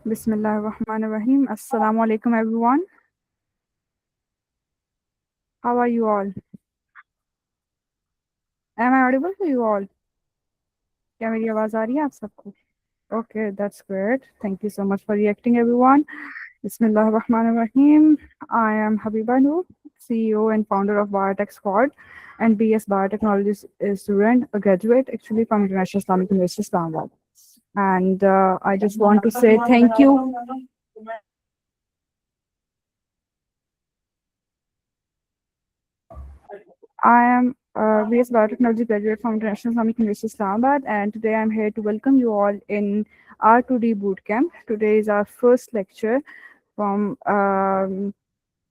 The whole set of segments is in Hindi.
Bismillahirrahmanirrahim. Assalamu alaikum everyone. How are you all? Am I audible to you all? क्या मेरी आवाज़ आ रही है आप सबको? Okay, that's great. Thank you so much for reacting everyone. Bismillahirrahmanirrahim. I am Habiba Noor, CEO and founder of Biotech Squad and BS Biotechnology student, a graduate actually from International Islamic University Islamabad. And I just want to say thank you. I am BS Biotechnology graduate from International Islamic University Islamabad, and today I'm here to welcome you all in R2D Bootcamp. Today is our first lecture from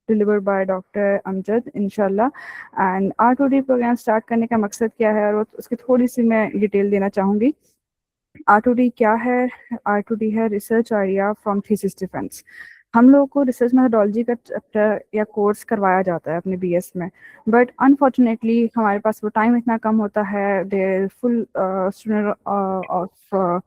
delivered by Dr. Amjad, inshallah. And R2D program start करने का मकसद क्या है और उसकी थोड़ी सी मैं डिटेल देना चाहूँगी। R2D क्या है? R2D है research idea from thesis defence. हम लोगों को रिसर्च मेथोडोलॉजी का चैप्टर या कोर्स करवाया जाता है अपने बीएस में, बट अनफॉर्चुनेटली हमारे पास वो टाइम इतना कम होता है। There full student of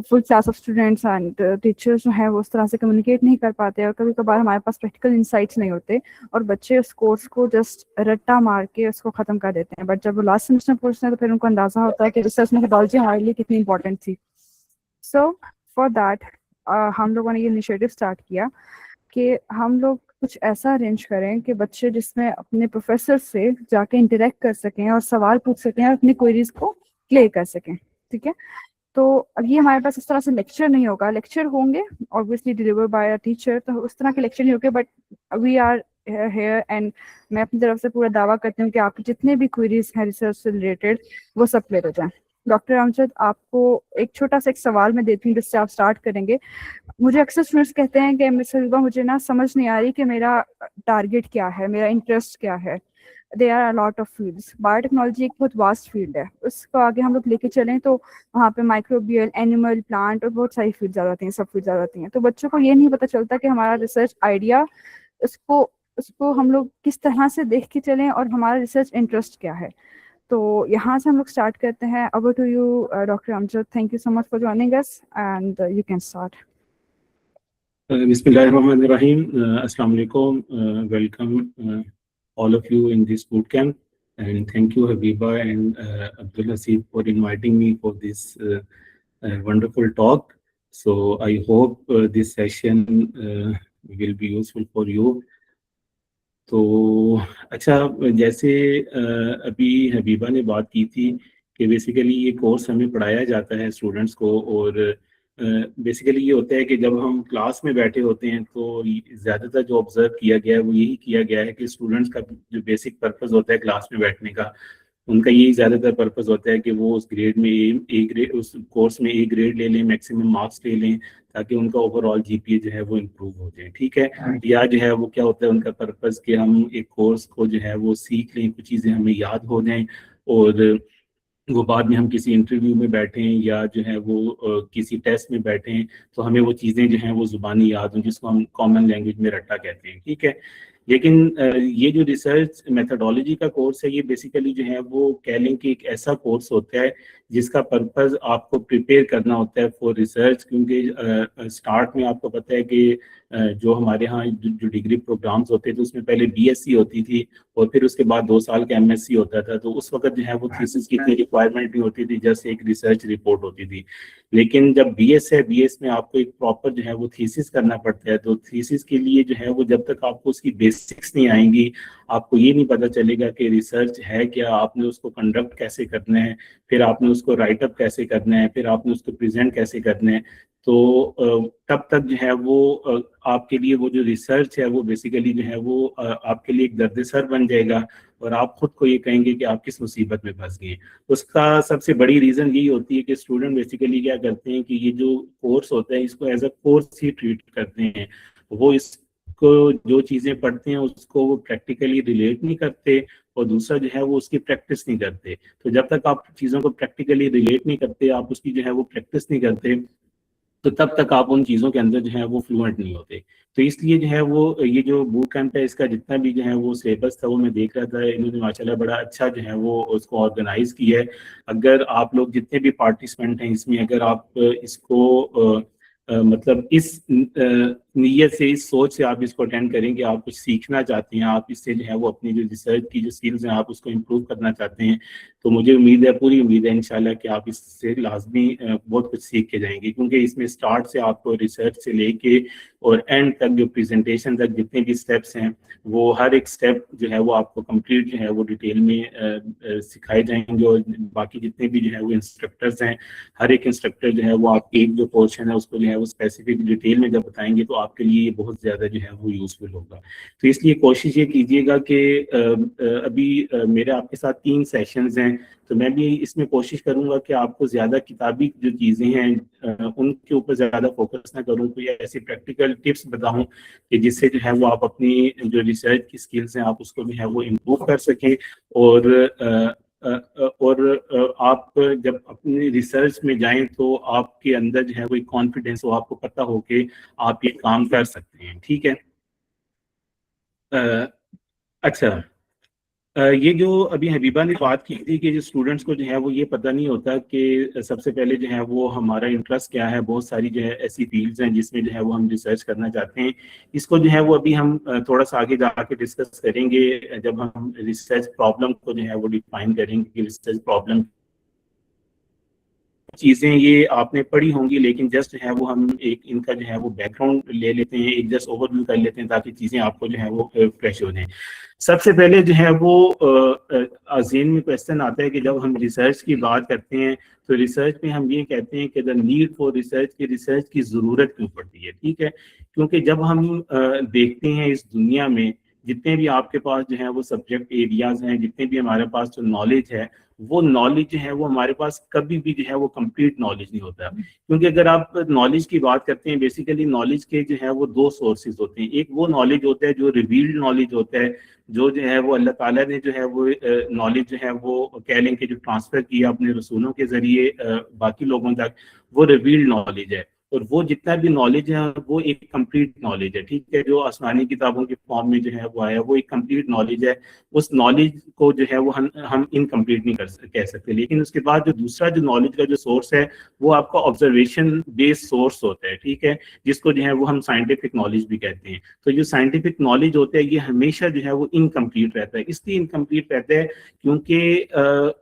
full class of students and teachers जो हैं वो उस तरह से कम्युनिकेट नहीं कर पाते, और कभी कभार हमारे पास प्रैक्टिकल इंसाइट्स नहीं होते और बच्चे उस कोर्स को जस्ट रट्टा मार के उसको ख़त्म कर देते हैं। बट जब वो लास्ट सेमेस्टर में पहुंचते हैं तो फिर उनको अंदाज़ा होता है कि रिसर्च मेथोडोलॉजी हमारे लिए कितनी इंपॉर्टेंट थी। सो फॉर दैट हम लोगों ने ये इनिशिएटिव स्टार्ट किया कि हम लोग कुछ ऐसा अरेंज करें कि बच्चे जिसमें अपने प्रोफेसर से जाके इंटरेक्ट कर सकें और सवाल पूछ सकें और अपनी क्वेरीज को क्लियर कर सकें। ठीक है, तो अब ये हमारे पास इस तरह से लेक्चर नहीं होगा। लेक्चर होंगे obviously deliver by a teacher, तो उस तरह के लेक्चर नहीं होंगे, but we are here and मैं अपनी तरफ से पूरा दावा करती हूँ कि आपके जितने भी क्वेरीज हैं रिसर्च से रिलेटेड वो सब क्लियर हो जाए। डॉक्टर अमजद, आपको एक छोटा सा एक सवाल मैं देती हूँ जिससे आप स्टार्ट करेंगे। मुझे अक्सर स्टूडेंट्स कहते हैं कि मिस हबीबा मुझे ना समझ नहीं आ रही कि मेरा टारगेट क्या है, मेरा इंटरेस्ट क्या है। There are lot of fields. Biotechnology एक बहुत वास्ट फील्ड है, उसको आगे हम लोग लेके चलें तो वहाँ पे माइक्रोबियल, एनिमल, प्लांट और बहुत सारी फील्ड्स आ जाती हैं, सब फील्ड्स आ जाती हैं। तो बच्चों को ये नहीं पता चलता कि हमारा रिसर्च आइडिया उसको उसको हम लोग किस तरह से देख के चलें और हमारा रिसर्च इंटरेस्ट क्या है। तो यहाँ से हम लोग स्टार्ट करते हैं। Over to you doctor Amjad. Thank you so much for joining us and you can start. Bismillahirrahmanirrahim. Assalamu alaikum. Welcome all of you in this boot camp, and thank you Habiba and Abdul Haseeb for inviting me for this wonderful talk. So I hope this session will be useful for you. तो अच्छा, जैसे अभी हबीबा ने बात की थी कि बेसिकली ये कोर्स हमें पढ़ाया जाता है स्टूडेंट्स को, और बेसिकली ये होता है कि जब हम क्लास में बैठे होते हैं तो ज़्यादातर जो ऑब्जर्व किया गया है वो यही किया गया है कि स्टूडेंट्स का जो बेसिक पर्पस होता है क्लास में बैठने का, उनका यही ज़्यादातर पर्पस होता है कि वो उस ग्रेड में ए ग्रेड, उस कोर्स में ए ग्रेड ले लें, मैक्सिमम मार्क्स ले लें, ताकि उनका ओवरऑल जीपीए जो है वो इम्प्रूव हो जाए। ठीक है, या जो है वो क्या होता है उनका पर्पस कि हम एक कोर्स को जो है वो सीख लें, कुछ चीज़ें हमें याद हो जाएं और वो बाद में हम किसी इंटरव्यू में बैठें या जो है वो किसी टेस्ट में बैठें तो हमें वो चीज़ें जो हैं वो ज़ुबानी याद हों, जिसको हम कॉमन लैंग्वेज में रट्टा कहते हैं। ठीक है, लेकिन ये जो रिसर्च मेथोडोलॉजी का कोर्स है ये बेसिकली जो है वो कह लें कि एक ऐसा कोर्स होता है जिसका पर्पस आपको प्रिपेयर करना होता है फॉर रिसर्च, क्योंकि स्टार्ट में आपको पता है कि जो हमारे यहाँ जो डिग्री प्रोग्राम्स होते थे उसमें पहले बीएससी होती थी और फिर उसके बाद 2 साल का एमएससी होता था। तो उस वक्त जो है वो थीसिस की इतनी रिक्वायरमेंट नहीं होती थी, जस्ट एक रिसर्च रिपोर्ट होती थी। लेकिन जब बीएस है, बीएस में आपको एक प्रॉपर जो है वो थीसिस करना पड़ता है। तो थीसिस के लिए जो है वो जब तक आपको उसकी बेसिक्स नहीं आएंगी, आपको ये नहीं पता चलेगा कि रिसर्च है क्या, आपने उसको कंडक्ट कैसे करना है, फिर आपने उसको राइट अप कैसे करना है, फिर आपने उसको प्रेजेंट कैसे करना है। तो तब तक जो है वो आपके लिए वो जो रिसर्च है वो बेसिकली जो है वो आपके लिए एक दर्द-ए-सर बन जाएगा और आप खुद को ये कहेंगे कि आप किस मुसीबत में फंस गए। उसका सबसे बड़ी रीज़न यही होती है कि स्टूडेंट बेसिकली क्या करते हैं कि ये जो कोर्स होता है इसको एज अ कोर्स ही ट्रीट करते हैं। वो इसको जो चीज़ें पढ़ते हैं उसको वो प्रैक्टिकली रिलेट नहीं करते, और दूसरा जो है वो उसकी प्रैक्टिस नहीं करते। तो जब तक आप चीज़ों को प्रैक्टिकली रिलेट नहीं करते, आप उसकी जो है वो प्रैक्टिस नहीं करते, तो तब तक आप उन चीज़ों के अंदर जो है वो फ्लुएंट नहीं होते। तो इसलिए जो है वो ये जो बूट कैंप है इसका जितना भी जो है वो सिलेबस था वो मैं देख रहा था, इन्होंने माशाल्लाह बड़ा अच्छा जो है वो उसको ऑर्गेनाइज किया है। अगर आप लोग जितने भी पार्टिसिपेंट हैं इसमें, अगर आप इसको मतलब इस नीयत से, इस सोच से आप इसको अटेंड करें कि आप कुछ सीखना चाहते हैं, आप इससे जो है वो अपनी जो रिसर्च की जो स्किल्स हैं आप उसको इम्प्रूव करना चाहते हैं, तो मुझे उम्मीद है, पूरी उम्मीद है इंशाल्लाह कि आप इससे लाजमी बहुत कुछ सीख के जाएंगे, क्योंकि इसमें स्टार्ट से आपको रिसर्च से लेके और एंड तक जो प्रेजेंटेशन तक जितने भी स्टेप्स हैं, वो हर एक स्टेप जो है वो आपको कंप्लीट जो है वो डिटेल में सिखाए जाएंगे। और बाकी जितने भी जो है वो इंस्ट्रक्टर्स हैं, हर एक इंस्ट्रक्टर जो है वो आपके एक जो पोर्शन है उसको जो है वो स्पेसिफिक डिटेल में जब बताएंगे तो आपके लिए ये बहुत ज़्यादा जो है वो यूजफुल होगा। तो इसलिए कोशिश ये कीजिएगा कि अभी मेरे आपके साथ 3 सेशंस हैं, तो मैं भी इसमें कोशिश करूंगा कि आपको ज़्यादा किताबी जो चीज़ें हैं उनके ऊपर ज़्यादा फोकस ना करूं, कोई ऐसी प्रैक्टिकल टिप्स बताऊं कि जिससे जो है वो आप अपनी जो रिसर्च की स्किल्स हैं आप उसको जो है वो इम्प्रूव कर सकें। और आप जब अपनी रिसर्च में जाएं तो आपके अंदर जो है वो एक कॉन्फिडेंस हो, आपको पता हो कि आप ये काम कर सकते हैं। ठीक है। अच्छा, ये जो अभी हबीबा ने बात की थी कि जो स्टूडेंट्स को जो है वो ये पता नहीं होता कि सबसे पहले जो है वो हमारा इंटरेस्ट क्या है। बहुत सारी जो है ऐसी फील्ड्स हैं जिसमें जो है वो हम रिसर्च करना चाहते हैं। इसको जो है वो अभी हम थोड़ा सा आगे जाके डिस्कस करेंगे जब हम रिसर्च प्रॉब्लम को जो है वो डिफाइन करेंगे कि रिसर्च प्रॉब्लम चीजें ये आपने पढ़ी होंगी, लेकिन जस्ट है वो हम एक इनका जो है वो बैकग्राउंड ले लेते हैं, एक जस्ट ओवरव्यू कर लेते हैं ताकि चीजें आपको जो है वो फ्रेश हो जाए। सबसे पहले जो है वो ज़हन में क्वेश्चन आता है कि जब हम रिसर्च की बात करते हैं तो रिसर्च में हम ये कहते हैं कि द नीड फॉर रिसर्च, की रिसर्च की ज़रूरत क्यों पड़ती है। ठीक है, क्योंकि जब हम देखते हैं इस दुनिया में जितने भी आपके पास जो है वो सब्जेक्ट एरियाज हैं, जितने भी हमारे पास जो नॉलेज है, वो नॉलेज जो है वो हमारे पास कभी भी जो है वो कंप्लीट नॉलेज नहीं होता। क्योंकि अगर आप नॉलेज की बात करते हैं, बेसिकली नॉलेज के जो है वो 2 सोर्सेज होते हैं। एक वो नॉलेज होता है जो रिवील्ड नॉलेज होता है, जो है वो अल्लाह ताला ने जो है वो नॉलेज जो है वो कह लें कि जो ट्रांसफर किया अपने रसूलों के जरिए बाकी लोगों तक, वो रिवील्ड नॉलेज है। और वो जितना भी नॉलेज है वो एक कंप्लीट नॉलेज है। ठीक है, जो आसमानी किताबों के फॉर्म में जो है वो आया वो एक कंप्लीट नॉलेज है। उस नॉलेज को जो है वो हम इनकम्प्लीट नहीं कह सकते। लेकिन उसके बाद जो दूसरा जो नॉलेज का जो सोर्स है वो आपका ऑब्जर्वेशन बेस्ड सोर्स होता है। ठीक है, जिसको जो है वो हम साइंटिफिक नॉलेज भी कहते हैं। तो जो साइंटिफिक नॉलेज होता है ये हमेशा जो है वो इनकम्प्लीट रहता है। इसलिए इनकम्प्लीट रहता है क्योंकि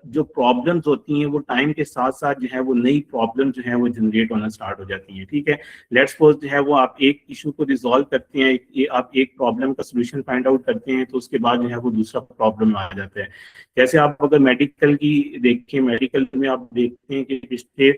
जो प्रॉब्लम्स होती हैं वो टाइम के साथ साथ जो है वो नई प्रॉब्लम जो है वो जनरेट होना स्टार्ट हो जाती है। ठीक है, लेट्स सपोज जो है वो आप एक इशू को रिजॉल्व करते हैं, ये आप एक प्रॉब्लम का सोल्यूशन फाइंड आउट करते हैं, तो उसके बाद जो है वो दूसरा प्रॉब्लम आ जाता है। जैसे आप अगर मेडिकल की देखें, मेडिकल में आप देखते हैं कि पिछले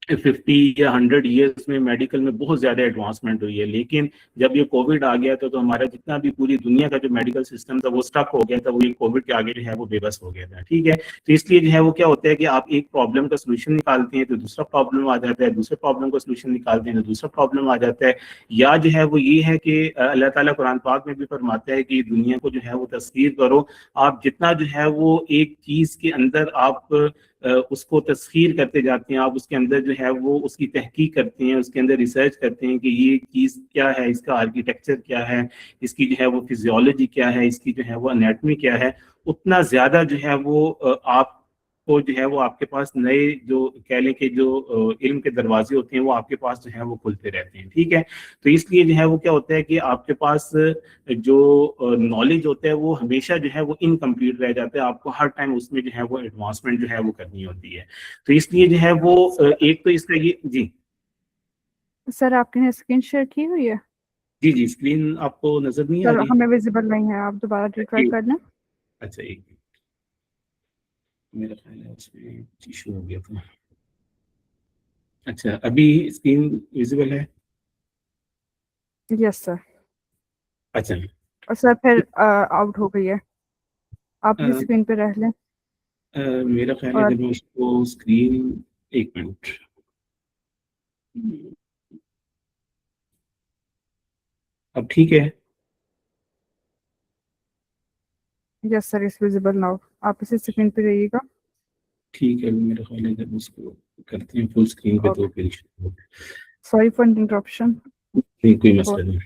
50 या 100 ईयर्स में मेडिकल में बहुत ज्यादा एडवांसमेंट हुई है। लेकिन जब ये कोविड आ गया तो हमारा जितना भी पूरी दुनिया का जो मेडिकल सिस्टम था वो स्टक हो गया था, वो ये कोविड के आगे जो है वो बेबस हो गया था। ठीक है, तो इसलिए जो है वो क्या होता है कि आप एक प्रॉब्लम का सोल्यूशन निकालते हैं तो दूसरा प्रॉब्लम आ जाता है, दूसरे प्रॉब्लम का सोल्यूशन निकालते हैं तो दूसरा प्रॉब्लम आ जाता है। या जो है वो ये है कि अल्लाह ताला कुरान पाक में भी फरमाता है कि दुनिया को जो है वो तस्खीर करो। आप जितना जो है वो एक चीज के अंदर आप उसको तस्खीर करते जाते हैं, आप उसके अंदर जो है वो उसकी तहकीक करते हैं, उसके अंदर रिसर्च करते हैं कि ये चीज़ क्या है, इसका आर्किटेक्चर क्या है, इसकी जो है वो फिजियोलॉजी क्या है, इसकी जो है वो एनाटॉमी क्या है, उतना ज़्यादा जो है वो आपको जो है वो आपके पास नए जो कह लें कि जो इल्म के दरवाजे होते हैं वो आपके पास जो है वो खुलते रहते हैं। ठीक है, तो इसलिए जो है वो क्या होता है कि आपके पास जो नॉलेज होता है वो हमेशा जो है वो इनकम्प्लीट रह जाता है, आपको हर टाइम उसमें जो है वो एडवांसमेंट जो है वो करनी होती है। तो इसलिए जो है वो एक तो इसका ये जी सर आपने स्क्रीन शेयर की हुई है? जी जी, स्क्रीन आपको नजर नहीं आ सर रही? हमें विजिबल नहीं है, आप दोबारा रिट्राई करना। अच्छा, एक मिनट, मेरा ख्याल है उसमें इशू हो गया था। अच्छा, अभी स्क्रीन विजिबल है? Yes sir. अच्छा, और सर फिर आउट हो गई है, आप अ, इस स्क्रीन पे रह लें। मेरा ख्याल है और जब मैं उसको स्क्रीन, एक मिनट, अब ठीक है? Yes sir is visible now, आप इसी स्क्रीन पे रहिएगा। ठीक है, मेरा ख्याल है जब उसको करते हैं फुल स्क्रीन पे तो ओके, फिर issue होगा। Sorry for interruption. नहीं, कोई मसला नहीं।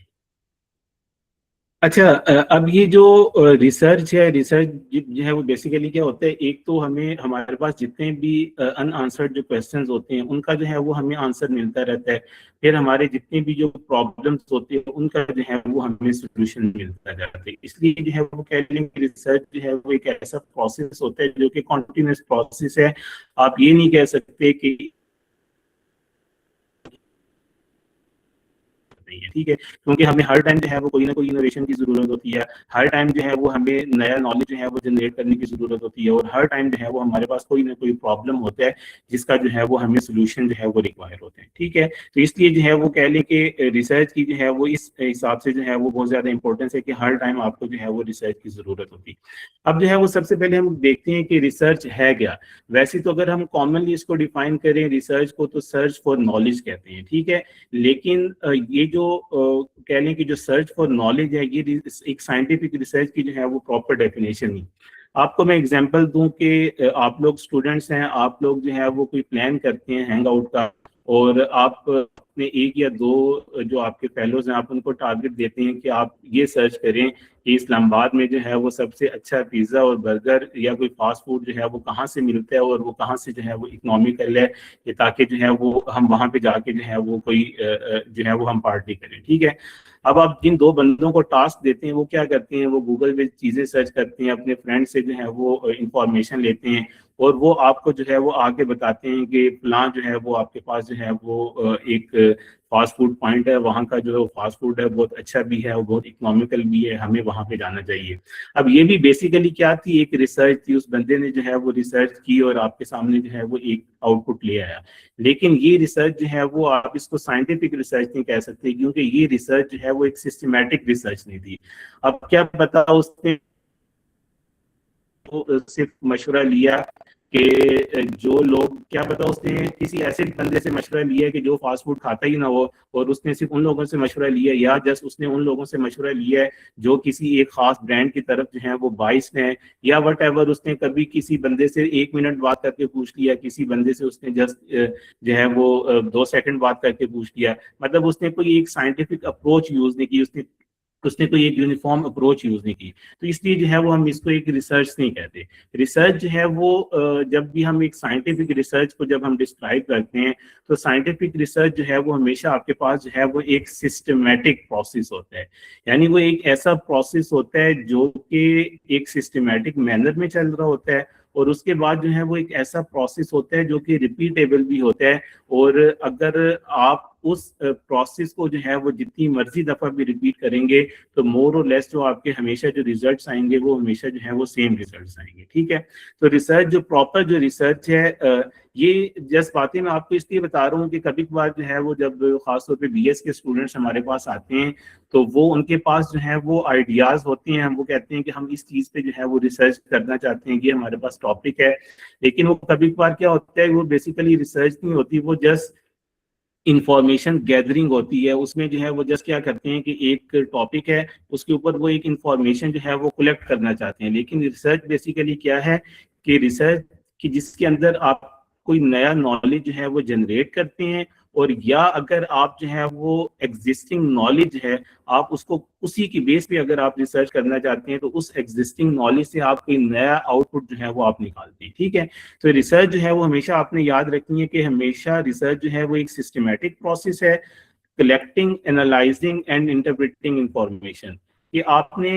अच्छा, अब ये जो रिसर्च है, रिसर्च जो है वो बेसिकली क्या होता है, एक तो हमें हमारे पास जितने भी अनआंसर्ड जो क्वेश्चंस होते हैं उनका जो है वो हमें आंसर मिलता रहता है। फिर हमारे जितने भी जो प्रॉब्लम्स होते हैं उनका जो है वो हमें सोल्यूशन मिलता रहता है। इसलिए जो है वो कह लें कि रिसर्च जो है वो एक ऐसा प्रोसेस होता है जो कि कॉन्टिन्यूस प्रोसेस है। आप ये नहीं कह सकते कि नहीं है, ठीक है, क्योंकि हमें हर टाइम जो है वो कोई ना कोई इनोवेशन की जरूरत होती है। हर टाइम जो है वो हमें नया नॉलेज जो है वो जनरेट करने की जरूरत होती है, और हर टाइम जो है वो हमारे पास कोई ना कोई प्रॉब्लम होता है जिसका जो है वो हमें सोल्यूशन जो है वो रिक्वायर होते हैं, ठीक है। तो इसलिए जो है वो कह लें कि रिसर्च की जो है वो इस हिसाब से जो है वो बहुत ज्यादा इंपॉर्टेंस है कि हर टाइम आपको जो है वो रिसर्च की जरूरत होती है। अब जो है वो सबसे पहले हम देखते हैं कि रिसर्च है क्या। वैसे तो अगर हम कॉमनली इसको डिफाइन करें रिसर्च को, तो सर्च फॉर नॉलेज कहते हैं, ठीक है। लेकिन ये जो कह लें कि जो सर्च फॉर नॉलेज है, ये एक साइंटिफिक रिसर्च की जो है वो प्रॉपर डेफिनेशन नहीं। आपको मैं एग्जांपल दूं कि आप लोग स्टूडेंट्स हैं, आप लोग जो है वो कोई प्लान करते हैं हैंग आउट का, और आप अपने एक या दो जो आपके फेलोज हैं आप उनको टारगेट देते हैं कि आप ये सर्च करें कि इस्लामाबाद में जो है वो सबसे अच्छा पिज्ज़ा और बर्गर या कोई फास्ट फूड जो है वो कहाँ से मिलता है, और वो कहाँ से जो है वो इकोनॉमिकल है, कि ताकि जो है वो हम वहां पे जाके जो है वो कोई जो है वो हम पार्टी करें, ठीक है। अब आप जिन दो बंदों को टास्क देते हैं वो क्या करते हैं, वो गूगल पे चीजें सर्च करते हैं, अपने फ्रेंड से जो है वो इंफॉर्मेशन लेते हैं, और वो आपको जो है वो आगे बताते हैं कि प्लान जो है वो आपके पास जो है वो एक फास्ट फूड पॉइंट है, वहाँ का जो फास्ट फूड है बहुत अच्छा भी है और बहुत इकोनॉमिकल भी है, हमें वहाँ पे जाना चाहिए। अब ये भी बेसिकली क्या थी, एक रिसर्च थी, उस बंदे ने जो है वो रिसर्च की और आपके सामने जो है वो एक आउटपुट ले आया। लेकिन ये रिसर्च जो है वो आप इसको साइंटिफिक रिसर्च नहीं कह सकते, क्योंकि ये रिसर्च जो है वो एक सिस्टमैटिक रिसर्च नहीं थी। अब क्या पता उसने तो सिर्फ मशवरा लिया कि जो लोग, क्या पता उसने किसी ऐसे बंदे से मशवरा लिया कि जो फास्ट फूड खाता ही ना हो, और उसने सिर्फ उन लोगों से मशवरा लिया, या जस्ट उसने उन लोगों से मशवरा लिया है जो किसी एक खास ब्रांड की तरफ जो है वो बाइस हैं, या वट एवर उसने कभी किसी बंदे से 1 मिनट बात करके पूछ लिया, किसी बंदे से उसने जस्ट जो है वो 2 सेकंड बात करके पूछ लिया। मतलब उसने कोई एक साइंटिफिक अप्रोच यूज नहीं की, उसने उसने कोई एक यूनिफॉर्म अप्रोच यूज नहीं की। तो इसलिए जो है वो हम इसको एक रिसर्च नहीं कहते। रिसर्च जो है वो जब भी हम एक साइंटिफिक रिसर्च को जब हम डिस्क्राइब करते हैं, तो साइंटिफिक रिसर्च जो है वो हमेशा आपके पास जो है वो एक सिस्टमेटिक प्रोसेस होता है। यानी वो एक ऐसा प्रोसेस होता है जो कि एक सिस्टमेटिक मैनर में चल रहा होता है, और उसके बाद जो है वो एक ऐसा प्रोसेस होता है जो कि रिपीटेबल भी होता है। और अगर आप उस प्रोसेस को जो है वो जितनी मर्जी दफा भी रिपीट करेंगे, तो मोर और लेस जो आपके हमेशा जो रिजल्ट्स आएंगे वो हमेशा जो है वो सेम रिजल्ट्स आएंगे, ठीक है। तो रिसर्च जो प्रॉपर जो रिसर्च है, ये जस्ट बातें मैं आपको इसलिए बता रहा हूँ कि कभी कभार जो है वो जब खासतौर पे बीएस के स्टूडेंट्स हमारे पास आते हैं, तो वो उनके पास जो है वो आइडियाज होते हैं, वो कहते हैं कि हम इस चीज पे जो है वो रिसर्च करना चाहते हैं, कि हमारे पास टॉपिक है। लेकिन वो कभी कभार क्या होता है, वो बेसिकली रिसर्च नहीं होती, वो जस्ट इंफॉर्मेशन गैदरिंग होती है। उसमें जो है वो जस्ट क्या करते हैं कि एक टॉपिक है, उसके ऊपर वो एक इंफॉर्मेशन जो है वो कलेक्ट करना चाहते हैं। लेकिन रिसर्च बेसिकली क्या है, कि रिसर्च की जिसके अंदर आप कोई नया नॉलेज जो है वो जनरेट करते हैं, और या अगर आप जो है वो एग्जिस्टिंग नॉलेज है, आप उसको उसी की बेस पे अगर आप रिसर्च करना चाहते हैं, तो उस एग्जिस्टिंग नॉलेज से आप कोई नया आउटपुट जो है वो आप निकालते हैं, ठीक है। तो रिसर्च जो है वो हमेशा आपने याद रखनी है कि हमेशा रिसर्च जो है वो एक सिस्टमेटिक प्रोसेस है, collecting, analysing and interpreting information. कि आपने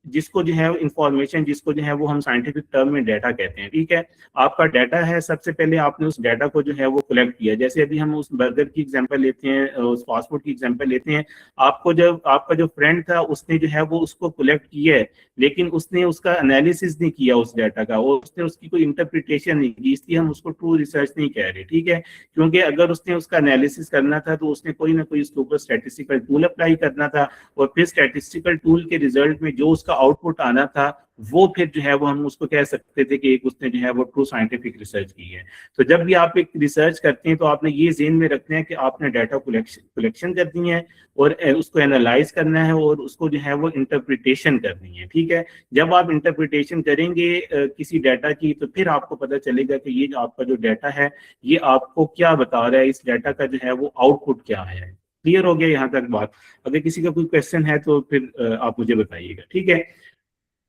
जिसको जो है इंफॉर्मेशन, जिसको जो है वो हम साइंटिफिक टर्म में डाटा कहते हैं, ठीक है। आपका डाटा है, सबसे पहले आपने उस डाटा को जो है वो कलेक्ट किया। जैसे अभी हम उस बर्गर की एग्जांपल लेते हैं, उस फास्ट फूड की एग्जांपल लेते हैं। आपको जब आपका जो फ्रेंड था उसने जो है वो उसको कलेक्ट किया है, लेकिन उसने उसका एनालिसिस नहीं किया उस डाटा का, और उसने उसकी कोई इंटरप्रिटेशन नहीं की, इसलिए हम उसको ट्रू रिसर्च नहीं कह रहे, ठीक है। क्योंकि अगर उसने उसका एनालिसिस करना था, तो उसने कोई ना कोई उसके ऊपर स्टैटिस्टिकल टूल अप्लाई करना था, और फिर स्टैटिस्टिकल टूल के रिजल्ट में जो उसका आउटपुट आना था, वो फिर जो है वो हम उसको कह सकते थे कि एक उसने जो है वो ट्रू साइंटिफिक रिसर्च की है। तो जब भी आप एक रिसर्च करते हैं, तो आपने ये ज़हन में रखना है कि आपने डाटा कलेक्शन करनी है, और उसको एनालाइज करना है, और उसको जो है वो इंटरप्रिटेशन करनी है, ठीक है। जब आप इंटरप्रिटेशन करेंगे किसी डाटा की, तो फिर आपको पता चलेगा कि ये जो आपका जो डाटा है, ये आपको क्या बता रहा है, इस डाटा का जो है वो आउटपुट क्या है। क्लियर हो गया यहाँ तक बात? अगर किसी का कोई क्वेश्चन है तो फिर आप मुझे बताइएगा, ठीक है?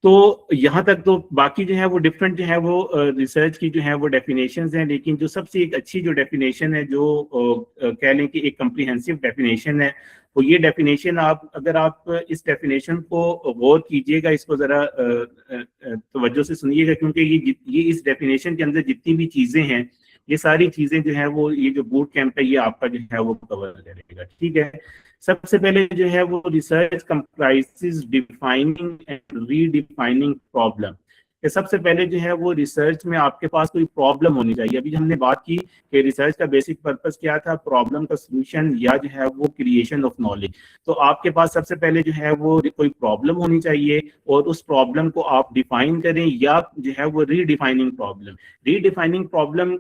तो यहाँ तक तो बाकी जो है वो डिफरेंट जो है वो रिसर्च की जो है वो डेफिनेशंस हैं, लेकिन जो सबसे एक अच्छी जो डेफिनेशन है, जो कह लें कि एक कम्प्रीहेंसिव डेफिनेशन है, वो ये डेफिनेशन, आप अगर आप इस डेफिनेशन को गौर कीजिएगा, इसको जरा तवज्जो से सुनिएगा, क्योंकि ये इस डेफिनेशन के अंदर जितनी भी चीजें हैं, ये सारी चीजें जो है वो, ये जो बूट कैंप है ये आपका जो है वो कवर करेगा, ठीक है? सबसे पहले जो है वो research comprises defining and redefining problem. सबसे पहले जो है वो रिसर्च में आपके पास कोई प्रॉब्लम होनी चाहिए। अभी हमने बात की कि रिसर्च का बेसिक पर्पस क्या था, प्रॉब्लम का सॉल्यूशन या जो है वो क्रिएशन ऑफ नॉलेज। तो आपके पास सबसे पहले जो है वो कोई प्रॉब्लम होनी चाहिए और उस प्रॉब्लम को आप डिफाइन करें, या जो है वो रीडिफाइनिंग प्रॉब्लम। रीडिफाइनिंग प्रॉब्लम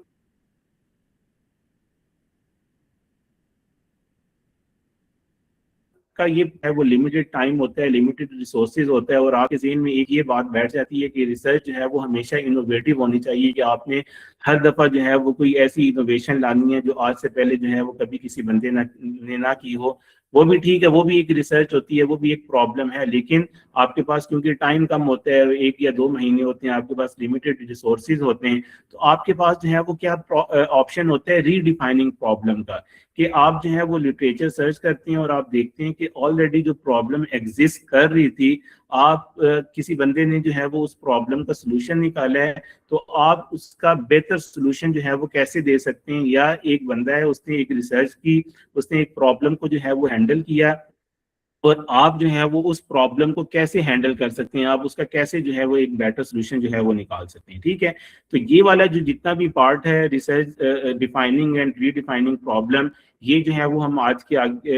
का ये है वो लिमिटेड टाइम होता है, लिमिटेड रिसोर्सेज होता है, और आपके ज़हन में एक ये बात बैठ जाती है कि रिसर्च जो है वो हमेशा इनोवेटिव होनी चाहिए, कि आपने हर दफा जो है वो कोई ऐसी इनोवेशन लानी है जो आज से पहले जो है वो कभी किसी बंदे ने ना की हो। वो भी ठीक है, वो भी एक रिसर्च होती है, वो भी एक प्रॉब्लम है, लेकिन आपके पास क्योंकि टाइम कम होता है, 1 या 2 महीने होते हैं, आपके पास लिमिटेड रिसोर्सेज होते हैं, तो आपके पास जो है वो क्या ऑप्शन होता है, रीडिफाइनिंग प्रॉब्लम का। कि आप जो है वो लिटरेचर सर्च करते हैं और आप देखते हैं कि ऑलरेडी जो प्रॉब्लम एग्जिस्ट कर रही थी, आप किसी बंदे ने जो है वो उस प्रॉब्लम का सलूशन निकाला है, तो आप उसका बेहतर सलूशन जो है वो कैसे दे सकते हैं। या एक बंदा है, उसने एक रिसर्च की, उसने एक प्रॉब्लम को जो है वो हैंडल किया, और आप जो है वो उस प्रॉब्लम को कैसे हैंडल कर सकते हैं, आप उसका कैसे जो है वो एक बेटर सोल्यूशन जो है वो निकाल सकते हैं, ठीक है? तो ये वाला जो जितना भी पार्ट है, research defining and redefining problem, ये जो है वो हम आज के आगे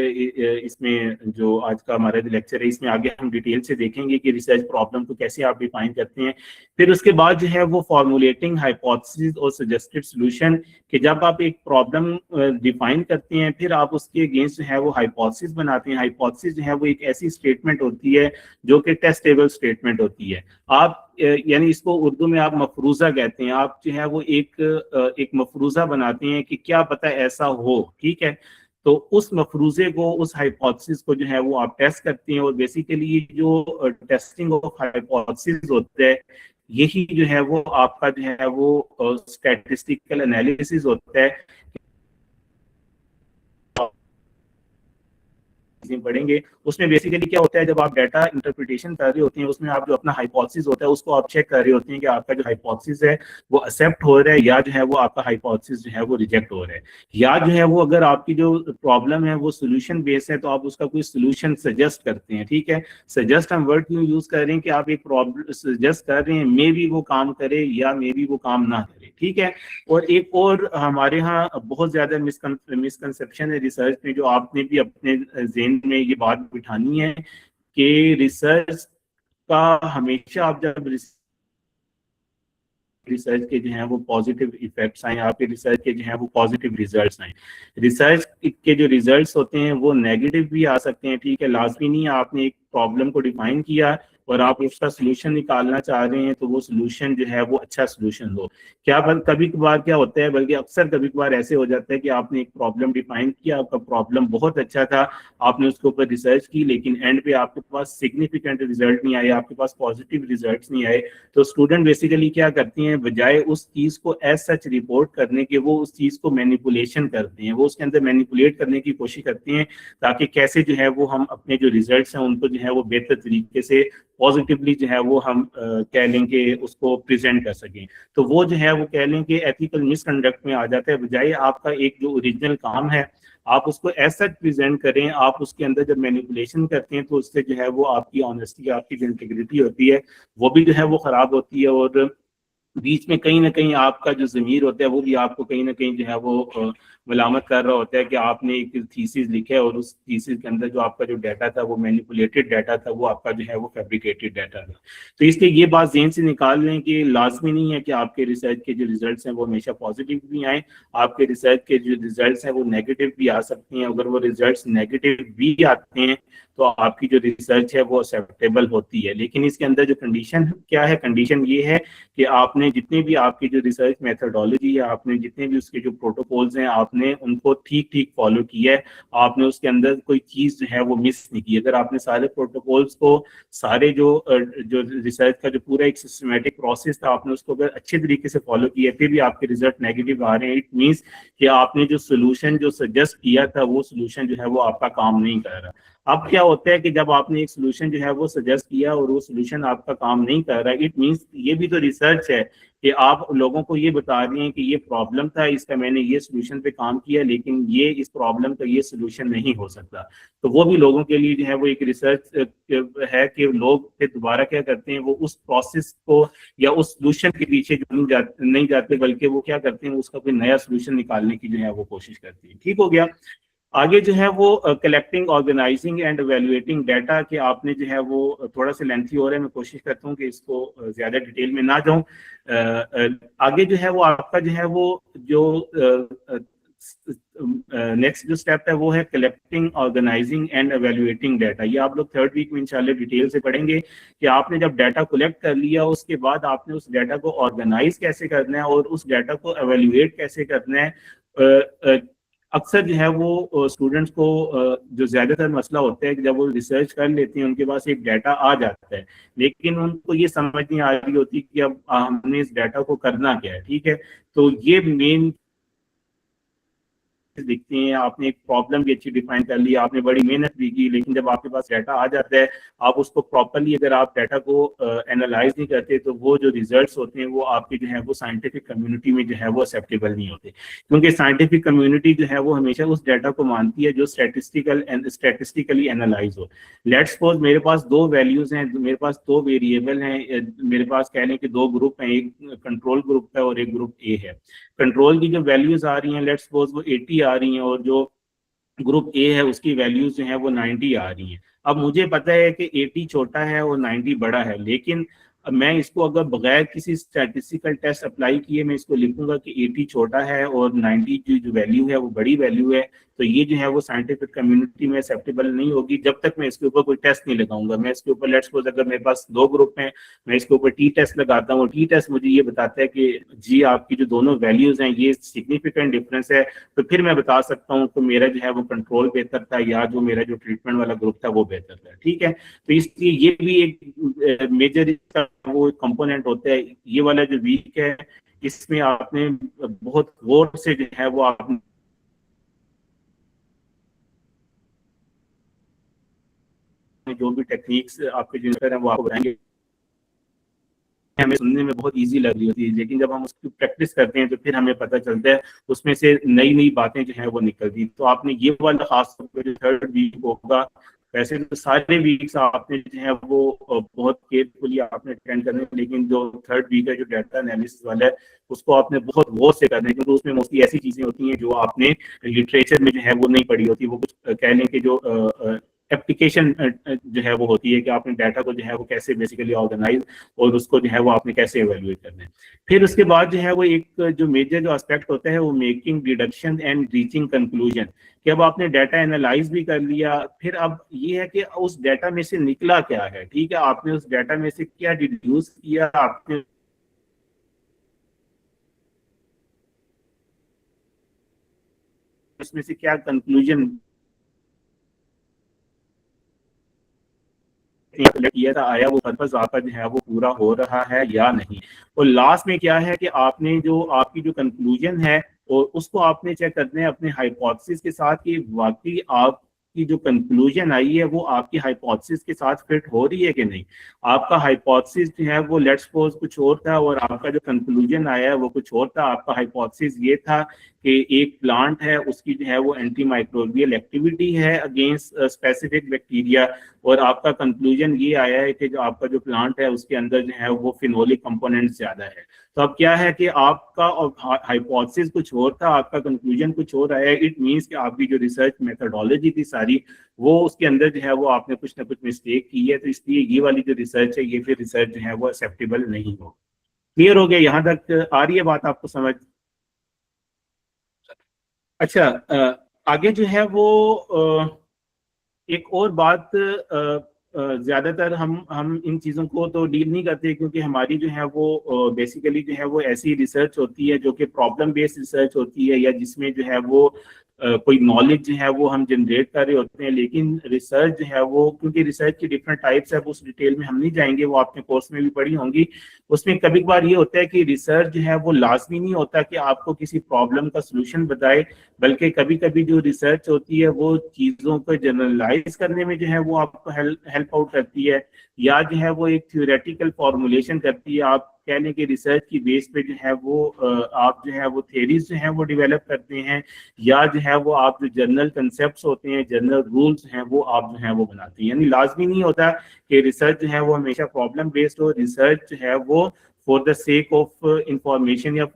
इसमें जो आज का हमारा लेक्चर है, इसमें आगे हम डिटेल से देखेंगे कि रिसर्च प्रॉब्लम को कैसे आप डिफाइन करते हैं। फिर उसके बाद जो है वो फॉर्मुलेटिंग हाइपोथेसिस और सजेस्टेड सोल्यूशन, कि जब आप एक प्रॉब्लम डिफाइन करते हैं, फिर आप उसके अगेंस्ट जो है वो हाइपोथेसिस बनाते हैं। हाइपोथेसिस जो है वो एक ऐसी स्टेटमेंट होती है जो कि टेस्टेबल स्टेटमेंट होती है। आप यानी इसको उर्दू में आप मफरूजा कहते हैं। आप जो है वो एक मफरूजा बनाते हैं कि क्या पता ऐसा हो, ठीक है? तो उस मफरूजे को, उस हाइपोथेसिस को जो है वो आप टेस्ट करते हैं, और बेसिकली जो टेस्टिंग ऑफ हाइपोथेसिस होता है, यही जो है वो आपका जो है वो स्टैटिस्टिकल एनालिसिस होता है। पढ़ेंगे उसमें बेसिकली क्या होता है, जब आप डाटा इंटरप्रिटेशन कर रहे होते हैं, उसमें आप जो अपना हाइपोथेसिस होता है उसको आप चेक कर रहे होते हैं कि आपका जो हाइपोथेसिस है वो एक्सेप्ट हो रहा है, या जो है वो आपका हाइपोथेसिस जो है वो रिजेक्ट हो रहा है। या जो है वो अगर आपकी जो प्रॉब्लम है वो सोल्यूशन बेस्ड है, तो आप उसका कोई सोल्यूशन सजेस्ट करते हैं, ठीक है? सजेस्ट हम वर्ड क्यों यूज कर रहे हैं कि आप एक प्रॉब्लम सजेस्ट कर रहे हैं, मे भी वो काम करे या मे भी वो काम ना करे, ठीक है? और एक और हमारे यहाँ बहुत ज्यादा मिसकंसेप्शन है रिसर्च में, जो आपने भी अपने जेन में ये बात बिठानी है, कि रिसर्च का हमेशा आप जब रिसर्च के जो है वो पॉजिटिव इफेक्ट्स आए, आपके रिसर्च के जो है वो पॉजिटिव रिजल्ट्स आए। रिसर्च के जो रिजल्ट्स होते हैं वो नेगेटिव भी आ सकते हैं, ठीक है? लाजमी नहीं है आपने एक प्रॉब्लम को डिफाइन किया और आप उसका सोल्यूशन निकालना चाह रहे हैं तो वो सोल्यूशन जो है वो अच्छा सोल्यूशन हो। क्या कभी कभार क्या होता है, बल्कि अक्सर कभी कभार ऐसे हो जाता है कि आपने एक प्रॉब्लम डिफाइन किया, आपका प्रॉब्लम बहुत अच्छा था, आपने उसके ऊपर रिसर्च की, लेकिन एंड पे आपके पास सिग्निफिकेंट रिजल्ट नहीं आए, आपके पास पॉजिटिव रिजल्ट नहीं आए। तो स्टूडेंट बेसिकली क्या करती हैं, बजाय उस चीज को एज सच रिपोर्ट करने के, वो उस चीज को मैनिपुलेशन करते हैं, वो उसके अंदर मैनिपुलेट करने की कोशिश करती हैं, ताकि कैसे जो है वो हम अपने जो रिजल्ट्स हैं उनको जो है वो बेहतर तरीके से पॉजिटिवली जो है वो हम कह लें कि उसको प्रेजेंट कर सकें। तो वो जो है वो कह लें कि एथिकल मिसकंडक्ट में आ जाता है। बजाय आपका एक जो ओरिजिनल काम है आप उसको एज सच प्रेजेंट करें, आप उसके अंदर जब मैनिपुलेशन करते हैं तो उससे जो है वो आपकी ऑनेस्टी, आपकी जो इंटीग्रिटी होती है वो भी जो है वो खराब होती है, और बीच में कहीं ना कहीं आपका जो ज़मीर होता है वो भी आपको कहीं ना कहीं जो है वो मलामत कर रहा होता है कि आपने एक थीसिस लिखा है और उस थीसिस के अंदर जो आपका जो डाटा था वो मैनिपुलेटेड डाटा था, वो आपका जो है वो फैब्रिकेटेड डाटा था। तो इसलिए ये बात ज़हन से निकाल लें कि लाजमी नहीं है कि आपके रिसर्च के जो रिजल्ट्स हैं वो हमेशा पॉजिटिव भी आए, आपके रिसर्च के जो रिजल्ट्स हैं वो नेगेटिव भी आ सकते हैं। अगर वो रिजल्ट्स नेगेटिव भी आते हैं तो आपकी जो रिसर्च है वो एक्सेप्टेबल होती है। लेकिन इसके अंदर जो कंडीशन क्या है, कंडीशन ये है कि आपने जितने भी आपकी जो रिसर्च मेथोडोलॉजी है, आपने जितने भी उसके जो प्रोटोकॉल्स हैं, आपने उनको ठीक ठीक फॉलो किया है। आपने उसके अंदर कोई चीज जो है वो मिस नहीं की। अगर आपने सारे प्रोटोकॉल्स को, सारे जो रिसर्च का जो पूरा एक सिस्टमेटिक प्रोसेस था, आपने उसको अगर अच्छे तरीके से फॉलो किया, फिर भी आपके रिजल्ट नेगेटिव आ रहे हैं, इट मीन्स कि आपने जो सोल्यूशन जो सजेस्ट किया था वो सोल्यूशन जो है वो आपका काम नहीं कर रहा। अब क्या होता है कि जब आपने एक सोल्यूशन जो है वो सजेस्ट किया और वो सोल्यूशन आपका काम नहीं कर रहा, इट मीन्स ये भी तो रिसर्च है कि आप लोगों को ये बता रहे हैं कि ये प्रॉब्लम था, इसका मैंने ये सोल्यूशन पे काम किया, लेकिन ये इस प्रॉब्लम का ये सोल्यूशन नहीं हो सकता। तो वो भी लोगों के लिए जो है वो एक रिसर्च है कि लोग फिर दोबारा क्या करते हैं, वो उस प्रोसेस को या उस सोल्यूशन के पीछे जो नहीं जाते, बल्कि वो क्या करते हैं, उसका कोई नया सोल्यूशन निकालने की जो है वो कोशिश करते हैं। ठीक हो गया। आगे जो है वो collecting, organizing and evaluating data के आपने जो है वो थोड़ा सा लेंथी हो रहा है, मैं कोशिश करता हूँ कि इसको ज्यादा डिटेल में ना जाऊं। आगे जो है वो आपका जो है वो जो नेक्स्ट जो स्टेप है वो है collecting, organizing and evaluating data. ये आप लोग थर्ड वीक में इंशाल्लाह डिटेल से पढ़ेंगे कि आपने जब डाटा कलेक्ट कर लिया, उसके बाद आपने उस डाटा को ऑर्गेनाइज कैसे करना है और उस डाटा को एवेल्युएट कैसे करना है। अक्सर जो है वो स्टूडेंट्स को जो ज्यादातर मसला होता है कि जब वो रिसर्च कर लेते हैं, उनके पास एक डाटा आ जाता है, लेकिन उनको ये समझ नहीं आ रही होती कि अब हमने इस डाटा को करना क्या है। ठीक है, तो ये मेन दिखते हैं। आपने एक प्रॉब्लम भी अच्छी डिफाइन कर ली, आपने बड़ी मेहनत भी की, लेकिन जब आपके पास डाटा आ जाता है, आप उसको प्रॉपरली अगर आप डाटा को एनालाइज नहीं करते, तो वो जो रिजल्ट्स होते हैं वो आपके जो है वो साइंटिफिक कम्युनिटी में जो है वो एक्सेप्टेबल नहीं होते, क्योंकि साइंटिफिक कम्युनिटी जो है वो हमेशा उस डाटा को मानती है जो स्टैटिस्टिकली एनालाइज हो। लेट्स सपोज मेरे पास दो वैल्यूज हैं, मेरे पास दो वेरिएबल हैं, मेरे पास कह लें कि दो ग्रुप हैं, एक कंट्रोल ग्रुप है और एक ग्रुप ए है। कंट्रोल की जो वैल्यूज आ रही हैं, लेट्स सपोज वो 80 आ रही हैं, और जो ग्रुप ए है उसकी वैल्यूज जो है वो 90 आ रही हैं। अब मुझे पता है कि 80 छोटा है और 90 बड़ा है, लेकिन मैं इसको अगर बगैर किसी स्टैटिस्टिकल टेस्ट अप्लाई किए मैं इसको लिखूंगा कि 80 छोटा है और 90 जो वैल्यू है वो बड़ी वैल्यू है, तो ये जो है वो साइंटिफिक कम्युनिटी में एक्सेप्टेबल नहीं होगी जब तक मैं इसके ऊपर कोई टेस्ट नहीं लगाऊंगा। मैं इसके ऊपर लेट्स सपोज अगर मेरे पास दो ग्रुप हैं, मैं इसके ऊपर टी टेस्ट लगाता हूँ, टी टेस्ट मुझे ये बताता है कि जी आपकी जो दोनों वैल्यूज हैं ये सिग्निफिकेंट डिफरेंस है, तो फिर मैं बता सकता हूँ कि मेरा जो है वो कंट्रोल बेहतर था या जो मेरा जो ट्रीटमेंट वाला ग्रुप था वो बेहतर था। ठीक है, तो इसलिए ये भी एक मेजर वो कंपोनेंट होता है। ये वाला जो वीक है, इसमें आपने बहुत गौर से जो है वो आपने जो भी टेक्निक्स आपके जो है वो आपको बताएंगे, हमें सुनने में बहुत इजी लग रही होती है, लेकिन जब हम उसकी प्रैक्टिस करते हैं तो फिर हमें पता चलता है उसमें से नई नई बातें जो है वो निकलती। तो आपने ये वाला खास तौर पर जो थर्ड वीक होगा, वैसे तो सारे वीक्स आपने जो है वो बहुत केयरफुली आपने अटेंड करने, लेकिन जो थर्ड वीक है जो डाटा एनालिसिस वाला है उसको आपने बहुत गौर से करना है, क्योंकि उसमें मोस्टली ऐसी चीजें होती हैं जो आपने लिटरेचर में जो है वो नहीं पढ़ी होती। वो कुछ कह लें कि जो एप्लीकेशन जो है वो होती है कि आपने डाटा को जो है वो कैसे बेसिकली ऑर्गेनाइज और उसको जो है वो आपने कैसे एवेल्युएट करना है। फिर उसके बाद जो है वो एक जो मेजर जो एस्पेक्ट होता है वो making deduction and reaching conclusion, कि अब आपने डाटा एनालाइज भी कर लिया, फिर अब ये है कि उस डाटा में से निकला क्या है। ठीक है, आपने उस डाटा में से क्या डिड्यूस किया, आपने उसमें से क्या कंक्लूजन किया था, आया वो पर्पस आपका जो है वो पूरा हो रहा है या नहीं। और लास्ट में क्या है कि आपने जो आपकी जो कंक्लूजन है और उसको आपने चेक करना है अपने हाइपोथेसिस के साथ कि वाकई आपकी जो कंक्लूजन आई है वो आपकी हाइपोथेसिस के साथ फिट हो रही है कि नहीं। आपका हाइपोथेसिस जो है वो लेट्स सपोज कुछ और था और आपका जो कंक्लूजन आया है वो कुछ और था। आपका हाइपोथेसिस ये था कि एक प्लांट है उसकी जो है वो एंटी माइक्रोबियल एक्टिविटी है अगेंस्ट स्पेसिफिक बैक्टीरिया, और आपका कंक्लूजन ये आया है कि जो आपका जो प्लांट है उसके अंदर जो है वो फिनोलिक कंपोनेंट ज्यादा है। तो अब क्या है कि आपका हाइपोथेसिस कुछ और था, आपका कंक्लूजन कुछ और आया है। इट मींस कि आपकी जो रिसर्च मेथोडोलॉजी थी सारी, वो उसके अंदर जो है वो आपने कुछ ना कुछ मिस्टेक की है, तो इसलिए ये वाली जो रिसर्च है ये फिर रिसर्च जो है वो एक्सेप्टेबल नहीं हो। क्लियर हो गया? यहाँ तक आ रही है बात आपको समझ? अच्छा, आगे जो है वो एक और बात, ज्यादातर हम इन चीजों को तो डील नहीं करते, क्योंकि हमारी जो है वो बेसिकली जो है वो ऐसी रिसर्च होती है जो कि प्रॉब्लम बेस्ड रिसर्च होती है, या जिसमें जो है वो कोई नॉलेज जो है वो हम जनरेट कर रहे होते हैं। लेकिन रिसर्च जो है वो, क्योंकि रिसर्च की डिफरेंट टाइप्स है, उस डिटेल में हम नहीं जाएंगे, वो आपने कोर्स में भी पढ़ी होंगी। उसमें कभी कभार ये होता है कि रिसर्च जो है वो लाजमी नहीं होता कि आपको किसी प्रॉब्लम का सोल्यूशन बताए, बल्कि कभी कभी जो रिसर्च होती है वो चीज़ों को जनरलाइज करने में जो है वो आपको हेल्प आउट करती है, या जो है वो एक थ्योरेटिकल फॉर्मुलेशन करती है। आप कह लें कि रिसर्च की बेस पे जो है वो आप जो है वो थेरीज जो है वो डेवलप करते हैं, या जो है वो आप जो जनरल कंसेप्ट होते हैं, जनरल रूल्स हैं, वो आप जो है वो बनाते हैं। यानी लाजमी नहीं होता कि रिसर्च जो है वो हमेशा प्रॉब्लम बेस्ड हो। रिसर्च जो है वो for the sake of information, या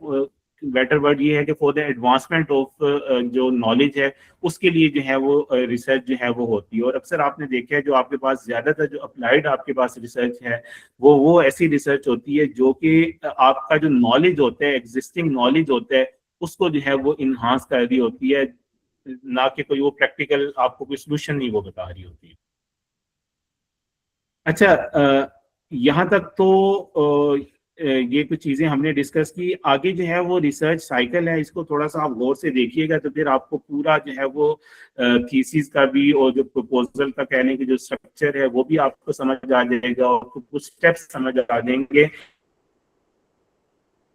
बेटर वर्ड ये है कि फॉर द एडवांसमेंट ऑफ जो नॉलेज है, उसके लिए जो है वो रिसर्च जो है वो होती है। और अक्सर आपने देखा है जो आपके पास ज्यादातर जो अप्लाइड आपके पास रिसर्च है, वो ऐसी रिसर्च होती है जो कि आपका जो नॉलेज होता है, एग्जिस्टिंग नॉलेज होता है, उसको जो है वो इन्हांस कर रही होती है, ना कि कोई वो प्रैक्टिकल आपको कोई सोल्यूशन नहीं वो बता रही होती है। अच्छा, यहाँ तक तो ये कुछ चीजें हमने डिस्कस की। आगे जो है वो रिसर्च साइकिल है, इसको थोड़ा सा आप गौर से देखिएगा तो फिर आपको पूरा जो है वो थीसिस का भी और जो प्रपोजल का कहने की जो स्ट्रक्चर है वो भी आपको समझ आ जाएगा, और कुछ स्टेप्स समझ आ जाएंगे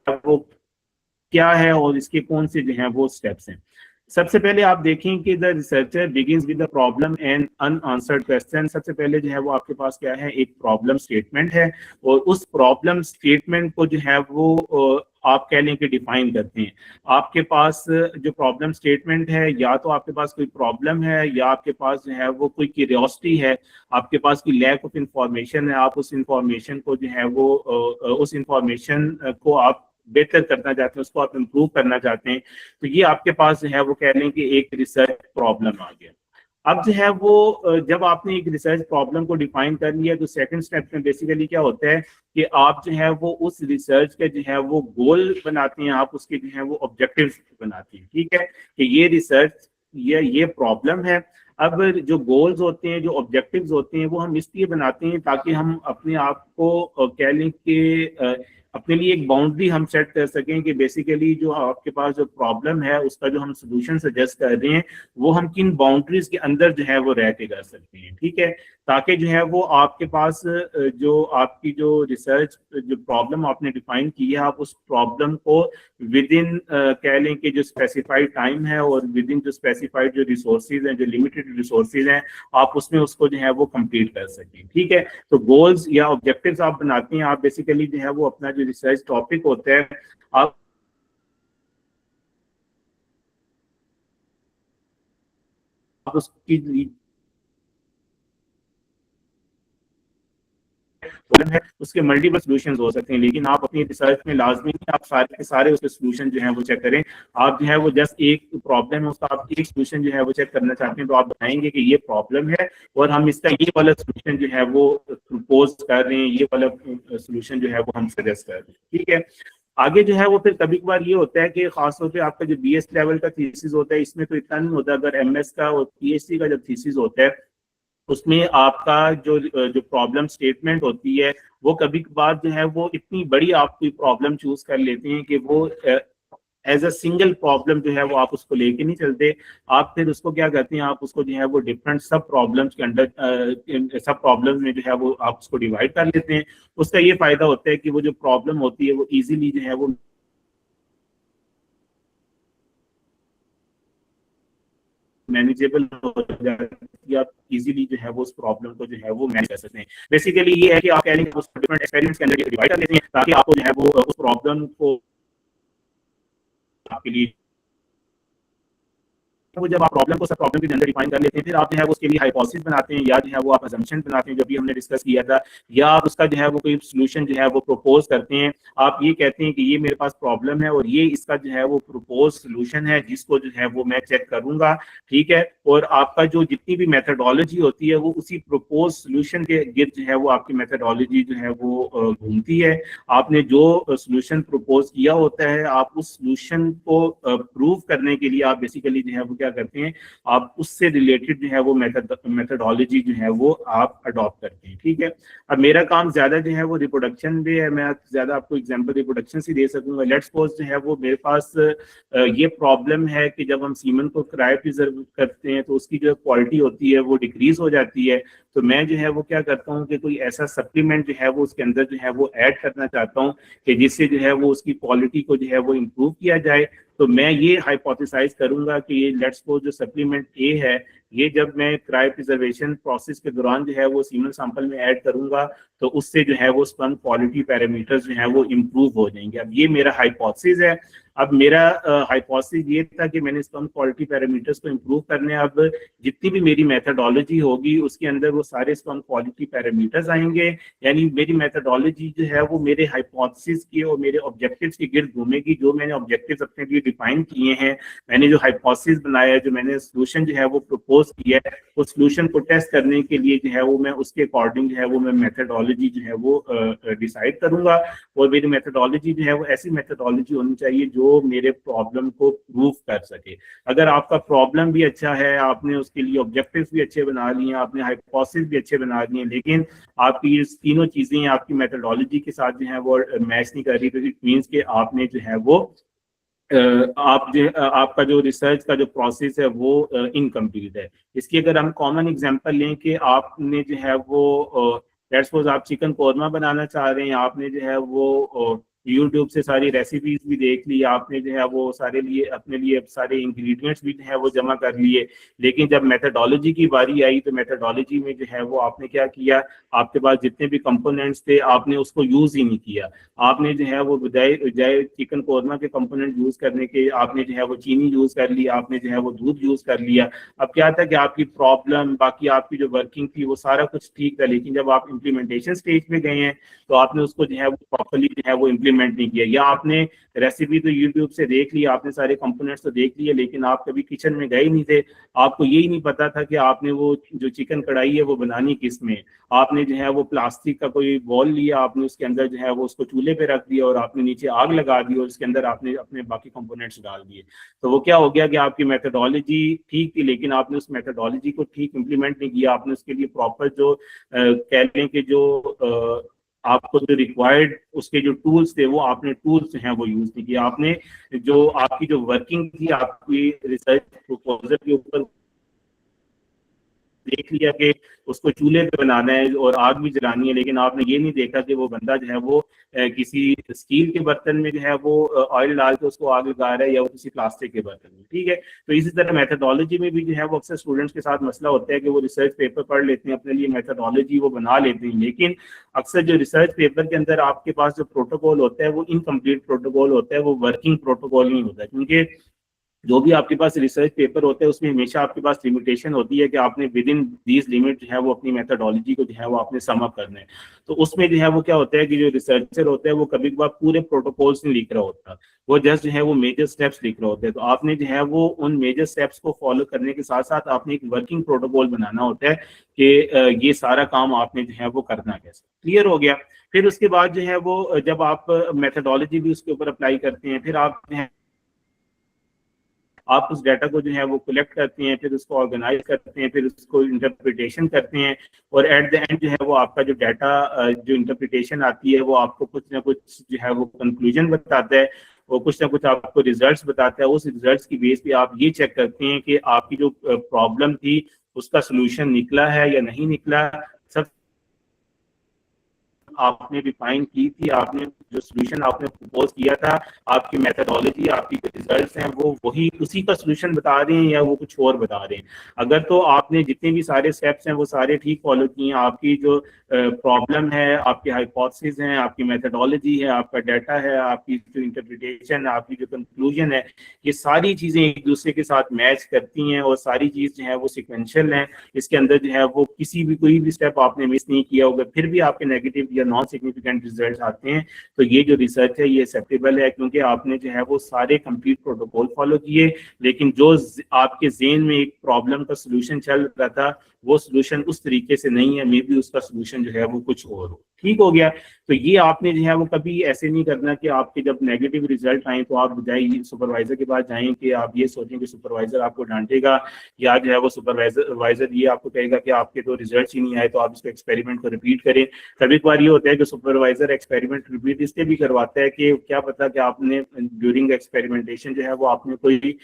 वो क्या है और इसके कौन से जो है वो स्टेप्स हैं। सबसे पहले आप देखें कि the researcher begins with the problem and unanswered question. सबसे पहले जो है वो आपके पास क्या है, एक प्रॉब्लम स्टेटमेंट है, और उस प्रॉब्लम स्टेटमेंट को जो है वो आप कह लें कि डिफाइन करते हैं। आपके पास जो प्रॉब्लम स्टेटमेंट है, या तो आपके पास कोई प्रॉब्लम है, या आपके पास जो है वो कोई क्यूरियोसिटी है, आपके पास कोई लैक ऑफ इंफॉर्मेशन है, आप उस इंफॉर्मेशन को जो है वो उस इंफॉर्मेशन को आप बेहतर करना चाहते हैं, उसको आप इम्प्रूव करना चाहते हैं। तो ये आपके पास जो है वो कह लें कि एक रिसर्च प्रॉब्लम आ गया। अब जो है वो जब आपने एक रिसर्च प्रॉब्लम को डिफाइन कर लिया, तो सेकंड स्टेप में बेसिकली क्या होता है कि आप जो है वो उस रिसर्च के जो है वो गोल बनाते हैं, आप उसके जो है वो ऑब्जेक्टिव्स बनाते हैं। ठीक है, कि ये रिसर्च, ये प्रॉब्लम है। अब जो गोल्स होते हैं, जो ऑब्जेक्टिव्स होते हैं, वो हम इसलिए बनाते हैं ताकि हम अपने आप को कह लें कि अपने लिए एक बाउंड्री हम सेट कर सकें कि बेसिकली जो आपके पास जो प्रॉब्लम है उसका जो हम सोल्यूशन सजेस्ट कर रहे हैं, वो हम किन बाउंड्रीज के अंदर जो है वो रह के कर सकते हैं। ठीक है, ताकि जो है वो आपके पास जो आपकी जो रिसर्च जो प्रॉब्लम आपने डिफाइन की है, आप उस प्रॉब्लम को विद इन कह लें कि जो स्पेसिफाइड टाइम है और विद इन जो स्पेसिफाइड जो रिसोर्सेज हैं, जो लिमिटेड रिसोर्सेज हैं, आप उसमें उसको जो है वो कंप्लीट कर सकें। ठीक है, तो गोल्स या ऑब्जेक्टिव्स आप बनाते हैं। आप बेसिकली जो है वो अपना जो रिसर्च टॉपिक होता है, आप उसकी प्रॉब्लम है, उसके मल्टीपल सॉल्यूशंस हो सकते हैं, लेकिन आप अपनी रिसर्च में लाजमी नहीं आप सारे के सारे उसके सॉल्यूशन जो है वो चेक करें। आप जो है वो जस्ट एक प्रॉब्लम है उसका आप एक सॉल्यूशन जो है वो चेक करना चाहते हैं, तो आप बताएंगे कि ये प्रॉब्लम है और हम इसका ये वाला सॉल्यूशन जो है वो प्रपोज कर रहे हैं, ये वाला सॉल्यूशन जो है वो हम सजेस्ट कर रहे हैं। ठीक है, आगे जो है वो फिर कभी कभार ये होता है कि खासतौर पे आपका जो बीएस लेवल का थीसिस होता है, इसमें तो इतना नहीं होता। अगर एमएस का और पीएचडी का जब थीसिस होता है, उसमें आपका जो प्रॉब्लम स्टेटमेंट होती है, वो कभी कभार जो है वो इतनी बड़ी आप कोई प्रॉब्लम चूज कर लेते हैं कि वो एज अ सिंगल प्रॉब्लम जो है वो आप उसको लेके नहीं चलते। आप फिर उसको क्या करते हैं, आप उसको जो है वो डिफरेंट सब प्रॉब्लम्स के अंडर सब प्रॉब्लम्स में जो है वो आप उसको डिवाइड कर लेते हैं। उसका ये फायदा होता है कि वो जो प्रॉब्लम होती है वो इजीली जो है वो मैनेजेबल हो जाती है। आप इजीली जो है वो उस प्रॉब्लम को जो है वो मैनेज कर सकते हैं। बेसिकली ये है कि आप कह लेंगे उस डिफरेंट एक्सपेरिमेंट्स के अंदर डिवाइड कर लेते हैं, ताकि आपको जो है वो उस प्रॉब्लम को आपके लिए वो जब आप प्रॉब्लम को सब प्रॉब्लम के अंदर डिफाइन कर लेते हैं, फिर आप जो है वो उसके लिए हाइपोथेसिस बनाते हैं, या जो है वो आप असम्पशन बनाते हैं जो भी हमने डिस्कस किया था, या आप उसका जो है वो कोई सोल्यूशन जो है वो प्रपोज करते हैं। आप ये कहते हैं कि ये मेरे पास प्रॉब्लम है और ये इसका जो है वो प्रपोज सोल्यूशन है, जिसको जो है वो मैं चेक करूंगा। ठीक है, और आपका जो जितनी भी मेथडोलॉजी होती है वो उसी प्रपोज सोल्यूशन के गिर्द जो है वो आपकी मेथडोलॉजी जो है वो घूमती है। आपने जो सोल्यूशन प्रपोज किया होता है, आप उस सोल्यूशन को प्रूव करने के लिए आप बेसिकली जो है वो क्या करते हैं, आप उससे रिलेटेड जो है वो मेथडोलॉजी जो है वो आप अडॉप्ट करते हैं। ठीक है, अब मेरा काम ज्यादा जो है वो रिप्रोडक्शन भी है, मैं ज्यादा आपको एग्जांपल रिप्रोडक्शन से दे सकूंगा। लेट्स सपोज जो है वो मेरे पास ये प्रॉब्लम है कि जब हम सीमन को क्रायो प्रिजर्व करते हैं तो उसकी जो क्वालिटी होती है वो डिक्रीज हो जाती है। तो मैं जो है वो क्या करता हूँ कि कोई ऐसा सप्लीमेंट जो है वो उसके अंदर जो है वो ऐड करना चाहता हूँ कि जिससे जो है वो उसकी क्वालिटी को जो है वो इम्प्रूव किया जाए। तो मैं ये हाइपोथेसाइज करूंगा कि ये लेट्स सपोज जो सप्लीमेंट ए है, ये जब मैं क्रायो प्रिजर्वेशन प्रोसेस के दौरान जो है वो सीमन सैंपल में ऐड करूंगा तो उससे जो है वो स्पर्म क्वालिटी पैरामीटर्स जो है वो इम्प्रूव हो जाएंगे। अब ये मेरा हाइपोथेसिस है। अब मेरा हाइपोथेसिस ये था कि मैंने स्पर्म क्वालिटी पैरामीटर्स को इम्प्रूव करने, अब जितनी भी मेरी मेथडोलॉजी होगी उसके अंदर वो सारे स्पर्म क्वालिटी पैरामीटर्स आएंगे। यानी मेरी मेथडोलॉजी जो है वो मेरे हाइपोथेसिस की और मेरे ऑब्जेक्टिव्स के गिर्द घूमेगी। जो मैंने ऑब्जेक्टिव्स अपने लिए डिफाइन किए हैं, मैंने जो हाइपोथेसिस बनाया है, जो मैंने सोल्यूशन जो है वो प्रपोज किया है, उस सोल्यूशन को टेस्ट करने के लिए जो है वो मैं उसके अकॉर्डिंग जो है वो मैं मेथडोलॉजी जो है वो डिसाइड करूंगा। और मेरी मेथडोलॉजी जो है वो ऐसी मेथडोलॉजी होनी चाहिए जो मेरे प्रॉब्लम को प्रूव कर सके। अगर आपका प्रॉब्लम भी अच्छा है, आपने उसके लिए ऑब्जेक्टिव्स भी अच्छे बना लिए, आपने हाइपोथेसिस भी अच्छे बना लिए, लेकिन आपकी ये तीनों चीजें आपकी मेथडोलॉजी के साथ जो है वो मैच नहीं कर रही, तो इट मीन्स कि आपने जो है वो आपका जो रिसर्च का जो प्रोसेस है वो इनकम्प्लीट है। इसकी अगर हम कॉमन एग्जांपल लें कि आपने जो है वो लेट्स सपोज आप चिकन कोरमा बनाना चाह रहे हैं, आपने जो है वो यूट्यूब से सारी रेसिपीज भी देख ली, आपने जो है वो सारे लिए अपने लिए सारे इंग्रेडिएंट्स भी जो है वो जमा कर लिए, लेकिन जब मेथडोलॉजी की बारी आई तो मेथडोलॉजी में जो है वो आपने क्या किया, आपके पास जितने भी कंपोनेंट्स थे आपने उसको यूज ही नहीं किया। आपने जो है वो बजाय चिकन कोरमा के कंपोनेंट यूज करने के आपने जो है वो चीनी यूज कर ली, आपने जो है वो दूध यूज कर लिया। अब क्या था कि आपकी प्रॉब्लम, बाकी आपकी जो वर्किंग थी वो सारा कुछ ठीक था, लेकिन जब आप इम्प्लीमेंटेशन स्टेज पे गए हैं तो आपने उसको जो है वो प्रॉपरली जो है वो इम्प्लीमेंट नहीं किया, या आपने रेसिपी तो यूट्यूब से देख ली, आपने सारे कंपोनेंट्स तो देख लिए, लेकिन आप कभी किचन में गए नहीं थे, आपको यही नहीं पता था कि आपने वो जो चिकन कढ़ाई है वो बनानी किस में। आपने जो है वो प्लास्टिक का कोई बॉल लिया, आपने उसके अंदर जो है वो उसको चूल्हे पे रख दिया और आपने नीचे आग लगा दी और उसके अंदर आपने अपने बाकी कंपोनेंट्स डाल दिए। तो वो क्या हो गया कि आपकी मेथडोलॉजी ठीक थी, लेकिन आपने उस मेथडोलॉजी को ठीक इम्प्लीमेंट नहीं किया। आपने उसके लिए प्रॉपर जो कह लें कि जो आपको जो रिक्वायर्ड उसके जो टूल्स थे वो आपने टूल्स हैं वो यूज नहीं किया। आपने जो आपकी जो वर्किंग थी आपकी रिसर्च प्रपोजल के ऊपर देख लिया कि उसको चूल्हे पे बनाना है और आग भी जलानी है, लेकिन आपने ये नहीं देखा कि वो बंदा जो है वो किसी स्टील के बर्तन में जो है वो ऑयल डाल के उसको आग लगा रहा है या वो किसी प्लास्टिक के बर्तन में। ठीक है, तो इसी तरह मेथडोलॉजी में भी जो है वो अक्सर स्टूडेंट्स के साथ मसला होता है कि वो रिसर्च पेपर पढ़ लेते हैं, अपने लिए मेथडोलॉजी वो बना लेते हैं, लेकिन अक्सर जो रिसर्च पेपर के अंदर आपके पास जो प्रोटोकॉल होता है वो इनकम्प्लीट प्रोटोकॉल होता है, वो वर्किंग प्रोटोकॉल नहीं होता, क्योंकि जो भी आपके पास रिसर्च पेपर होते हैं उसमें हमेशा आपके पास लिमिटेशन होती है कि आपने विद इन दीज लिमिट जो है वो अपनी मेथडोलॉजी को जो है वो आपने सम अप करना है। तो उसमें जो है वो क्या होता है कि जो रिसर्चर होता है वो कभी कभार पूरे प्रोटोकॉल्स नहीं लिख रहा होता, वो जस्ट जो है वो मेजर स्टेप्स लिख रहा होता है। तो आपने जो है वो उन मेजर स्टेप्स को फॉलो करने के साथ साथ आपने एक वर्किंग प्रोटोकॉल बनाना होता है कि ये सारा काम आपने जो है वो करना कैसे। क्लियर हो गया? फिर उसके बाद जो है वो जब आप मेथडोलॉजी भी उसके ऊपर अप्लाई करते हैं, फिर आप उस डाटा को जो है वो कलेक्ट करते हैं, फिर उसको ऑर्गेनाइज करते हैं, फिर उसको इंटरप्रिटेशन करते हैं, और एट द एंड जो है वो आपका जो डाटा जो इंटरप्रिटेशन आती है वो आपको कुछ ना कुछ जो है वो कंक्लूजन बताता है, वो कुछ ना कुछ आपको रिजल्ट्स बताता है। उस रिजल्ट्स की बेस पे आप ये चेक करते हैं कि आपकी जो प्रॉब्लम थी उसका सोल्यूशन निकला है या नहीं निकला। सब आपने डिफाइन की थी, आपने जो सोल्यूशन आपने प्रपोज किया था, आपकी मेथडोलॉजी, आपकी जो रिजल्ट्स हैं वो वही उसी का सोल्यूशन बता रहे हैं या वो कुछ और बता रहे हैं। अगर तो आपने जितने भी सारे स्टेप्स हैं वो सारे ठीक फॉलो किए हैं, आपकी जो प्रॉब्लम है, आपकी हाइपोथेसिस हैं, आपकी मेथडोलॉजी है, आपका डाटा है, आपकी जो इंटरप्रिटेशन है, आपकी जो कंक्लूजन है, ये सारी चीजें एक दूसरे के साथ मैच करती हैं और सारी चीज जो है वो सिक्वेंशियल है। इसके अंदर जो है वो कोई भी स्टेप आपने मिस नहीं किया होगा, फिर भी आपके नेगेटिव या नॉन सिग्निफिकेंट रिजल्ट आते हैं, तो ये जो रिसर्च है ये एक्सेप्टेबल है, क्योंकि आपने जो है वो सारे कंप्लीट प्रोटोकॉल फॉलो किए, लेकिन जो आपके जेन में एक प्रॉब्लम का सोल्यूशन चल रहा था वो सोल्यूशन उस तरीके से नहीं है, मे बी उसका सोल्यूशन जो है वो कुछ और हो। ठीक हो गया। तो ये आपने जो है वो कभी ऐसे नहीं करना कि आपके जब नेगेटिव रिजल्ट आए तो आप बजाय सुपरवाइजर के पास जाएं कि आप ये सोचें कि सुपरवाइजर आपको डांटेगा, या जो है वो सुपरवाइजर ये आपको कहेगा कि आपके तो रिजल्ट ही नहीं आए तो आप इसको एक्सपेरिमेंट को रिपीट करें। कभी कभार ये होता है कि सुपरवाइजर एक्सपेरिमेंट रिपीट इसलिए भी करवाता है कि क्या पता कि आपने ड्यूरिंग एक्सपेरिमेंटेशन जो है वो आपने कोई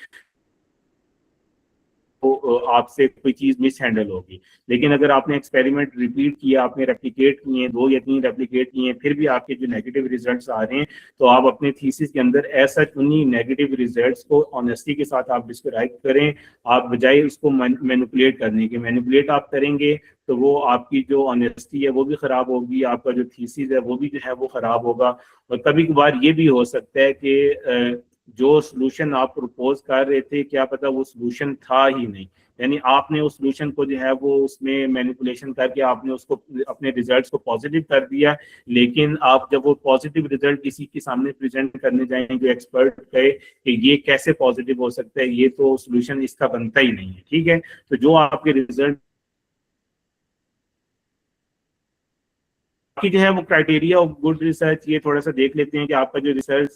तो आपसे कोई चीज मिस हैंडल होगी। लेकिन अगर आपने एक्सपेरिमेंट रिपीट किया, आपने रेप्लिकेट किए, 2 या 3 रेप्लिकेट किए, फिर भी आपके जो नेगेटिव रिजल्ट्स आ रहे हैं, तो आप अपने थीसिस के अंदर ऐसा उन्हीं नेगेटिव रिजल्ट्स को ऑनेस्टी के साथ आप डिस्क्राइब करें। आप बजाय उसको मैनिपुलेट करने के, मैनिपुलेट आप करेंगे तो वो आपकी जो ऑनेस्टी है वो भी खराब होगी, आपका जो थीसिस है वो भी जो है वो खराब होगा। और कभी कभार ये भी हो सकता है कि जो सोल्यूशन आप प्रपोज कर रहे थे, क्या पता वो सोल्यूशन था ही नहीं, यानी आपने उस सोल्यूशन को जो है वो उसमें मैनिपुलेशन करके आपने उसको अपने रिजल्ट्स को पॉजिटिव कर दिया। लेकिन आप जब वो पॉजिटिव रिजल्ट किसी के सामने प्रेजेंट करने जाएंगे, जो एक्सपर्ट कहे कि ये कैसे पॉजिटिव हो सकता है, ये तो सोल्यूशन इसका बनता ही नहीं है, ठीक है। तो जो आपके रिजल्ट की जो है वो क्राइटेरिया ऑफ गुड रिसर्च, ये थोड़ा सा देख लेते हैं कि आपका जो रिसर्च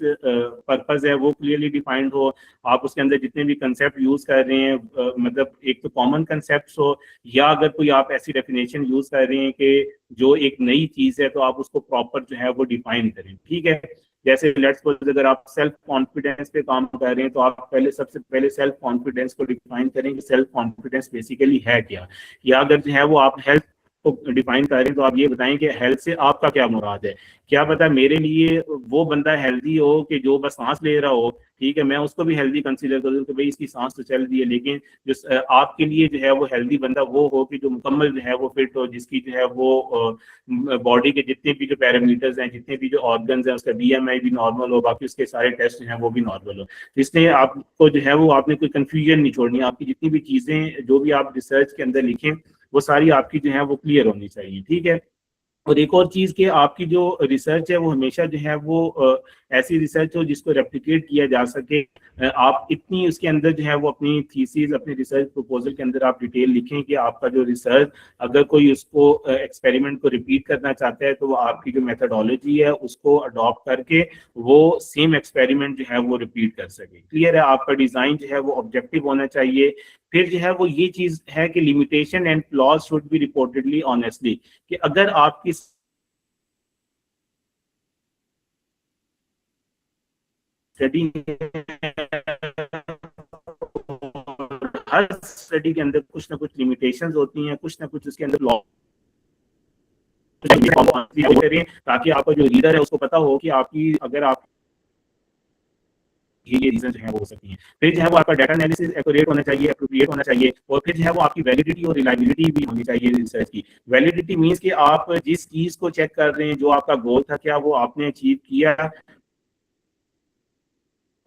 पर्पस है वो क्लियरली डिफाइंड हो। आप उसके अंदर जितने भी कंसेप्ट यूज कर रहे हैं मतलब एक तो कॉमन कंसेप्ट हो, या अगर कोई आप ऐसी डेफिनेशन यूज कर रहे हैं कि जो एक नई चीज है तो आप उसको प्रॉपर जो है वो डिफाइन करें, ठीक है। जैसे लेट्स सपोज अगर आप सेल्फ कॉन्फिडेंस पे काम कर रहे हैं तो आप पहले सबसे पहले सेल्फ कॉन्फिडेंस को डिफाइन करें कि सेल्फ कॉन्फिडेंस बेसिकली है क्या। या अगर जो है वो आप हेल्थ को डिफाइन करें तो आप ये बताएं कि हेल्थ से आपका क्या मुराद है। क्या पता मेरे लिए वो बंदा हेल्दी हो कि जो बस सांस ले रहा हो, ठीक है, मैं उसको भी हेल्दी कंसीडर करूँ कि भाई इसकी सांस तो चल रही है, लेकिन जो आपके लिए जो है वो हेल्दी बंदा वो हो कि जो मुकम्मल जो है वो फिट हो, जिसकी जो है वो बॉडी के जितने भी जो पैरामीटर्स हैं, जितने भी जो ऑर्गन्स हैं, उसका बीएमआई भी नॉर्मल हो, बाकी उसके सारे टेस्ट जो हैं वो भी नॉर्मल हो। इसलिए आपको जो है वो आपने कोई कंफ्यूजन नहीं छोड़नी, आपकी जितनी भी चीजें जो भी आप रिसर्च के अंदर लिखें वो सारी आपकी जो है वो क्लियर होनी चाहिए, ठीक है। और एक और चीज कि आपकी जो रिसर्च है वो हमेशा जो है वो ऐसी रिसर्च हो जिसको रेप्लिकेट किया जा सके। आप इतनी उसके अंदर जो है वो अपनी थीसिस, अपनी रिसर्च प्रपोजल के अंदर आप डिटेल लिखें कि आपका जो रिसर्च अगर कोई उसको एक्सपेरिमेंट को रिपीट करना चाहता है तो वो आपकी जो मेथडोलॉजी है उसको अडॉप्ट करके वो सेम एक्सपेरिमेंट जो है वो रिपीट कर सके। क्लियर है, आपका डिजाइन जो है वो ऑब्जेक्टिव होना चाहिए। फिर जो है वो ये चीज है कि limitation and flaws should be reportedly honestly, कि अगर आपकी स्टडी हर स्टडी के अंदर कुछ ना कुछ लिमिटेशंस होती हैं, कुछ ना कुछ उसके अंदर लॉ करें ताकि आपका जो रीडर है उसको पता हो कि आपकी अगर आप ये रीजन जो है वो हो सकती हैं। फिर जो है वो आपका डाटा एनालिसिस एक्यूरेट होना चाहिए, एप्रोप्रिएट होना चाहिए, और फिर जो है वो आपकी वैलिडिटी और रिलायबिलिटी भी होनी चाहिए रिसर्च की। वैलिडिटी मींस कि आप जिस चीज को चेक कर रहे हैं, जो आपका गोल था, क्या वो आपने अचीव किया,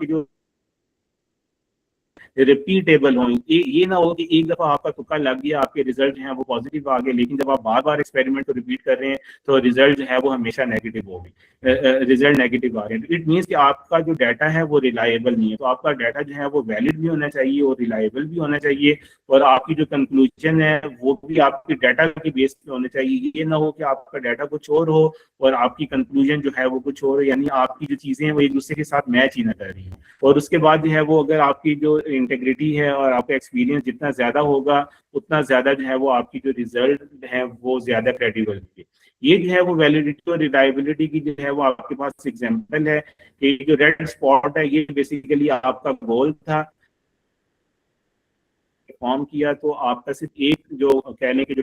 जो रिपीटेबल हो। ये ना हो कि एक दफा आपका तुक्का लग गया, आपके रिजल्ट हैं वो पॉजिटिव आ गए, लेकिन जब आप बार बार एक्सपेरिमेंट को रिपीट कर रहे हैं तो रिजल्ट जो है वो हमेशा नेगेटिव हो गए, रिजल्ट नेगेटिव आ रहे हैं। इट मीन्स कि आपका जो डाटा है वो रिलायबल नहीं है। तो आपका डाटा जो है वो वैलिड भी होना चाहिए और रिलायबल भी होना चाहिए, और आपकी जो कंक्लूजन है वो भी आपके डाटा के बेस पे होने चाहिए। ये ना हो कि आपका डाटा कुछ और हो और आपकी कंक्लूजन जो है वो कुछ और, यानी आपकी जो चीजें हैं वो एक दूसरे के साथ मैच ही ना कर रही हैं। और उसके बाद जो है वो अगर आपकी जो इंटेग्रिटी है और आपका एक्सपीरियंस जितना ज्यादा होगा उतना ज्यादा जो है वो आपकी जो रिजल्ट है वो ज्यादा क्रेडिबल होगी। ये जो है वो वैलिडिटी और रिलायबिलिटी की जो है वो आपके पास एग्जांपल है कि जो रेड स्पॉट है ये बेसिकली आपका गोल था, फॉर्म किया तो आपका सिर्फ एक जो कह लें कि जो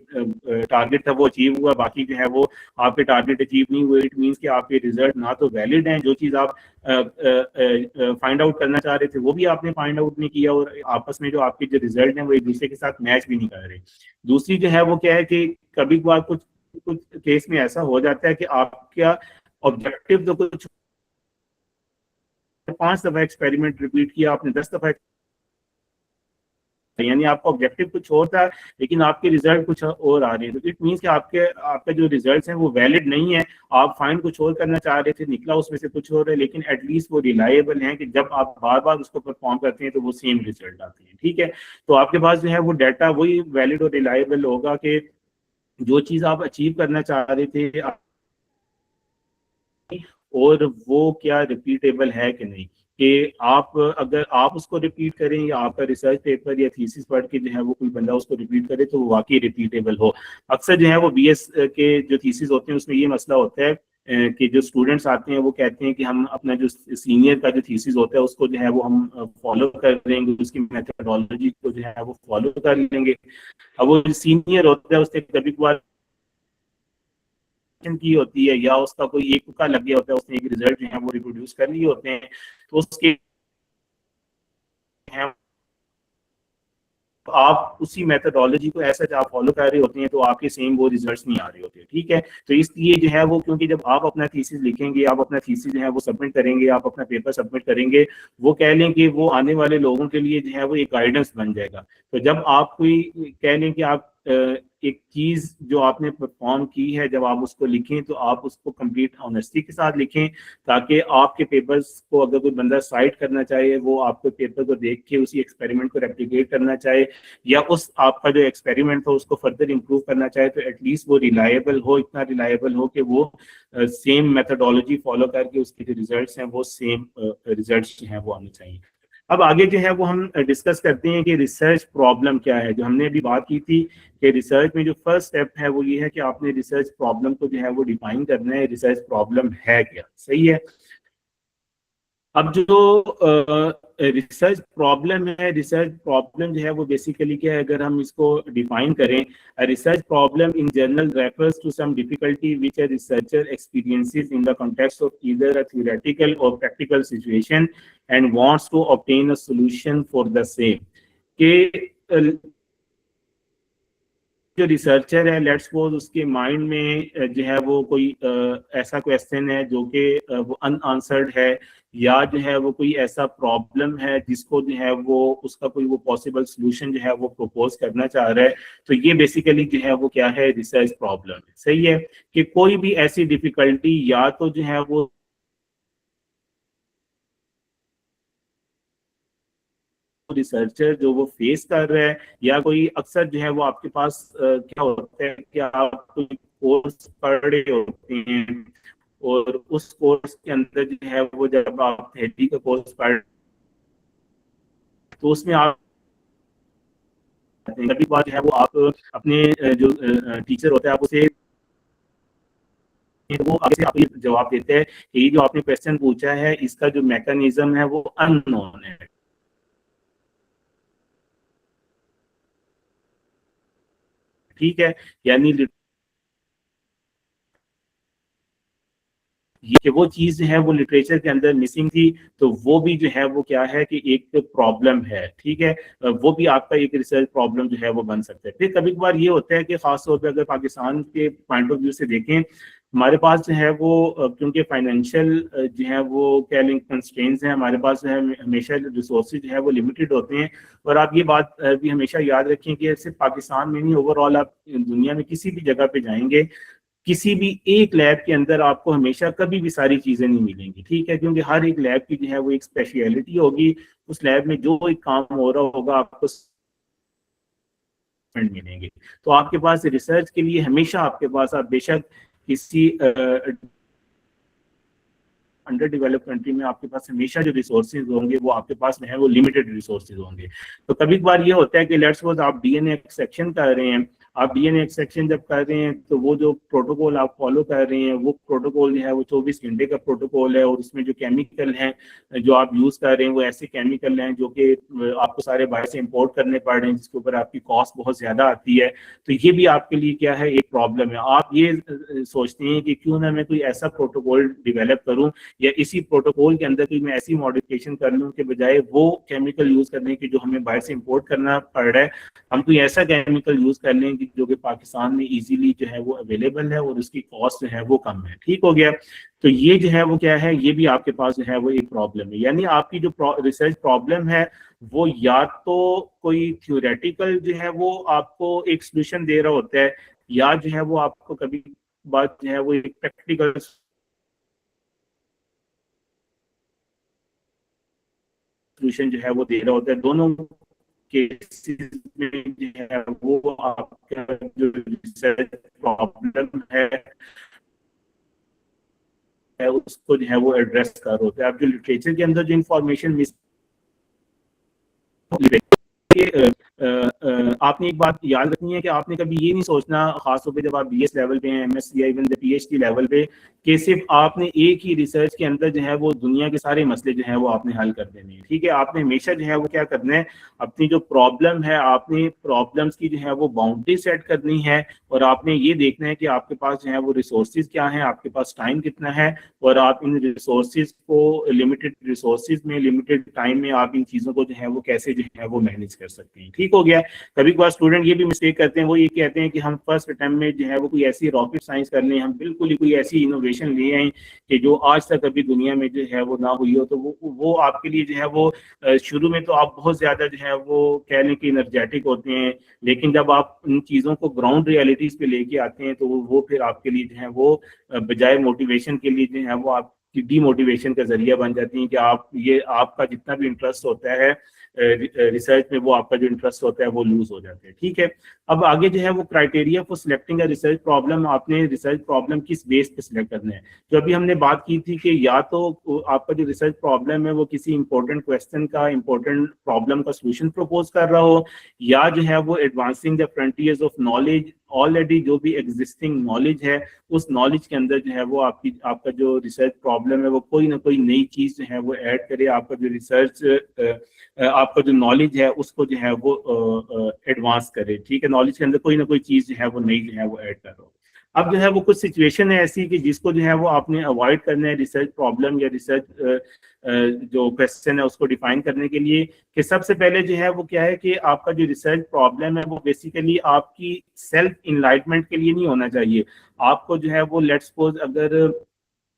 टारगेट था वो अचीव हुआ, बाकी जो है वो आपके टारगेट अचीव नहीं हुए। इट मींस कि आपके रिजल्ट ना तो वैलिड हैं, जो चीज़ आप फाइंड आउट करना चाह रहे थे वो भी आपने फाइंड आउट नहीं किया, और आपस में जो आपके जो रिजल्ट हैं वो एक दूसरे के साथ मैच भी नहीं कर रहे। दूसरी जो है वो क्या है कि कभी कभार कुछ कुछ केस में ऐसा हो जाता है कि आपका ऑब्जेक्टिव तो कुछ, 5 दफा एक्सपेरिमेंट रिपीट किया आपने, 10 दफा, यानी आपका ऑब्जेक्टिव कुछ और था लेकिन आपके रिजल्ट कुछ और आ रहे हैं। तो इट मींस कि आपके जो रिजल्ट्स हैं वो वैलिड नहीं है। आप फाइंड कुछ और करना चाह रहे थे, निकला उसमें से कुछ और है, लेकिन एटलीस्ट वो रिलायबल हैं कि जब आप बार बार उसको परफॉर्म करते हैं तो वो सेम रिजल्ट आते हैं, ठीक है। तो आपके पास जो है वो डाटा वही वैलिड और रिलायबल होगा कि जो चीज़ आप अचीव करना चाह रहे थे और वो क्या रिपीटेबल है कि नहीं, कि आप अगर आप उसको रिपीट करें या आपका रिसर्च पेपर या थीसिस पढ़ के जो है वो कोई बंदा उसको रिपीट करे तो वो वाकई रिपीटेबल हो। अक्सर जो है वो बीएस के जो थीसिस होते हैं उसमें ये मसला होता है कि जो स्टूडेंट्स आते हैं वो कहते हैं कि हम अपना जो सीनियर का जो थीसिस होता है उसको जो है वो हम फॉलो कर लेंगे, उसकी मेथोडोलॉजी को जो है वो फॉलो कर लेंगे। अब वो जो सीनियर होता है उससे कभी कभार की होती है या उसका कोई एक तुक्का लग गया होता है, उसने एक रिजल्ट जो है वो रिप्रोड्यूस कर लिए होते हैं, तो उसके हैं तो आप उसी मेथोडोलॉजी को ऐसा आप फॉलो कर रहे होते हैं तो आपके सेम वो रिजल्ट्स नहीं आ रहे होते। ठीक है, तो इसलिए जो है वो, क्योंकि जब आप अपना थीसिस लिखेंगे, आप अपना थीसिस जो है वो सबमिट करेंगे, आप अपना पेपर सबमिट करेंगे, वो कह लें कि वो आने वाले लोगों के लिए जो है वो एक गाइडेंस बन जाएगा। तो जब आप कोई कह लें कि आप एक चीज जो आपने परफॉर्म की है, जब आप उसको लिखें तो आप उसको कंप्लीट ऑनेस्टी के साथ लिखें, ताकि आपके पेपर्स को अगर कोई बंदा साइट करना चाहे, वो आपके पेपर को देख के उसी एक्सपेरिमेंट को रेप्लिकेट करना चाहे या उस आपका जो एक्सपेरिमेंट हो उसको फर्दर इंप्रूव करना चाहे, तो एटलीस्ट वो रिलायबल हो, इतना रिलायबल हो कि वो सेम मेथोडोलॉजी फॉलो करके उसके जो रिजल्ट्स हैं वो सेम रिजल्ट्स जो हैं वो आने चाहिए। अब आगे जो है वो हम डिस्कस करते हैं कि रिसर्च प्रॉब्लम क्या है। जो हमने अभी बात की थी कि रिसर्च में जो फर्स्ट स्टेप है वो ये है कि आपने रिसर्च प्रॉब्लम को जो है वो डिफाइन करना है, रिसर्च प्रॉब्लम है क्या, सही है। अब जो रिसर्च प्रॉब्लम है, रिसर्च प्रॉब्लम जो है वो बेसिकली क्या है, अगर हम इसको डिफाइन करें, research problem in general refers to some difficulty which a researcher experiences in the context of either a theoretical or practical situation and wants to obtain a solution for the same. के जो रिसर्चर है, लेट्स सपोज उसके माइंड में जो है वो कोई ऐसा क्वेश्चन है जो कि वो अनआंसर्ड है, या जो है वो कोई ऐसा प्रॉब्लम है जिसको जो है वो उसका कोई वो पॉसिबल सोल्यूशन जो है वो प्रपोज करना चाह रहा है, तो ये बेसिकली जो है वो क्या है, रिसर्च प्रॉब्लम है। सही है कि कोई भी ऐसी डिफिकल्टी या तो जो है वो रिसर्चर जो वो फेस कर रहा है, या कोई अक्सर जो है वो आपके पास क्या होता है कि आप कोई कोर्स पढ़ रहे होते हैं और उस कोर्स के अंदर जो है वो जब आप थेरेपी का कोर्स पढ़, तो उसमें आप कभी बार जो है वो आप अपने जो टीचर होता है आप उसे, वो आगे से आपको जवाब देते हैं कि ये जो आपने क्वेश्चन पूछा है इसका जो मैकेनिज्म है वो अननोन है। ठीक है, यानी ये कि वो चीज है वो लिटरेचर के अंदर मिसिंग थी, तो वो भी जो है वो क्या है कि एक प्रॉब्लम है। ठीक है, वो भी आपका एक रिसर्च प्रॉब्लम जो है वो बन सकता है। फिर कभी कभार ये होता है कि खासतौर पे अगर पाकिस्तान के पॉइंट ऑफ व्यू से देखें, हमारे पास जो है वो क्योंकि फाइनेंशियल जो है वो क्या लिंक कंस्ट्रेंट्स हैं, हमारे पास जो है हमेशा रिसोर्सेज जो है वो लिमिटेड होते हैं। और आप ये बात भी हमेशा याद रखें कि सिर्फ पाकिस्तान में नहीं, ओवरऑल आप दुनिया में किसी भी जगह पे जाएंगे, किसी भी एक लैब के अंदर आपको हमेशा कभी भी सारी चीजें नहीं मिलेंगी। ठीक है, क्योंकि हर एक लैब की जो है वो एक स्पेशलिटी होगी, उस लैब में जो एक काम हो रहा होगा आपको मिलेंगे। तो आपके पास रिसर्च के लिए हमेशा आपके पास, आप बेशक किसी अंडर डेवलप कंट्री में, आपके पास हमेशा जो रिसोर्सेज होंगे वो आपके पास में है वो लिमिटेड रिसोर्सेज होंगे। तो कभी कभार ये होता है कि लेट्स सपोज आप डीएनए एक्सट्रैक्शन कर रहे हैं, आप डीएनए एक्सट्रैक्शन जब कर रहे हैं तो वो जो प्रोटोकॉल आप फॉलो कर रहे हैं वो प्रोटोकॉल जो है वो 24 घंटे का प्रोटोकॉल है, और उसमें जो केमिकल हैं जो आप यूज कर रहे हैं वो ऐसे केमिकल हैं जो कि आपको सारे बाहर से इंपोर्ट करने पड़ रहे हैं, जिसके ऊपर आपकी कॉस्ट बहुत ज्यादा आती है। तो ये भी आपके लिए क्या है, एक प्रॉब्लम है। आप ये सोचते हैं कि क्यों ना मैं कोई ऐसा प्रोटोकॉल डिवेलप करूं या इसी प्रोटोकॉल के अंदर कोई मैं ऐसी मॉडिफिकेशन कर लूं के बजाय वो केमिकल यूज करने की जो हमें बाहर से इंपोर्ट करना पड़ रहा है, हम कोई ऐसा केमिकल यूज कर लें कि जो कि पाकिस्तान में इजीली जो है वो अवेलेबल है और उसकी कॉस्ट जो है वो कम है। ठीक हो गया, तो ये जो है वो क्या है, ये भी आपके पास जो है वो एक प्रॉब्लम है। यानी आपकी जो रिसर्च प्रॉब्लम है वो या तो कोई थ्योरेटिकल जो है वो आपको एक सोल्यूशन दे रहा होता है, या जो है वो आपको कभी बात जो है वो एक प्रैक्टिकल सोल्यूशन जो है वो दे रहा होता है। दोनों केसेस में जो है वो आपका जो रिसर्च प्रॉब्लम है है उसको जो है वो एड्रेस कर रहे होते हैं। अब जो लिटरेचर के अंदर जो इंफॉर्मेशन मिस आपने एक बात याद रखनी है कि आपने कभी ये नहीं सोचना, खासतौर पे जब आप बीएस लेवल पे हैं, एमएससी या इवन पीएचडी लेवल पे, कि सिर्फ आपने एक ही रिसर्च के अंदर जो है वो दुनिया के सारे मसले जो है वो आपने हल कर देने हैं। ठीक है, आपने हमेशा जो है वो क्या करना है, अपनी जो प्रॉब्लम है, आपने प्रॉब्लम्स की जो है वो बाउंड्री सेट करनी है, और आपने ये देखना है कि आपके पास जो है वो रिसोर्सेज क्या है, आपके पास टाइम कितना है, और आप इन रिसोर्सेज को लिमिटेड रिसोर्सेज में, लिमिटेड टाइम में आप इन चीज़ों को जो है वो कैसे जो है वो मैनेज कर सकते हैं। ठीक हो गया। कभी कभार स्टूडेंट ये भी मिस्टेक करते हैं, वो ये कहते हैं कि हम फर्स्ट अटेम्प्ट में जो है वो कोई ऐसी रॉकेट साइंस कर लें, हम बिल्कुल ही कोई ऐसी इनोवेशन ले आए कि जो आज तक अभी दुनिया में जो है वो ना हुई हो, तो वो आपके लिए जो है वो शुरू में तो आप बहुत ज्यादा जो है वो कह लें कि एनर्जेटिक होते हैं, लेकिन जब आप इन चीज़ों को ग्राउंड रियलिटीज पे लेके आते हैं तो वो फिर आपके लिए जो है वो बजाय मोटिवेशन के लिए जो है वो आप डीमोटिवेशन का जरिया बन जाती हैं, कि आप ये आपका जितना भी इंटरेस्ट होता है रिसर्च में, वो आपका जो इंटरेस्ट होता है वो लूज हो जाते हैं। ठीक है, अब आगे जो है वो criteria for selecting a research problem, आपने रिसर्च प्रॉब्लम किस बेस पे सिलेक्ट करना है। जो अभी हमने बात की थी कि या तो आपका जो रिसर्च प्रॉब्लम है वो किसी इंपॉर्टेंट क्वेश्चन का, इंपॉर्टेंट प्रॉब्लम का सोल्यूशन प्रपोज कर रहा हो, या जो है वो advancing the frontiers of knowledge, already जो भी एग्जिस्टिंग नॉलेज है उस नॉलेज के अंदर जो है वो आपका जो रिसर्च प्रॉब्लम है वो कोई ना कोई नई चीज जो है वो ऐड करे, आपका जो रिसर्च आपका जो नॉलेज है उसको जो है वो एडवांस करे। ठीक है, नॉलेज के अंदर कोई ना कोई चीज जो है वो नई जो है वो ऐड करो। अब जो है वो कुछ सिचुएशन है ऐसी कि जिसको जो है वो आपने अवॉइड करना है रिसर्च प्रॉब्लम या रिसर्च जो क्वेश्चन है उसको डिफाइन करने के लिए, कि सबसे पहले जो है वो क्या है कि आपका जो रिसर्च प्रॉब्लम है वो बेसिकली आपकी सेल्फ इनलाइटमेंट के लिए नहीं होना चाहिए। आपको जो है वो लेट्स सपोज अगर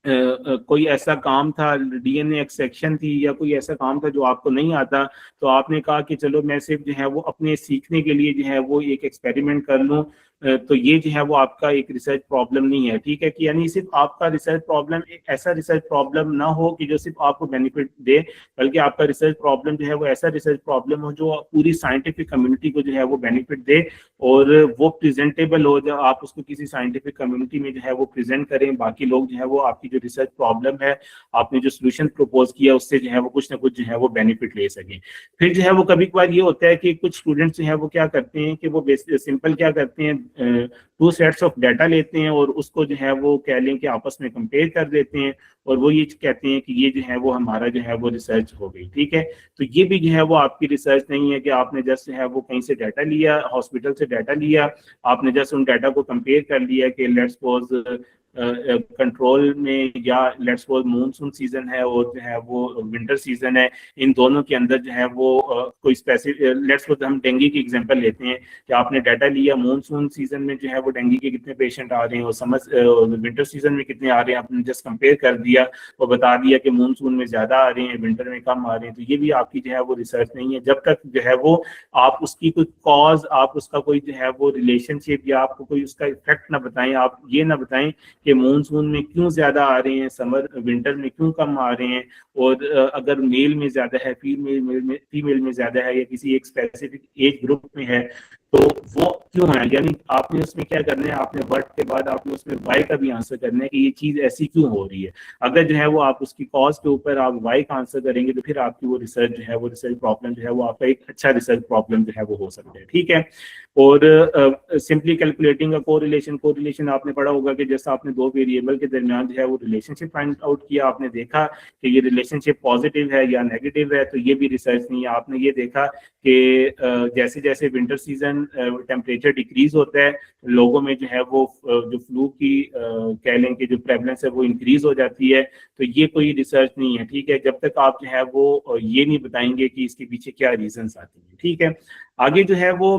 कोई ऐसा काम था, डीएनए एक्सट्रैक्शन थी या कोई ऐसा काम था जो आपको नहीं आता, तो आपने कहा कि चलो मैं सिर्फ जो है वो अपने सीखने के लिए जो है वो एक एक्सपेरिमेंट कर लूं, तो ये जो है वो आपका एक रिसर्च प्रॉब्लम नहीं है। ठीक है, कि यानी सिर्फ आपका रिसर्च प्रॉब्लम एक ऐसा रिसर्च प्रॉब्लम ना हो कि जो सिर्फ आपको बेनिफिट दे, बल्कि आपका रिसर्च प्रॉब्लम जो है वो ऐसा रिसर्च प्रॉब्लम हो जो पूरी साइंटिफिक कम्युनिटी को जो है वो बेनिफिट दे, और वो प्रेजेंटेबल हो, जब आप उसको किसी साइंटिफिक कम्युनिटी में जो है वो प्रेजेंट करें, बाकी लोग जो है वो आपकी जो रिसर्च प्रॉब्लम है, आपने जो सोल्यूशन प्रपोज किया उससे जो है वो कुछ ना कुछ जो है वो बेनिफिट ले सकें। फिर जो है वो कभी कभार ये होता है कि कुछ स्टूडेंट्स जो है वो क्या करते हैं कि वो सिंपल क्या करते हैं, टू सेट्स ऑफ डाटा लेते हैं और उसको जो है वो कह लें कि आपस में कंपेयर कर देते हैं, और वो ये कहते हैं कि ये जो है वो हमारा जो है वो रिसर्च हो गई। ठीक है, तो ये भी जो है वो आपकी रिसर्च नहीं है कि आपने जस्ट जो है वो कहीं से डाटा लिया, हॉस्पिटल से डाटा लिया, आपने जस्ट उन डाटा को कंपेयर कर लिया कि लेट्स सपोज कंट्रोल में, या लेट्स सपोज मानसून सीजन है और जो है वो विंटर सीजन है, इन दोनों के अंदर जो है वो कोई स्पेसिफिक, लेट्स सपोज हम डेंगू की एग्जांपल लेते हैं कि आपने डाटा लिया, मानसून सीजन में जो है वो डेंगू के कितने पेशेंट आ रहे हैं और विंटर सीजन में कितने आ रहे हैं, आपने जस्ट कंपेयर कर दिया और बता दिया कि मानसून में ज्यादा आ रहे हैं, विंटर में कम आ रहे हैं, तो ये भी आपकी जो है वो रिसर्च नहीं है, जब तक जो है वो आप उसकी कोई कॉज, आप उसका कोई जो है वो रिलेशनशिप या आपको कोई उसका इफेक्ट ना बताएं, आप ये ना बताएं कि मानसून में क्यों ज्यादा आ रहे हैं, समर विंटर में क्यों कम आ रहे हैं, और अगर मेल में ज्यादा है, फीमेल में ज्यादा है, या किसी एक स्पेसिफिक एज ग्रुप में है तो वो क्यों है। यानी आपने उसमें क्या करना है, आपने वर्ड के बाद आपने उसमें वाई का भी आंसर करना है कि ये चीज ऐसी क्यों हो रही है। अगर जो है वो आप उसकी कॉज के ऊपर आप वाई का आंसर करेंगे तो फिर आपकी वो रिसर्च जो है वो रिसर्च प्रॉब्लम जो है वो आपका एक अच्छा रिसर्च प्रॉब्लम जो है वो हो सकता है। ठीक है, और सिंपली कैलकुलेटिंग अ कोरिलेशन आपने पढ़ा होगा कि जैसा आपने दो वेरिएबल के दरमियान जो है वो रिलेशनशिप फाइंड आउट किया, आपने देखा कि ये रिलेशनशिप पॉजिटिव है या नेगेटिव है, तो ये भी रिसर्च नहीं है। आपने ये देखा कि जैसे जैसे विंटर सीजन टेम्परेचर डिक्रीज होता है, लोगों में जो है वो जो फ्लू की कह लें कि जो प्रेवलेंस है वो इंक्रीज हो जाती है, तो ये कोई रिसर्च नहीं है। ठीक है, जब तक आप जो है वो ये नहीं बताएंगे कि इसके पीछे क्या रीजंस आती हैं। ठीक है, आगे जो है वो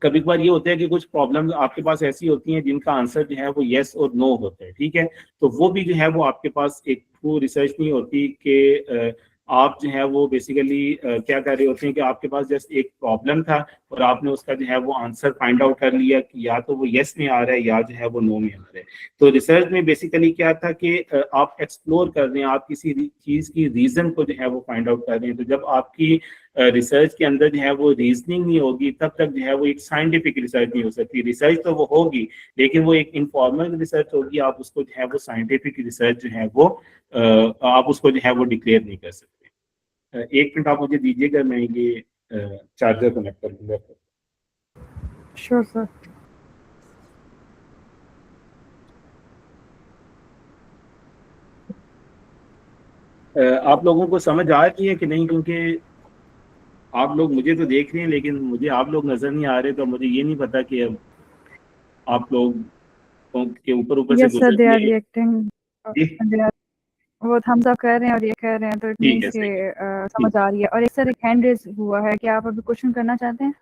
कभी कभार ये होता है कि कुछ प्रॉब्लम्स आपके पास ऐसी होती हैं जिनका आंसर जो है वो येस और नो होता है। ठीक है, तो वो भी जो है वो आपके पास एक ट्रू रिसर्च नहीं होती कि आप जो है वो बेसिकली क्या कर रहे होते हैं कि आपके पास जस्ट एक प्रॉब्लम था और आपने उसका जो है वो आंसर फाइंड आउट कर लिया कि या तो वो येस में आ रहा है या जो है वो नो में आ रहा है। तो रिसर्च में बेसिकली क्या था कि आप एक्सप्लोर कर रहे हैं, आप किसी चीज की रीजन को जो है वो फाइंड आउट कर रहे हैं। तो जब आपकी रिसर्च के अंदर जो है वो रीजनिंग नहीं होगी, तब तक जो है वो एक साइंटिफिक रिसर्च नहीं हो सकती। रिसर्च तो वो होगी, लेकिन वो एक इनफॉर्मल रिसर्च होगी, आप उसको जो है वो साइंटिफिक रिसर्च जो है वो आप उसको जो है वो डिक्लेयर नहीं कर सकते। एक मिनट आप मुझे दीजिएगा, मैं ये चार्जर कनेक्ट कर दूंगा। Sure, sir. आप लोगों को समझ आ रही है कि नहीं? क्योंकि आप लोग मुझे तो देख रहे हैं, लेकिन मुझे आप लोग नजर नहीं आ रहे, तो मुझे ये नहीं पता कि अब आप लोग के ऊपर ऊपर से Yes, sir. गुजर They are रही है। reacting. जी, They are वो thumbs up कर रहे हैं और ये कह रहे हैं, तो इट ठीक मीन्स है, कि सही है, समझ ठीक आ रही है। और एक सर एक हैंड रेज हुआ है, क्या आप अभी क्वेश्चन करना चाहते हैं?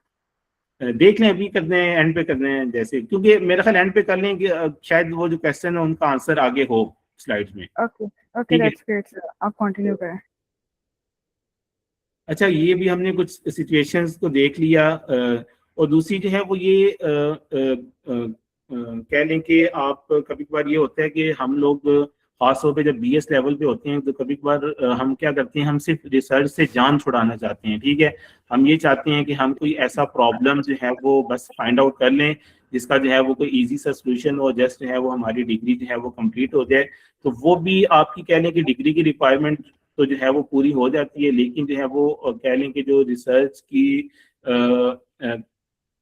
है। देख लें, अभी करते हैं, एंड पे करते हैं, जैसे क्योंकि मेरा ख्याल एंड पे कर लें कि शायद वो जो क्वेश्चन है उनका आंसर आगे हो स्लाइड्स में। ओके ओके, ठीक है। दैट्स ग्रेट सर, आप कंटिन्यू करें। अच्छा, ये भी हमने कुछ सिचुएशंस को देख लिया, और दूसरी जो है वो ये कह लें कि आप कभी कभार ये होता है कि हम लोग खास तौर पे जब बीएस लेवल पे होते हैं, तो कभी कभार हम क्या करते हैं, हम सिर्फ रिसर्च से जान छुड़ाना चाहते हैं। ठीक है, हम ये चाहते हैं कि हम कोई ऐसा प्रॉब्लम जो है वो बस फाइंड आउट कर लें, जिसका जो है वो कोई इजी सा सोल्यूशन हो, जस्ट जो है वो हमारी डिग्री जो है वो कंप्लीट हो जाए। तो वो भी आपकी कह लें कि डिग्री की रिक्वायरमेंट तो जो है वो पूरी हो जाती है, लेकिन जो है वो कह लें कि जो रिसर्च की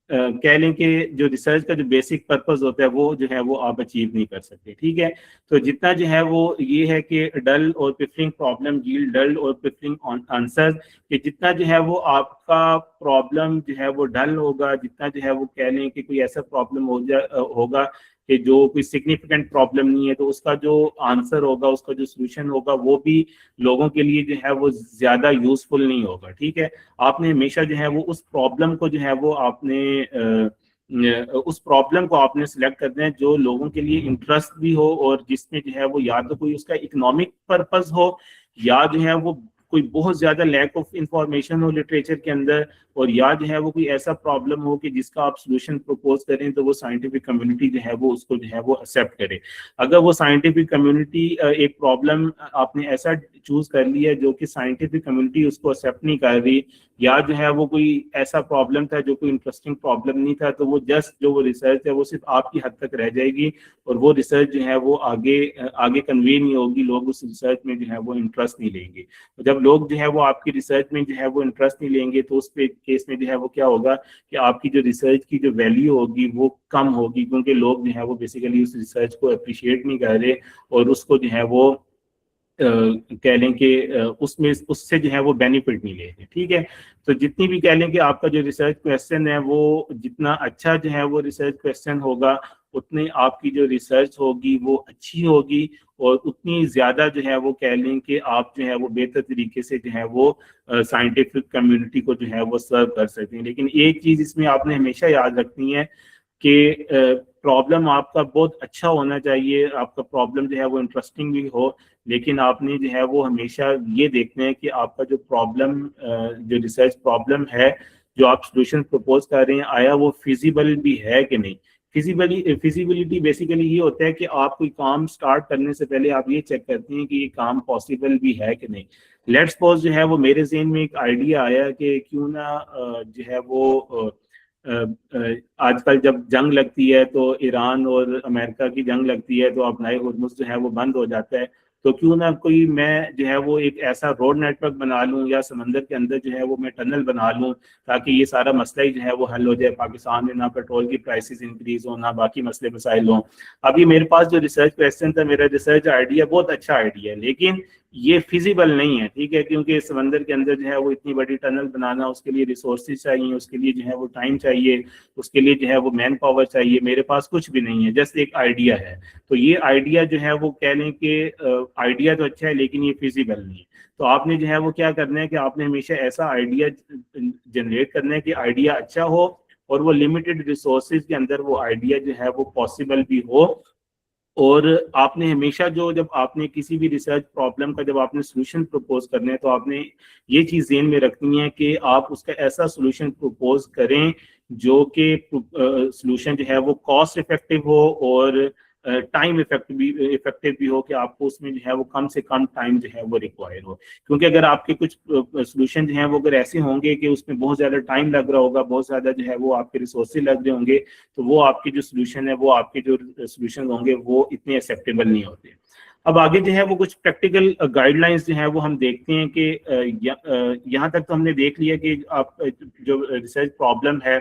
कह लें कि जो रिसर्च का जो बेसिक पर्पस होता है वो जो है वो आप अचीव नहीं कर सकते। ठीक है, तो जितना जो है वो ये है कि डल और प्रिफरिंग प्रॉब्लम यील्ड डल और प्रिफरिंग आंसर, कि जितना जो है वो आपका प्रॉब्लम जो है वो डल होगा, जितना जो है वो कह लें कि कोई ऐसा प्रॉब्लम होगा कि जो कोई सिग्निफिकेंट प्रॉब्लम नहीं है, तो उसका जो आंसर होगा, उसका जो सोल्यूशन होगा, वो भी लोगों के लिए जो है वो ज्यादा यूजफुल नहीं होगा। ठीक है, आपने हमेशा जो है वो उस प्रॉब्लम को जो है वो आपने उस प्रॉब्लम को आपने सिलेक्ट करना है जो लोगों के लिए इंटरेस्ट भी हो, और जिसमें जो है वो या तो कोई उसका इकोनॉमिक पर्पस हो, या जो है वो कोई बहुत ज्यादा लैक ऑफ इंफॉर्मेशन हो लिटरेचर के अंदर, और या जो है वो कोई ऐसा प्रॉब्लम हो कि जिसका आप सोल्यूशन प्रपोज करें तो वो साइंटिफिक कम्युनिटी जो है वो उसको जो है वो एक्सेप्ट करे। अगर वो साइंटिफिक कम्युनिटी एक प्रॉब्लम आपने ऐसा चूज कर लिया जो कि साइंटिफिक कम्युनिटी उसको एक्सेप्ट नहीं कर रही, या जो है वो कोई ऐसा प्रॉब्लम था जो कोई इंटरेस्टिंग प्रॉब्लम नहीं था, तो वो जस्ट जो वो रिसर्च है वो सिर्फ आपकी हद तक रह जाएगी, और वो रिसर्च जो है वो आगे आगे कन्वे नहीं होगी, लोग उस रिसर्च में जो है वो इंटरेस्ट नहीं लेंगे। तो जब लोग जो है वो आपकी रिसर्च में जो है वो इंटरेस्ट नहीं लेंगे, तो उस केस में जो है वो क्या होगा कि आपकी जो रिसर्च की जो वैल्यू होगी वो कम होगी, क्योंकि लोग जो है वो बेसिकली उस रिसर्च को अप्रिशिएट नहीं कर रहे, और उसको जो है वो कह लें कि उसमें उससे जो है वो बेनिफिट नहीं ले रहे। ठीक है, तो जितनी भी कह लें कि आपका जो रिसर्च क्वेश्चन है वो जितना अच्छा जो है वो रिसर्च क्वेश्चन होगा, उतनी आपकी जो रिसर्च होगी वो अच्छी होगी, और उतनी ज्यादा जो है वो कह लें कि आप जो है वो बेहतर तरीके से जो है वो साइंटिफिक कम्युनिटी को जो है वो सर्व कर सकते हैं। लेकिन एक चीज इसमें आपने हमेशा याद रखनी है कि प्रॉब्लम आपका बहुत अच्छा होना चाहिए, आपका प्रॉब्लम जो है वो इंटरेस्टिंग भी हो, लेकिन आपने जो है वो हमेशा ये देखना है कि आपका जो प्रॉब्लम जो रिसर्च प्रॉब्लम है, जो आप सोल्यूशन प्रपोज कर रहे हैं, आया वो फिजिबल भी है कि नहीं। फिजिबिलिटी बेसिकली ये होता है कि आप कोई काम स्टार्ट करने से पहले आप ये चेक करते हैं कि ये काम पॉसिबल भी है कि नहीं। लेट्स सपोज जो है वो मेरे ज़हन में एक आइडिया आया कि क्यों ना जो है वो आजकल जब जंग लगती है तो ईरान और अमेरिका की जंग लगती है, तो अपना हुर्मुज़ जो है वो बंद हो जाता है, तो क्यों ना कोई मैं जो है वो एक ऐसा रोड नेटवर्क बना लूं, या समंदर के अंदर जो है वो मैं टनल बना लूं, ताकि ये सारा मसला ही जो है वो हल हो जाए, पाकिस्तान में ना पेट्रोल की प्राइसेस इंक्रीज हो, ना बाकी मसले मसाइल हों। अभी मेरे पास जो रिसर्च क्वेश्चन था, मेरा रिसर्च आइडिया बहुत अच्छा आइडिया है, लेकिन ये फिजिबल नहीं है। ठीक है, क्योंकि समंदर के अंदर जो है वो इतनी बड़ी टनल बनाना, उसके लिए रिसोर्सेज चाहिए, उसके लिए जो है वो टाइम चाहिए, उसके लिए जो है वो मैन पावर चाहिए, मेरे पास कुछ भी नहीं है, जस्ट एक आइडिया है। तो ये आइडिया जो है वो कह लें कि आइडिया तो अच्छा है, लेकिन ये फिजिबल नहीं है। तो आपने जो है वो क्या करना है कि आपने हमेशा ऐसा आइडिया जनरेट करना है कि आइडिया अच्छा हो, और वो लिमिटेड रिसोर्सेज के अंदर वो आइडिया जो है वो पॉसिबल भी हो। और आपने हमेशा जो जब आपने किसी भी रिसर्च प्रॉब्लम का जब आपने सोल्यूशन प्रपोज करना है, तो आपने ये चीज ध्यान में रखनी है कि आप उसका ऐसा सोल्यूशन प्रपोज करें जो कि सोल्यूशन जो है वो कॉस्ट इफेक्टिव हो, और टाइम इफेक्टिव भी हो, कि आपको उसमें जो है वो कम से कम टाइम जो है वो रिक्वायर हो। क्योंकि अगर आपके कुछ सोल्यूशन जो हैं वो अगर ऐसे होंगे कि उसमें बहुत ज़्यादा टाइम लग रहा होगा, बहुत ज़्यादा जो है वो आपके रिसोर्सेज लग रहे होंगे, तो वो आपके जो सोल्यूशन है, वो आपके जो सोल्यूशन होंगे वो इतने एक्सेप्टेबल नहीं होते। अब आगे जो है वो कुछ प्रैक्टिकल गाइडलाइंस जो है वो हम देखते हैं कि यहाँ तक तो हमने देख लिया कि आप जो रिसर्च प्रॉब्लम है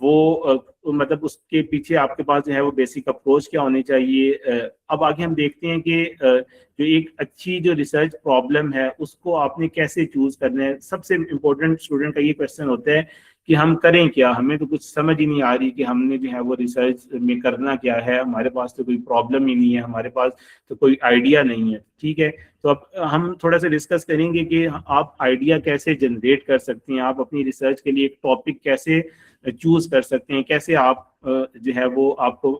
वो मतलब उसके पीछे आपके पास जो है वो बेसिक अप्रोच क्या होनी चाहिए। अब आगे हम देखते हैं कि जो एक अच्छी जो रिसर्च प्रॉब्लम है उसको आपने कैसे चूज करना है। सबसे इम्पोर्टेंट स्टूडेंट का ये क्वेश्चन होता है कि हम करें क्या, हमें तो कुछ समझ ही नहीं आ रही कि हमने जो है वो रिसर्च में करना क्या है, हमारे पास तो कोई प्रॉब्लम ही नहीं है, हमारे पास तो कोई आइडिया नहीं है। ठीक है, तो अब हम थोड़ा सा डिस्कस करेंगे कि आप आइडिया कैसे जनरेट कर सकते हैं, आप अपनी रिसर्च के लिए एक टॉपिक कैसे चूज कर सकते हैं, कैसे आप जो है वो आपको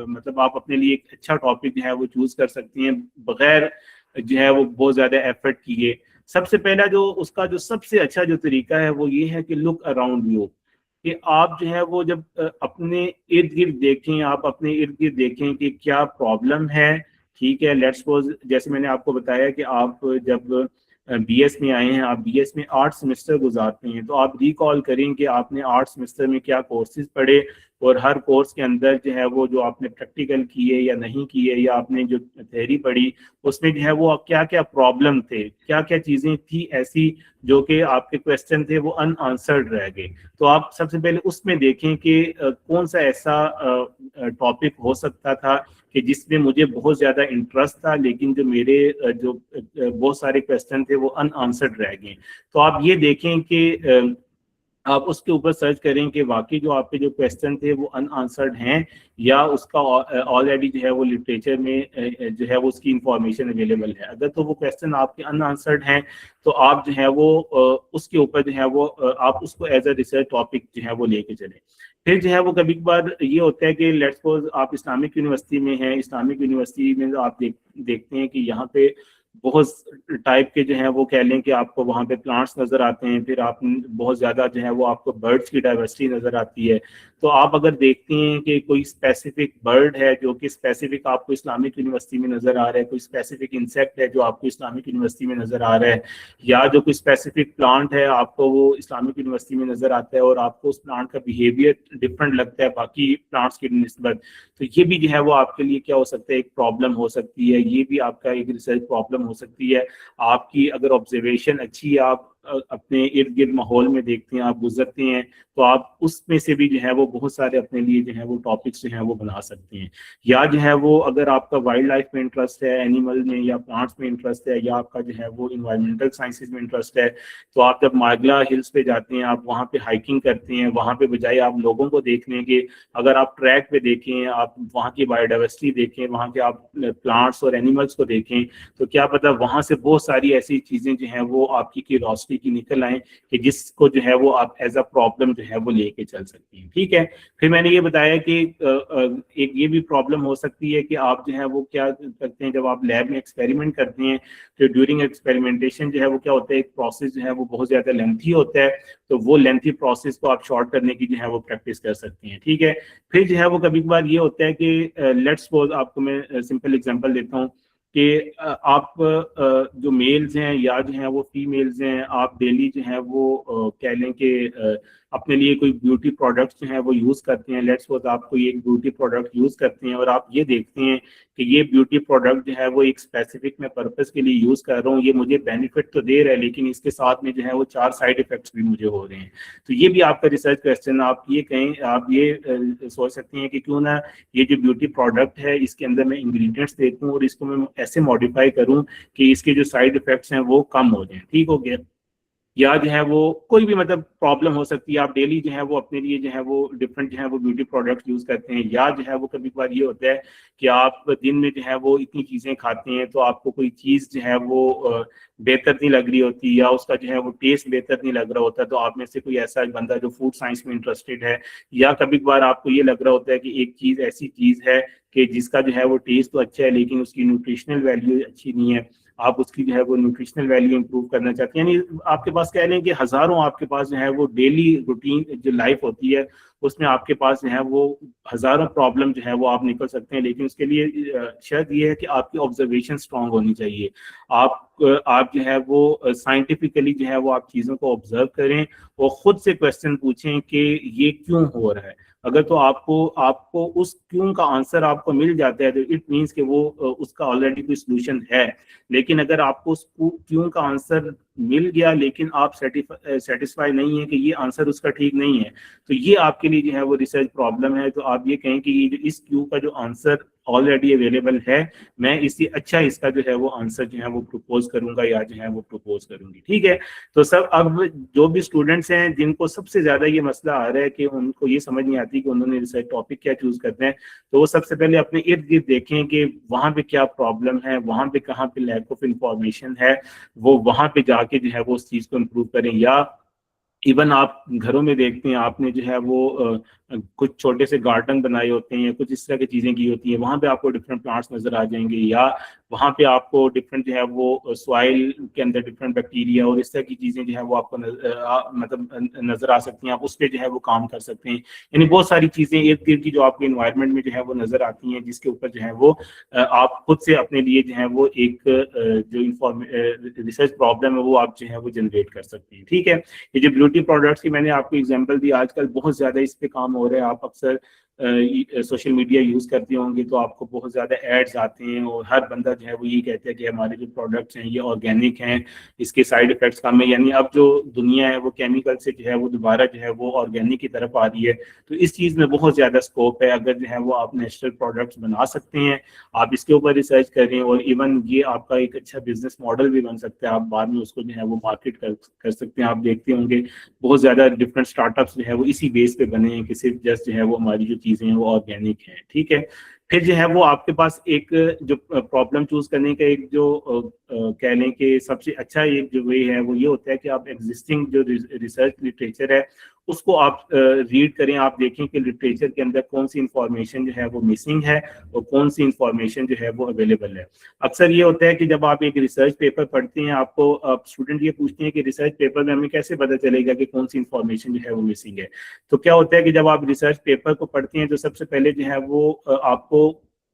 मतलब आप अपने लिए एक अच्छा टॉपिक जो है वो चूज कर सकती हैं बगैर जो है वो बहुत ज्यादा एफर्ट किए। सबसे पहला जो उसका जो सबसे अच्छा जो तरीका है वो ये है कि लुक अराउंड यू, कि आप जो है वो जब अपने इर्द गिर्द देखें, आप अपने इर्द गिर्द देखें कि क्या प्रॉब्लम है। ठीक है, लेट्स सपोज जैसे मैंने आपको बताया कि आप जब बीएस में आए हैं, आप बीएस में 8 सेमेस्टर गुजारते हैं, तो आप रिकॉल करें कि आपने 8 सेमेस्टर में क्या कोर्सेज पढ़े, और हर कोर्स के अंदर जो है वो जो आपने प्रैक्टिकल किए या नहीं किए, या आपने जो थ्योरी पढ़ी उसमें जो है वो क्या क्या प्रॉब्लम थे, क्या क्या चीजें थी ऐसी जो कि आपके क्वेश्चन थे वो अनआंसर्ड रह गए। तो आप सबसे पहले उसमें देखें कि कौन सा ऐसा टॉपिक हो सकता था कि जिसमें मुझे बहुत ज्यादा इंटरेस्ट था, लेकिन जो मेरे जो बहुत सारे क्वेश्चन थे वो अनआंसर्ड रह गए। तो आप ये देखें कि आप उसके ऊपर सर्च करें कि वाकई जो आपके जो क्वेश्चन थे वो अनआंसर्ड हैं, या उसका ऑलरेडी जो है वो लिटरेचर में जो है वो उसकी इंफॉर्मेशन अवेलेबल है। अगर तो वो क्वेश्चन आपके अनआंसर्ड हैं तो आप जो है वो उसके ऊपर जो है वो आप उसको एज अ रिसर्च टॉपिक जो है वो लेके चलें। फिर जो है वो कभी कभार ये होता है कि लेट्स सपोज आप इस्लामिक यूनिवर्सिटी में हैं, इस्लामिक यूनिवर्सिटी में आप देखते हैं कि यहाँ पे बहुत टाइप के जो है वो कह लें कि आपको वहाँ पे प्लांट्स नजर आते हैं, फिर आप बहुत ज्यादा जो है वो आपको बर्ड्स की डाइवर्सिटी नजर आती है। तो आप अगर देखते हैं कि कोई स्पेसिफिक बर्ड है जो कि स्पेसिफिक आपको इस्लामिक यूनिवर्सिटी में नजर आ रहा है, कोई स्पेसिफिक इंसेक्ट है जो आपको इस्लामिक यूनिवर्सिटी में नजर आ रहा है, या जो कोई स्पेसिफिक प्लांट है आपको वो इस्लामिक यूनिवर्सिटी में नजर आता है और आपको उस प्लांट का बिहेवियर डिफरेंट लगता है बाकी प्लांट्स की निस्बत, तो ये भी जो है वो आपके लिए क्या हो सकता है, एक प्रॉब्लम हो सकती है। ये भी आपका एक रिसर्च प्रॉब्लम हो सकती है। आपकी अगर ऑब्जर्वेशन अच्छी है, आप अपने इर्द गिर्द माहौल में देखते हैं, आप गुजरते हैं, तो आप उसमें से भी जो है वो बहुत सारे अपने लिए जो है वो टॉपिक्स जो है वो बना सकते हैं। या जो है वो अगर आपका वाइल्ड लाइफ में इंटरेस्ट है, एनिमल में या प्लांट्स में इंटरेस्ट है, या आपका जो है वो इन्वायरमेंटल साइंसेज में इंटरेस्ट है, तो आप जब मार्गला हिल्स पे जाते हैं, आप वहाँ पे हाइकिंग करते हैं, वहाँ पे बजाय आप लोगों को देखने के अगर आप ट्रैक पे देखें, आप वहाँ की बायोडाइवर्सिटी देखें, वहाँ के आप प्लांट्स और एनिमल्स को देखें, तो क्या पता वहाँ से बहुत सारी ऐसी चीजें जो हैं वो आपकी क्यूरियोसिटी की निकल आए कि जिसको जो है वो आप एज अ प्रॉब्लम जो है वो लेके चल सकती हैं। ठीक है, फिर मैंने ये बताया कि एक ये भी प्रॉब्लम हो सकती है कि आप जो है वो क्या करते हैं, जब आप लैब में एक्सपेरिमेंट करते हैं तो ड्यूरिंग एक्सपेरिमेंटेशन जो है वो क्या होता है, एक प्रोसेस जो है वो बहुत ज्यादा लेंथी होता है, तो वो लेंथी प्रोसेस को आप शॉर्ट करने की जो है वो प्रैक्टिस कर सकते हैं। ठीक है, फिर जो है वो कभी कभार ये होता है कि लेट्स सपोज आपको मैं सिंपल एग्जांपल देता हूँ कि आप जो मेल्स हैं या जो हैं वो फीमेल्स हैं, आप डेली जो है वो कह लें कि अपने लिए कोई ब्यूटी प्रोडक्ट्स जो हैं वो यूज़ करते हैं। लेट्स सपोज आप कोई एक ब्यूटी प्रोडक्ट यूज़ करते हैं और आप ये देखते हैं कि ये ब्यूटी प्रोडक्ट जो है वो एक स्पेसिफिक मैं पर्पस के लिए यूज़ कर रहा हूँ, ये मुझे बेनिफिट तो दे रहा है लेकिन इसके साथ में जो है वो 4 साइड इफेक्ट्स भी मुझे हो रहे हैं। तो ये भी आपका रिसर्च क्वेश्चन, आप ये कहें, आप ये सोच सकते हैं कि क्यों ना ये जो ब्यूटी प्रोडक्ट है इसके अंदर मैं इंग्रेडिएंट्स देखूं और इसको मैं ऐसे मॉडिफाई करूं कि इसके जो साइड इफेक्ट्स हैं वो कम हो जाएं। ठीक हो गया। या जो है वो कोई भी मतलब प्रॉब्लम हो सकती है, आप डेली जो है वो अपने लिए जो है वो डिफरेंट जो है वो ब्यूटी प्रोडक्ट यूज करते हैं, या जो है वो कभी कभार ये होता है कि आप दिन में जो है वो इतनी चीजें खाते हैं तो आपको कोई चीज जो है वो बेहतर नहीं लग रही होती, या उसका जो है वो टेस्ट बेहतर नहीं लग रहा होता, तो आप में से कोई ऐसा बंदा जो फूड साइंस में इंटरेस्टेड है, या कभी कभार आपको ये लग रहा होता है कि एक चीज ऐसी चीज है कि जिसका जो है वो टेस्ट तो अच्छा है लेकिन उसकी न्यूट्रिशनल वैल्यू अच्छी नहीं है, आप उसकी जो है वो न्यूट्रिशनल वैल्यू इंप्रूव करना चाहते हैं, यानी आपके पास कह लें कि हजारों आपके पास जो है वो डेली रूटीन जो लाइफ होती है उसमें आपके पास जो है वो हजारों प्रॉब्लम जो है वो आप निकल सकते हैं, लेकिन उसके लिए शर्त ये है कि आपकी ऑब्जर्वेशन स्ट्रांग होनी चाहिए। आप जो है वो साइंटिफिकली जो है वो आप चीज़ों को ऑब्जर्व करें और खुद से क्वेश्चन पूछें कि ये क्यों हो रहा है। अगर तो आपको आपको उस क्यों का आंसर आपको मिल जाता है तो इट मीन्स कि वो उसका ऑलरेडी कोई सोल्यूशन है। लेकिन अगर आपको उस क्यों का आंसर मिल गया लेकिन आप सेटिस्फाई नहीं है कि ये आंसर उसका ठीक नहीं है, तो ये आपके लिए जो है वो रिसर्च प्रॉब्लम है। तो आप ये कहें कि ये जो इस क्यू का जो आंसर ऑलरेडी अवेलेबल है, मैं इससे अच्छा इसका जो है वो आंसर जो है वो प्रपोज करूंगा या जो है वो प्रपोज करूंगी। ठीक है, तो सब अब जो भी स्टूडेंट्स हैं जिनको सबसे ज्यादा ये मसला आ रहा है कि उनको ये समझ नहीं आती कि उन्होंने रिसर्च टॉपिक क्या चूज करना है, तो वो सबसे पहले अपने इर्द गिर्द देखें कि वहां पे क्या प्रॉब्लम है, वहां पे कहाँ पे लैक ऑफ इंफॉर्मेशन है, वो वहां पे जाके जो है वो उस चीज को इम्प्रूव करें। या इवन आप घरों में देखते हैं आपने जो है वो कुछ छोटे से गार्डन बनाए होते हैं, कुछ इस तरह की चीजें की होती हैं, वहां पे आपको डिफरेंट प्लांट्स नजर आ जाएंगे, या वहां पे आपको डिफरेंट जो है वो सॉइल के अंदर डिफरेंट बैक्टीरिया और इस तरह की चीजें जो है वो आपको मतलब नजर आ सकती हैं। आप उस पर जो है वो काम कर सकते हैं। यानी बहुत सारी चीजें इर्द गिर्द की जो आपके इन्वायरमेंट में जो है वो नजर आती हैं, जिसके ऊपर जो है वो आप खुद से अपने लिए जो है वो एक जो रिसर्च प्रॉब्लम है वो आप जो है वो जनरेट कर सकते हैं। ठीक है, ये जो ब्यूटी प्रोडक्ट्स की मैंने आपको एग्जांपल दी, आजकल बहुत ज्यादा इस पे काम हो रहा है। आप अक्सर सोशल मीडिया यूज करते होंगे तो आपको बहुत ज्यादा एड्स आते हैं और हर बंदा जो है वो ये कहता है कि हमारे जो प्रोडक्ट्स हैं ये ऑर्गेनिक हैं, इसके साइड इफेक्ट्स कम है। यानी अब जो दुनिया है वो केमिकल से जो है वो दोबारा जो है वो ऑर्गेनिक की तरफ आ रही है। तो इस चीज में बहुत ज्यादा स्कोप है। अगर जो है वो आप नेचुरल प्रोडक्ट्स बना सकते हैं, आप इसके ऊपर रिसर्च करें और इवन ये आपका एक अच्छा बिजनेस मॉडल भी बन सकता है। आप बाद में उसको जो है वो मार्केट कर सकते हैं। आप देखते होंगे बहुत ज्यादा डिफरेंट स्टार्टअप्स जो है वो इसी बेस पे बने हैं कि सिर्फ जस्ट जो है वो हमारी जो चीजें हैं वो ऑर्गेनिक हैं। ठीक है, फिर जो है वो आपके पास एक जो प्रॉब्लम चूज करने का एक जो कह लें कि सबसे अच्छा एक जो वे है वो ये होता है कि आप एग्जिस्टिंग जो रिसर्च लिटरेचर है उसको आप रीड करें। आप देखें कि लिटरेचर के अंदर कौन सी इंफॉर्मेशन जो है वो मिसिंग है और कौन सी इंफॉर्मेशन जो है वो अवेलेबल है। अक्सर ये होता है कि जब आप एक रिसर्च पेपर पढ़ते हैं, आपको स्टूडेंट ये पूछते हैं कि रिसर्च पेपर में हमें कैसे पता चलेगा कि कौन सी इंफॉर्मेशन जो है वो मिसिंग है। तो क्या होता है कि जब आप रिसर्च पेपर को पढ़ते हैं तो सबसे पहले जो है वो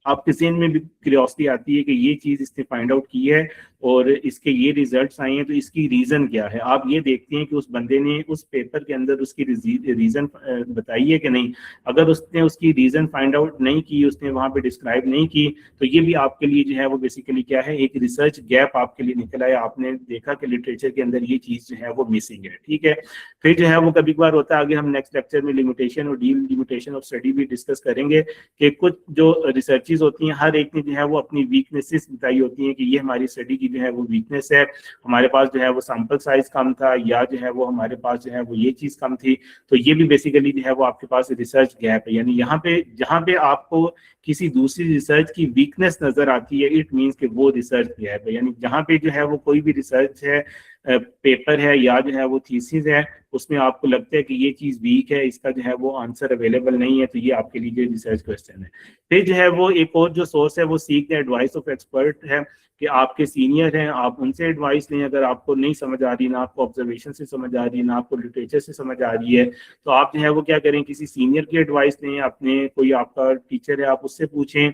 आपके ज़हन में भी क्यूरियोसिटी आती है कि ये चीज़ इसने फाइंड आउट की है और इसके ये रिजल्ट्स आए हैं, तो इसकी रीज़न क्या है। आप ये देखते हैं कि उस बंदे ने उस पेपर के अंदर उसकी रीज़न बताई है कि नहीं। अगर उसने उसकी रीज़न फाइंड आउट नहीं की, उसने वहाँ पे डिस्क्राइब नहीं की, तो ये भी आपके लिए जो है वो बेसिकली क्या है, एक रिसर्च गैप आपके लिए निकल आया। आपने देखा कि लिटरेचर के अंदर ये चीज़ जो है वो मिसिंग है। ठीक है, फिर जो है वो कभी कभार होता है, आगे हम नेक्स्ट लेक्चर में लिमिटेशन और डीलिमिटेशन ऑफ स्टडी भी डिस्कस करेंगे कि कुछ जो रिसर्चेज होती हैं हर एक ने जो है वो अपनी वीकनेसेस बताई होती हैं कि ये हमारी स्टडी की जो है वो वीकनेस है, हमारे पास जो है वो सैंपल साइज कम था, या जो है वो हमारे पास जो है वो ये चीज कम थी। तो ये भी बेसिकली जो है वो आपके पास रिसर्च गैप है। यानी यहाँ पे जहाँ पे आपको किसी दूसरी रिसर्च की वीकनेस नजर आती है, इट मीन्स कि वो रिसर्च गैप है। यानी जहाँ पे जो है वो कोई भी रिसर्च है, पेपर है या जो है वो थीसिस है, उसमें आपको लगता है कि ये चीज वीक है, इसका जो है वो आंसर अवेलेबल नहीं है, तो ये आपके लिए रिसर्च क्वेश्चन है। फिर जो है वो एक और जो सोर्स है वो seek the advice of expert है कि आपके सीनियर हैं, आप उनसे एडवाइस लें। अगर आपको नहीं समझ आ रही, ना आपको ऑब्जर्वेशन से समझ आ रही है, ना आपको लिटरेचर से समझ आ रही है, तो आप जो है वो क्या करें, किसी सीनियर की एडवाइस लें। अपने कोई आपका टीचर है आप उससे पूछें,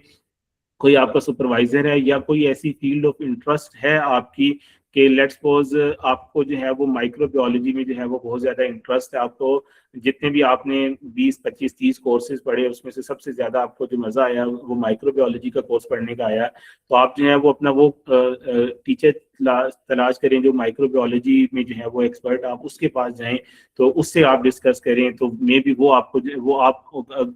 कोई आपका सुपरवाइजर है, या कोई ऐसी फील्ड ऑफ इंटरेस्ट है आपकी कि लेट्स सपोज आपको जो है वो माइक्रोबायोलॉजी में जो है वो बहुत ज्यादा इंटरेस्ट है। आपको जितने भी आपने 20, 25, 30 कोर्सेज पढ़े उसमें से सबसे ज्यादा आपको जो मजा आया वो माइक्रोबायोलॉजी का कोर्स पढ़ने का आया, तो आप जो है वो अपना वो टीचर तलाश करें जो माइक्रोबायोलॉजी में जो है वो एक्सपर्ट, आप उसके पास जाएं, तो उससे आप डिस्कस करें। तो मे बी वो आपको वो आप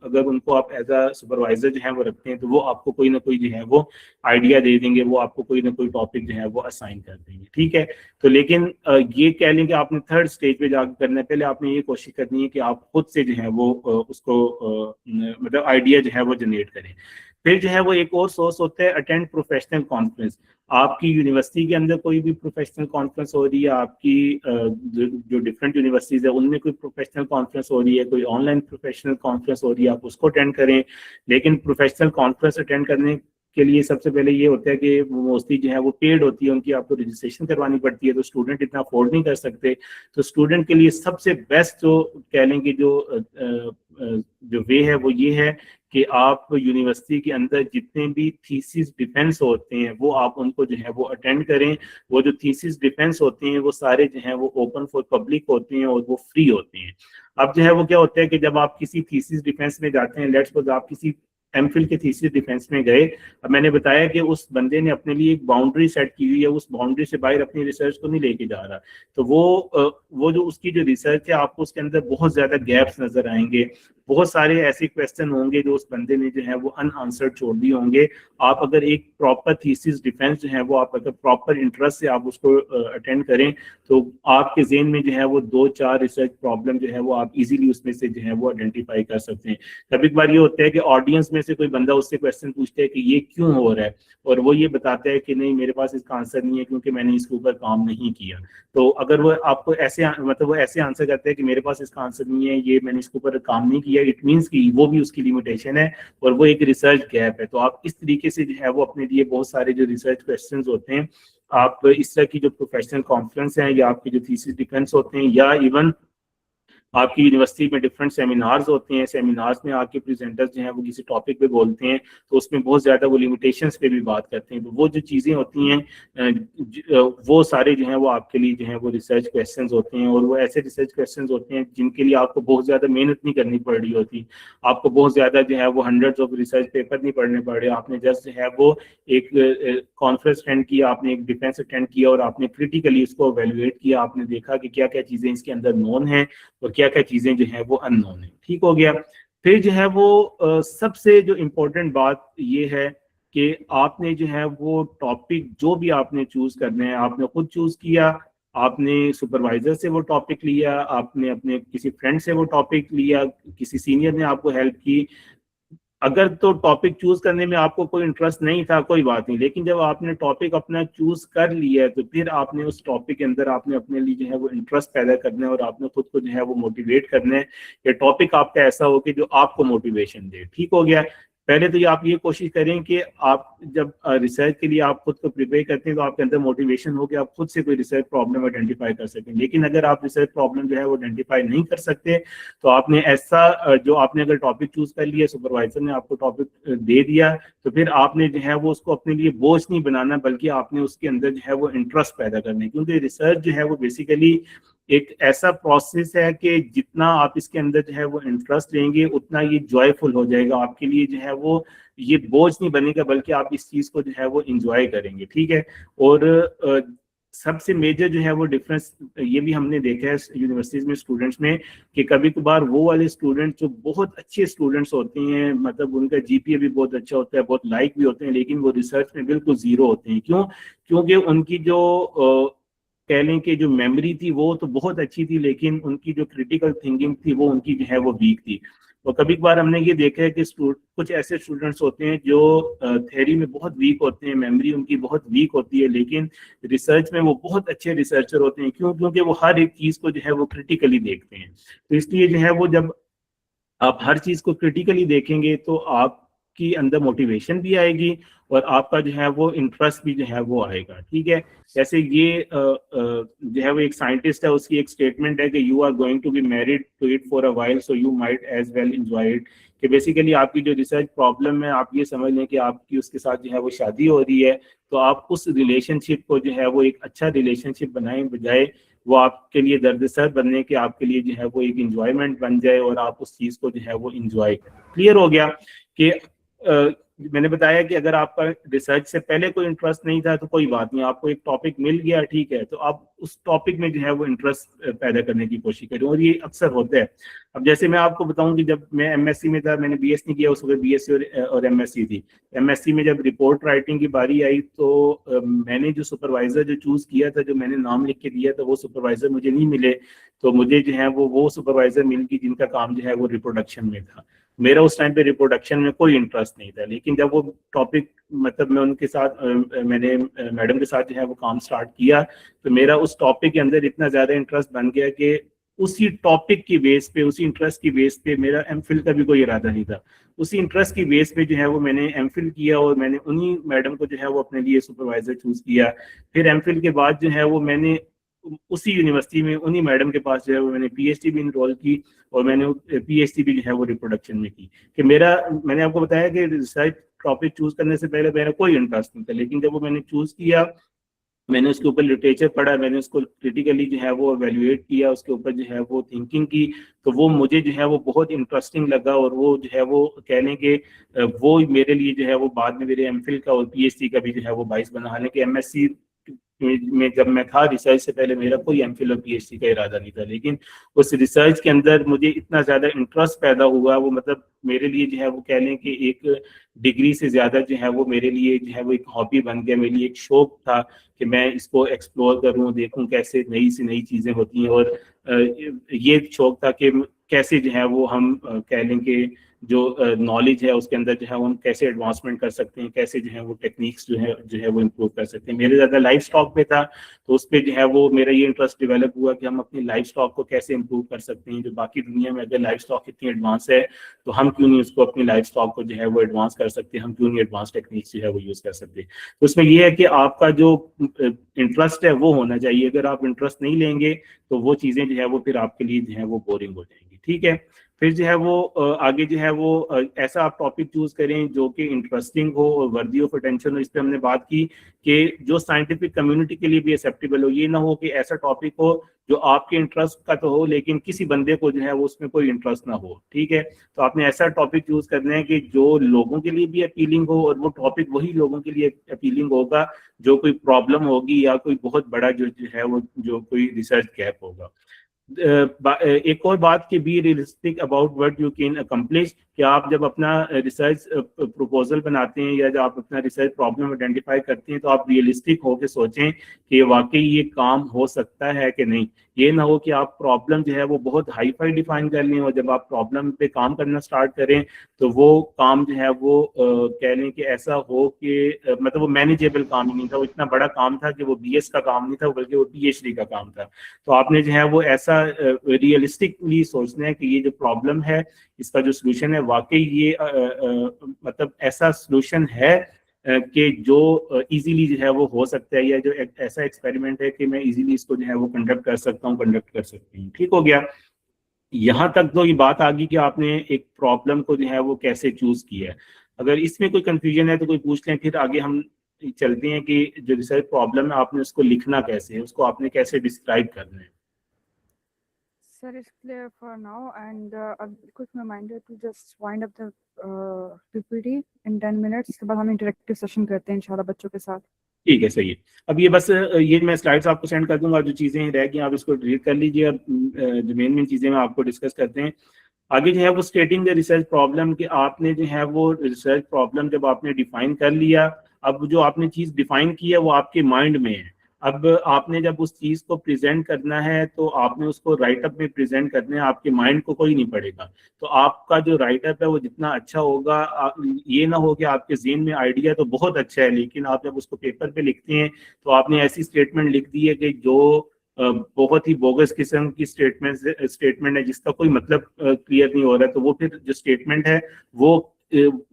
अगर उनको आप एज अ सुपरवाइजर जो है वो रखते हैं तो वो आपको कोई ना कोई जो है वो आइडिया दे देंगे, वो आपको कोई ना कोई टॉपिक जो है वो असाइन कर देंगे। ठीक है, तो लेकिन ये कह लें कि आपने थर्ड स्टेज पे जाकर करना है, पहले आपने ये कोशिश करनी है कि आप खुद से जो है वो उसको मतलब आइडिया जो है वो जनरेट करें। फिर जो है वो एक और सोर्स होता है अटेंड प्रोफेशनल कॉन्फ्रेंस। आपकी यूनिवर्सिटी के अंदर कोई भी प्रोफेशनल कॉन्फ्रेंस हो रही है, आपकी जो डिफरेंट यूनिवर्सिटीज है उनमें कोई प्रोफेशनल कॉन्फ्रेंस हो रही है, कोई ऑनलाइन प्रोफेशनल कॉन्फ्रेंस हो रही है, आप उसको अटेंड करें। लेकिन प्रोफेशनल कॉन्फ्रेंस अटेंड करने के लिए सबसे पहले ये होता है कि मोस्टली जो है वो पेड होती है, उनकी आपको रजिस्ट्रेशन करवानी पड़ती है, तो स्टूडेंट इतना अफोर्ड नहीं कर सकते। तो स्टूडेंट के लिए सबसे बेस्ट जो कह लेंगे जो वे है वो ये है कि आप यूनिवर्सिटी के अंदर जितने भी थीसिस डिफेंस होते हैं वो आप उनको जो है वो अटेंड करें। वो जो थीसिस डिफेंस होते हैं वो सारे जो है वो ओपन फॉर पब्लिक होते हैं और वो फ्री होते हैं। अब जो है वो क्या होता है कि जब आप किसी थीसिस डिफेंस में जाते हैं, लेट्स सपोज आप किसी एमफिल के थीसिस डिफेंस में गए, अब मैंने बताया कि उस बंदे ने अपने लिए एक बाउंड्री सेट की हुई है, उस बाउंड्री से बाहर अपनी रिसर्च को नहीं लेके जा रहा, तो वो जो उसकी जो रिसर्च है आपको उसके अंदर बहुत ज्यादा गैप्स नजर आएंगे, बहुत सारे ऐसे क्वेश्चन होंगे जो उस बंदे ने जो है वो अनआंसर्ड छोड़ दिए होंगे। आप अगर एक प्रॉपर थीसिस डिफेंस जो है वो आप अगर प्रॉपर इंटरेस्ट से आप उसको अटेंड करें तो आपके जेन में जो है वो 2-4 रिसर्च प्रॉब्लम जो है वो आप इजीली उसमें से जो है वो आइडेंटिफाई कर सकते हैं। कभी कभार ये होता है कि ऑडियंस में से कोई बंदा उससे क्वेश्चन पूछता है कि ये क्यों हो रहा है, और वो ये बताता है कि नहीं मेरे पास इसका आंसर नहीं है क्योंकि मैंने इसके ऊपर काम नहीं किया। तो अगर वो आपको ऐसे मतलब वो ऐसे आंसर करता है कि मेरे पास इसका आंसर नहीं है, ये मैंने इसके ऊपर काम नहीं किया, इट मीन्स कि वो भी उसकी लिमिटेशन है और वो एक रिसर्च गैप है। तो आप इस तरीके से जो है वो अपने लिए बहुत सारे जो रिसर्च क्वेश्चन होते हैं, आप इस तरह की जो प्रोफेशनल कॉन्फ्रेंस है या आपके जो थीसिस डिफेंस होते हैं या इवन आपकी यूनिवर्सिटी में डिफरेंट सेमिनार्स होते हैं, सेमिनार्स में आपके प्रेजेंटर्स जो हैं वो किसी टॉपिक पे बोलते हैं तो उसमें बहुत ज़्यादा वो लिमिटेशंस पे भी बात करते हैं। तो वो जो चीज़ें होती हैं वो सारे जो हैं वो आपके लिए जो है वो रिसर्च क्वेश्चंस होते हैं, और वो ऐसे रिसर्च क्वेश्चंस होते हैं जिनके लिए आपको बहुत ज़्यादा मेहनत नहीं करनी पड़ रही होती, आपको बहुत ज़्यादा जो है वो हंड्रेड्स ऑफ रिसर्च पेपर नहीं पढ़ने पड़ रहे, आपने जस्ट जो है वो एक कॉन्फ्रेंस अटेंड किया, आपने एक डिफेंस अटेंड किया और आपने क्रिटिकली उसको एवेलुएट किया, आपने देखा कि क्या क्या चीज़ें इसके अंदर नोन है और क्या क्या चीजें जो है वो अननोन है। ठीक हो गया। फिर जो है वो सबसे जो इम्पोर्टेंट बात ये है कि आपने जो है वो टॉपिक जो भी आपने चूज करना है आपने खुद चूज किया, आपने सुपरवाइजर से वो टॉपिक लिया, आपने अपने किसी फ्रेंड से वो टॉपिक लिया, किसी सीनियर ने आपको हेल्प की। अगर तो टॉपिक चूज करने में आपको कोई इंटरेस्ट नहीं था कोई बात नहीं, लेकिन जब आपने टॉपिक अपना चूज कर लिया है तो फिर आपने उस टॉपिक के अंदर आपने अपने लिए जो है वो इंटरेस्ट पैदा करना है और आपने खुद को जो है वो मोटिवेट करना है कि टॉपिक आपका ऐसा हो कि जो आपको मोटिवेशन दे। ठीक हो गया। पहले तो ये आप ये कोशिश करें कि आप जब रिसर्च के लिए आप खुद को प्रिपेयर करते हैं तो आपके अंदर मोटिवेशन हो कि आप खुद से कोई रिसर्च प्रॉब्लम आइडेंटिफाई कर सकें। लेकिन अगर आप रिसर्च प्रॉब्लम जो है वो आइडेंटिफाई नहीं कर सकते तो आपने ऐसा जो आपने अगर टॉपिक चूज कर लिया, सुपरवाइजर ने आपको टॉपिक दे दिया, तो फिर आपने जो है वो उसको अपने लिए बोझ नहीं बनाना बल्कि आपने उसके अंदर जो है वो इंटरेस्ट पैदा करना है। क्योंकि रिसर्च जो है वो बेसिकली एक ऐसा प्रोसेस है कि जितना आप इसके अंदर जो है वो इंटरेस्ट लेंगे उतना ये जॉयफुल हो जाएगा आपके लिए, जो है वो ये बोझ नहीं बनेगा बल्कि आप इस चीज को जो है वो इंजॉय करेंगे। ठीक है। और सबसे मेजर जो है वो डिफरेंस ये भी हमने देखा है यूनिवर्सिटीज में स्टूडेंट्स में कि कभी कभार वो वाले स्टूडेंट जो बहुत अच्छे स्टूडेंट्स होते हैं, मतलब उनका जीपीए भी बहुत अच्छा होता है, बहुत लाइक भी होते हैं, लेकिन वो रिसर्च में बिल्कुल जीरो होते हैं। क्यों? क्योंकि उनकी जो कह लें कि जो मेमोरी थी वो तो बहुत अच्छी थी लेकिन उनकी जो क्रिटिकल थिंकिंग थी वो उनकी जो है वो वीक थी। और कभी कभार हमने ये देखा है कि कुछ ऐसे स्टूडेंट्स होते हैं जो थ्योरी में बहुत वीक होते हैं, मेमोरी उनकी बहुत वीक होती है, लेकिन रिसर्च में वो बहुत अच्छे रिसर्चर होते हैं। क्यों? क्योंकि वो हर एक चीज को जो है वो क्रिटिकली देखते हैं। तो इसलिए जो है वो जब आप हर चीज को क्रिटिकली देखेंगे तो आपकी अंदर मोटिवेशन भी आएगी और आपका जो है वो इंटरेस्ट भी जो है वो आएगा। ठीक है। जैसे ये जो है वो एक साइंटिस्ट है, उसकी एक स्टेटमेंट है कि you are going to be married to it for a while so you might as well enjoy it. कि बेसिकली आपकी जो रिसर्च प्रॉब्लम है आप ये समझ लें कि आपकी उसके साथ जो है वो शादी हो रही है, तो आप उस रिलेशनशिप को जो है वो एक अच्छा रिलेशनशिप बनाएं, बजाय वो आपके लिए दर्दसर बनने के आपके लिए जो है वो एक इंजॉयमेंट बन जाए और आप उस चीज को जो है वो इंजॉय करें। क्लियर हो गया कि मैंने बताया कि अगर आपका रिसर्च से पहले कोई इंटरेस्ट नहीं था तो कोई बात नहीं, आपको एक टॉपिक मिल गया, ठीक है, तो आप उस टॉपिक में जो है वो इंटरेस्ट पैदा करने की कोशिश करें, और ये अक्सर होता है। अब जैसे मैं आपको बताऊं कि जब मैं एमएससी में था, मैंने बीएस नहीं किया, उस वक्त बीएससी और एमएससी थी। एमएससी में जब रिपोर्ट राइटिंग की बारी आई तो मैंने जो सुपरवाइजर जो चूज किया था, जो मैंने नाम लिख के दिया था, वो सुपरवाइजर मुझे नहीं मिले। तो मुझे जो है वो सुपरवाइजर मिल गई जिनका काम जो है वो रिप्रोडक्शन में था। मेरा उस टाइम पे रिप्रोडक्शन में कोई इंटरेस्ट नहीं था, लेकिन जब वो टॉपिक मतलब मैं उनके साथ मैंने मैडम के साथ जो है वो काम स्टार्ट किया तो मेरा उस टॉपिक के अंदर इतना ज्यादा इंटरेस्ट बन गया कि उसी टॉपिक की बेस पे, उसी इंटरेस्ट की बेस पे, मेरा एमफिल का भी कोई इरादा नहीं था, उसी इंटरेस्ट की बेस पे जो है वो मैंने एमफिल किया और मैंने उन्हीं मैडम को जो है वो अपने लिए सुपरवाइजर चूज किया। फिर एमफिल के बाद जो है वो मैंने उसी यूनिवर्सिटी में उन्हीं मैडम के पास जो है वो मैंने पीएचडी भी इनरोल की और मैंने पीएचडी भी जो है वो रिप्रोडक्शन में की। कि मैंने आपको बताया कि रिसर्च टॉपिक चूज करने से पहले मेरा कोई इंटरेस्ट नहीं था, लेकिन जब वो मैंने चूज किया, मैंने उसके ऊपर लिटरेचर पढ़ा, मैंने उसको क्रिटिकली जो है वो एवेल्युएट किया, उसके ऊपर जो है वो थिंकिंग की, तो वो मुझे जो है वो बहुत इंटरेस्टिंग लगा। और वो जो है वो कह लें कि वो मेरे लिए जो है वो बाद में मेरे एमफिल का और पीएचडी का भी जो है वो बाइस बना। हालांकि एमएससी में जब मैं था, रिसर्च से पहले मेरा कोई एमफिल और पीएचडी का इरादा नहीं था, लेकिन उस रिसर्च के अंदर मुझे इतना ज्यादा इंटरेस्ट पैदा हुआ, वो मतलब मेरे लिए जो है वो कह लें कि एक डिग्री से ज्यादा जो है वो मेरे लिए जो है वो एक हॉबी बन गया, मेरे लिए एक शौक था कि मैं इसको एक्सप्लोर करूं, देखूं कैसे नई से नई चीजें होती हैं। और ये शौक था कि कैसे जो है वो हम कह लें कि जो नॉलेज है उसके अंदर जो है वो हम कैसे एडवांसमेंट कर सकते हैं, कैसे जो है वो टेक्निक्स जो है वो इम्प्रूव कर सकते हैं। मेरे ज़्यादा लाइफ स्टॉक पे था, तो उस पर जो है वो मेरा ये इंटरेस्ट डेवलप हुआ कि हम अपनी लाइफ स्टॉक को कैसे इम्प्रूव कर सकते हैं। जो बाकी दुनिया में अगर लाइफ स्टॉक इतनी एडवांस है, तो हम क्यों नहीं उसको अपनी लाइफ स्टॉक को जो है वो एडवांस कर सकते हैं, हम क्यों नहीं एडवांस टेक्निक्स जो है वो यूज़ कर सकते हैं। तो उसमें ये है कि आपका जो इंटरेस्ट है वो होना चाहिए। अगर आप इंटरेस्ट नहीं लेंगे तो वो चीज़ें जो है वो फिर आपके लिए जो है वो बोरिंग हो जाएंगी। ठीक है, फिर जो है वो आगे जो है वो ऐसा आप टॉपिक चूज करें जो कि इंटरेस्टिंग हो और वर्दी ऑफ अटेंशन हो। इस पर हमने बात की कि जो साइंटिफिक कम्युनिटी के लिए भी एक्सेप्टेबल हो। ये ना हो कि ऐसा टॉपिक हो जो आपके इंटरेस्ट का तो हो लेकिन किसी बंदे को जो है वो उसमें कोई इंटरेस्ट ना हो। ठीक है, तो आपने ऐसा टॉपिक चूज करना है कि जो लोगों के लिए भी अपीलिंग हो, और वो टॉपिक वही लोगों के लिए अपीलिंग होगा जो कोई प्रॉब्लम होगी या कोई बहुत बड़ा जो है वो जो कोई रिसर्च गैप होगा। एक और बात कि be realistic about what you can accomplish, कि आप जब अपना रिसर्च प्रपोजल बनाते हैं या जब आप अपना रिसर्च प्रॉब्लम आइडेंटिफाई करते हैं, तो आप रियलिस्टिक होकर सोचें कि वाकई ये काम हो सकता है कि नहीं। ये ना हो कि आप प्रॉब्लम जो है वो बहुत हाई फाई डिफाइन कर लें और जब आप प्रॉब्लम पे काम करना स्टार्ट करें तो वो काम जो है वो कह लें कि ऐसा हो कि मतलब वो मैनेजेबल काम ही नहीं था, वो इतना बड़ा काम था कि वो बीएस का काम नहीं था बल्कि वो पीएचडी का काम था। तो आपने जो है वो ऐसा रियलिस्टिकली सोचना है कि ये जो प्रॉब्लम है इसका जो सोल्यूशन है वाकई ये मतलब ऐसा सोल्यूशन है कि जो इजीली जो है वो हो सकता है, या जो ऐसा एक्सपेरिमेंट है कि मैं इजीली इसको जो है वो कंडक्ट कर सकता हूँ, कंडक्ट कर सकती हूँ। ठीक हो गया, यहाँ तक तो ये बात आ गई कि आपने एक प्रॉब्लम को जो है वो कैसे चूज किया है। अगर इसमें कोई कंफ्यूजन है तो कोई पूछ लें, फिर आगे हम चलते हैं कि जो रिसर्च प्रॉब्लम है आपने उसको लिखना कैसे है, उसको आपने कैसे डिस्क्राइब करना है। Sir, it's clear for now, and a quick reminder to just wind up the PPT in 10 minutes. उसके बाद हम इंटरेक्टिव सेशन करते हैं इंशाल्लाह बच्चों के साथ। ठीक है, सही है। अब ये बस ये मैं स्लाइड्स आपको सेंड कर दूंगा, जो चीजें रह गई आप इसको डिलीट कर लीजिए। अब जो मेन चीजें मैं आपको डिस्कस करते हैं आगे जो है वो स्टेटिंग द रिसर्च प्रॉब्लम, कि आपने जो है वो रिसर्च प्रॉब्लम जब आपने डिफाइन कर लिया, अब जो आपने चीज डिफाइन की है वो आपके माइंड में है। अब आपने जब उस चीज को प्रेजेंट करना है तो आपने उसको राइटअप में प्रेजेंट करना है, आपके माइंड को कोई नहीं पड़ेगा। तो आपका जो राइटअप है वो जितना अच्छा होगा, ये ना हो कि आपके जेहन में आइडिया तो बहुत अच्छा है लेकिन आप जब उसको पेपर पे लिखते हैं तो आपने ऐसी स्टेटमेंट लिख दी है कि जो बहुत ही बोगस किस्म की स्टेटमेंट है जिसका कोई मतलब क्लियर नहीं हो रहा है। तो वो फिर जो स्टेटमेंट है वो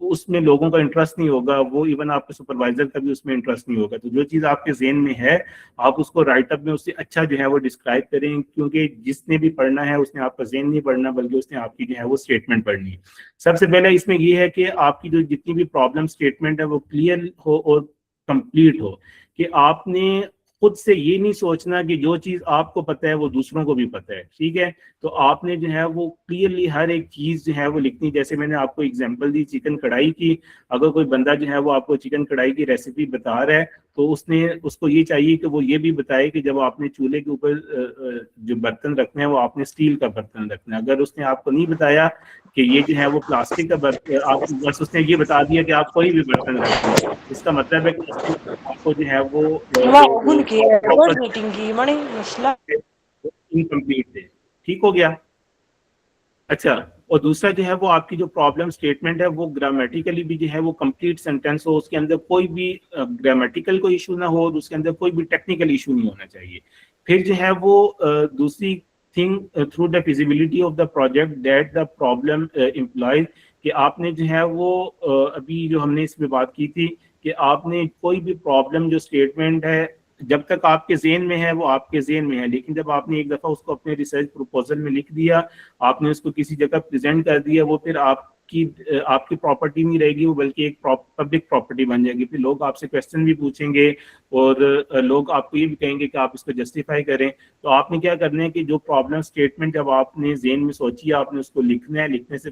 उसमें लोगों का इंटरेस्ट नहीं होगा, वो इवन आपके सुपरवाइजर का भी उसमें इंटरेस्ट नहीं होगा। तो जो चीज़ आपके जेहन में है आप उसको राइटअप में उससे अच्छा जो है वो डिस्क्राइब करें, क्योंकि जिसने भी पढ़ना है उसने आपका जेहन नहीं पढ़ना बल्कि उसने आपकी जो है वो स्टेटमेंट पढ़नी है। सबसे पहले इसमें ये है कि आपकी जो जितनी भी प्रॉब्लम स्टेटमेंट है वो क्लियर हो और कंप्लीट हो, कि आपने खुद से ये नहीं सोचना कि जो चीज आपको पता है वो दूसरों को भी पता है। ठीक है, तो आपने जो है वो क्लियरली हर एक चीज जो है वो लिखनी। जैसे मैंने आपको एग्जांपल दी चिकन कढ़ाई की, अगर कोई बंदा जो है वो आपको चिकन कढ़ाई की रेसिपी बता रहा है तो उसको ये चाहिए कि वो ये भी बताए कि जब आपने चूल्हे के ऊपर जो बर्तन रखने हैं वो आपने स्टील का बर्तन रखना है। अगर उसने आपको नहीं बताया कि ये जो है वो प्लास्टिक का बर्तन, आप बस उसने ये बता दिया कि आप कोई भी बर्तन रख लें, इसका मतलब है कि उसने आपको जो है वो इनकम्प्लीट थे। ठीक हो गया। अच्छा, और दूसरा जो है वो आपकी जो प्रॉब्लम स्टेटमेंट है वो ग्रामेटिकली भी जो है वो कंप्लीट सेंटेंस हो, उसके अंदर कोई भी ग्रामेटिकल कोई इशू ना हो और उसके अंदर कोई भी टेक्निकल इशू नहीं होना चाहिए। फिर जो है वो दूसरी think through the feasibility of the project that the problem implies, कि आपने जो है वो अभी जो हमने इस पे बात की थी कि आपने कोई भी प्रॉब्लम जो स्टेटमेंट है जब तक आपके ज़हन में है वो आपके ज़हन में है, लेकिन जब आपने एक दफ़ा उसको अपने रिसर्च प्रपोजल में लिख दिया, आपने उसको किसी जगह प्रेजेंट कर दिया, वो फिर आपकी प्रॉपर्टी नहीं रहेगी, वो बल्कि एक पब्लिक प्रॉपर्टी बन जाएगी। फिर लोग आपसे क्वेश्चन भी पूछेंगे और लोग आपको ये भी कहेंगे कि आप इसको जस्टिफाई करें। तो आपने क्या करना है कि जो प्रॉब्लम स्टेटमेंट जब आपने ज़हन में सोची है, आपने उसको लिखना है। लिखने से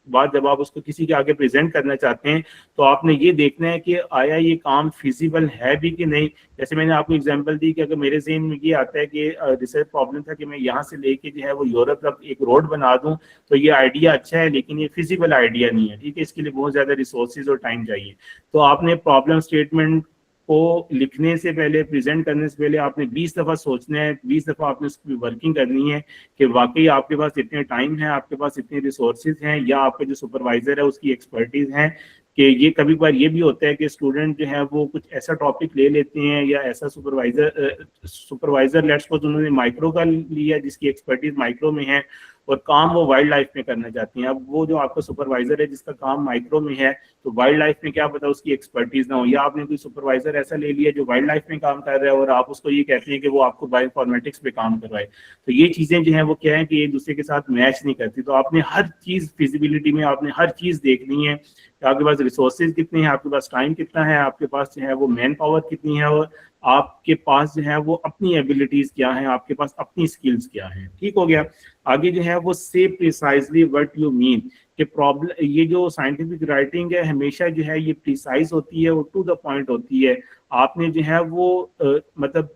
बाद जब आप उसको किसी के आगे प्रेजेंट करना चाहते हैं तो आपने ये देखना है कि आया ये काम फिजिबल है भी कि नहीं। जैसे मैंने आपको एग्जांपल दी कि अगर मेरे ज़हन में ये आता है कि रिसर्च प्रॉब्लम था कि मैं यहाँ से लेके जो है वो यूरोप तक एक रोड बना दूं, तो ये आइडिया अच्छा है लेकिन ये फिजिबल आइडिया नहीं है, ठीक है, इसके लिए बहुत ज़्यादा रिसोर्सेज और टाइम चाहिए। तो आपने प्रॉब्लम स्टेटमेंट को लिखने से पहले, प्रेजेंट करने से पहले आपने 20 दफ़ा सोचना है, 20 दफ़ा आपने उस पर वर्किंग करनी है कि वाकई आपके पास इतने टाइम है, आपके पास इतने रिसोर्सेज हैं, या आपका जो सुपरवाइजर है उसकी एक्सपर्टीज है। कि ये कभी बार ये भी होता है कि स्टूडेंट जो है वो कुछ ऐसा टॉपिक ले लेते हैं या ऐसा सुपरवाइजर लेट्स सपोज उन्होंने माइक्रो का लिया जिसकी एक्सपर्टीज माइक्रो में है और काम वो वाइल्ड लाइफ में करना चाहती हैं। अब वो जो आपका सुपरवाइजर है जिसका काम माइक्रो में है, तो वाइल्ड लाइफ में क्या पता उसकी एक्सपर्टीज ना हो, या आपने कोई सुपरवाइजर ऐसा ले लिया जो वाइल्ड लाइफ में काम कर रहा है और आप उसको ये कहते हैं कि वो आपको बायोइन्फॉर्मेटिक्स पे काम करवाए। तो ये चीजें जो है वो क्या है कि एक दूसरे के साथ मैच नहीं करती। तो आपने हर चीज फिजिबिलिटी में आपने हर चीज देखनी है कि आपके पास रिसोर्सेज कितने हैं, आपके पास टाइम कितना है, आपके पास जो है वो मैन पावर कितनी है, और आपके पास जो है वो अपनी एबिलिटीज क्या है, आपके पास अपनी स्किल्स क्या है। ठीक हो गया। आगे जो है वो से प्रिसाइजली व्हाट यू मीन, कि प्रॉब्लम, ये जो साइंटिफिक राइटिंग है हमेशा जो है ये प्रिसाइज होती है, वो टू द पॉइंट होती है। आपने जो है वो मतलब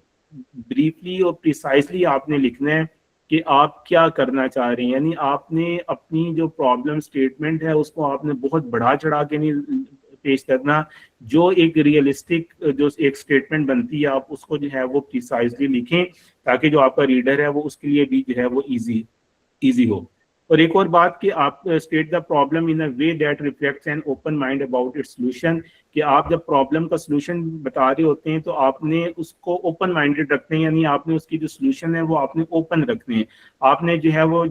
ब्रीफली और प्रिसाइजली आपने लिखना है कि आप क्या करना चाह रहे हैं। यानी आपने अपनी जो प्रॉब्लम स्टेटमेंट है उसको आपने बहुत बढ़ा चढ़ा के नहीं पेश करना। जो एक रियलिस्टिक जो एक स्टेटमेंट बनती है आप उसको जो है वो प्रिसाइजली लिखें ताकि जो आपका रीडर है वो उसके लिए भी जो है वो इजी हो। और एक और बात कि आप state the problem in a way that reflects an open mind about it's solution, कि आप जब प्रॉब्लम का सॉल्यूशन बता रहे होते हैं तो आपने उसको ओपन माइंडेड रखते हैं, यानी आपने उसकी जो सॉल्यूशन है वो आपने ओपन रखने हैं। आपने जो है वो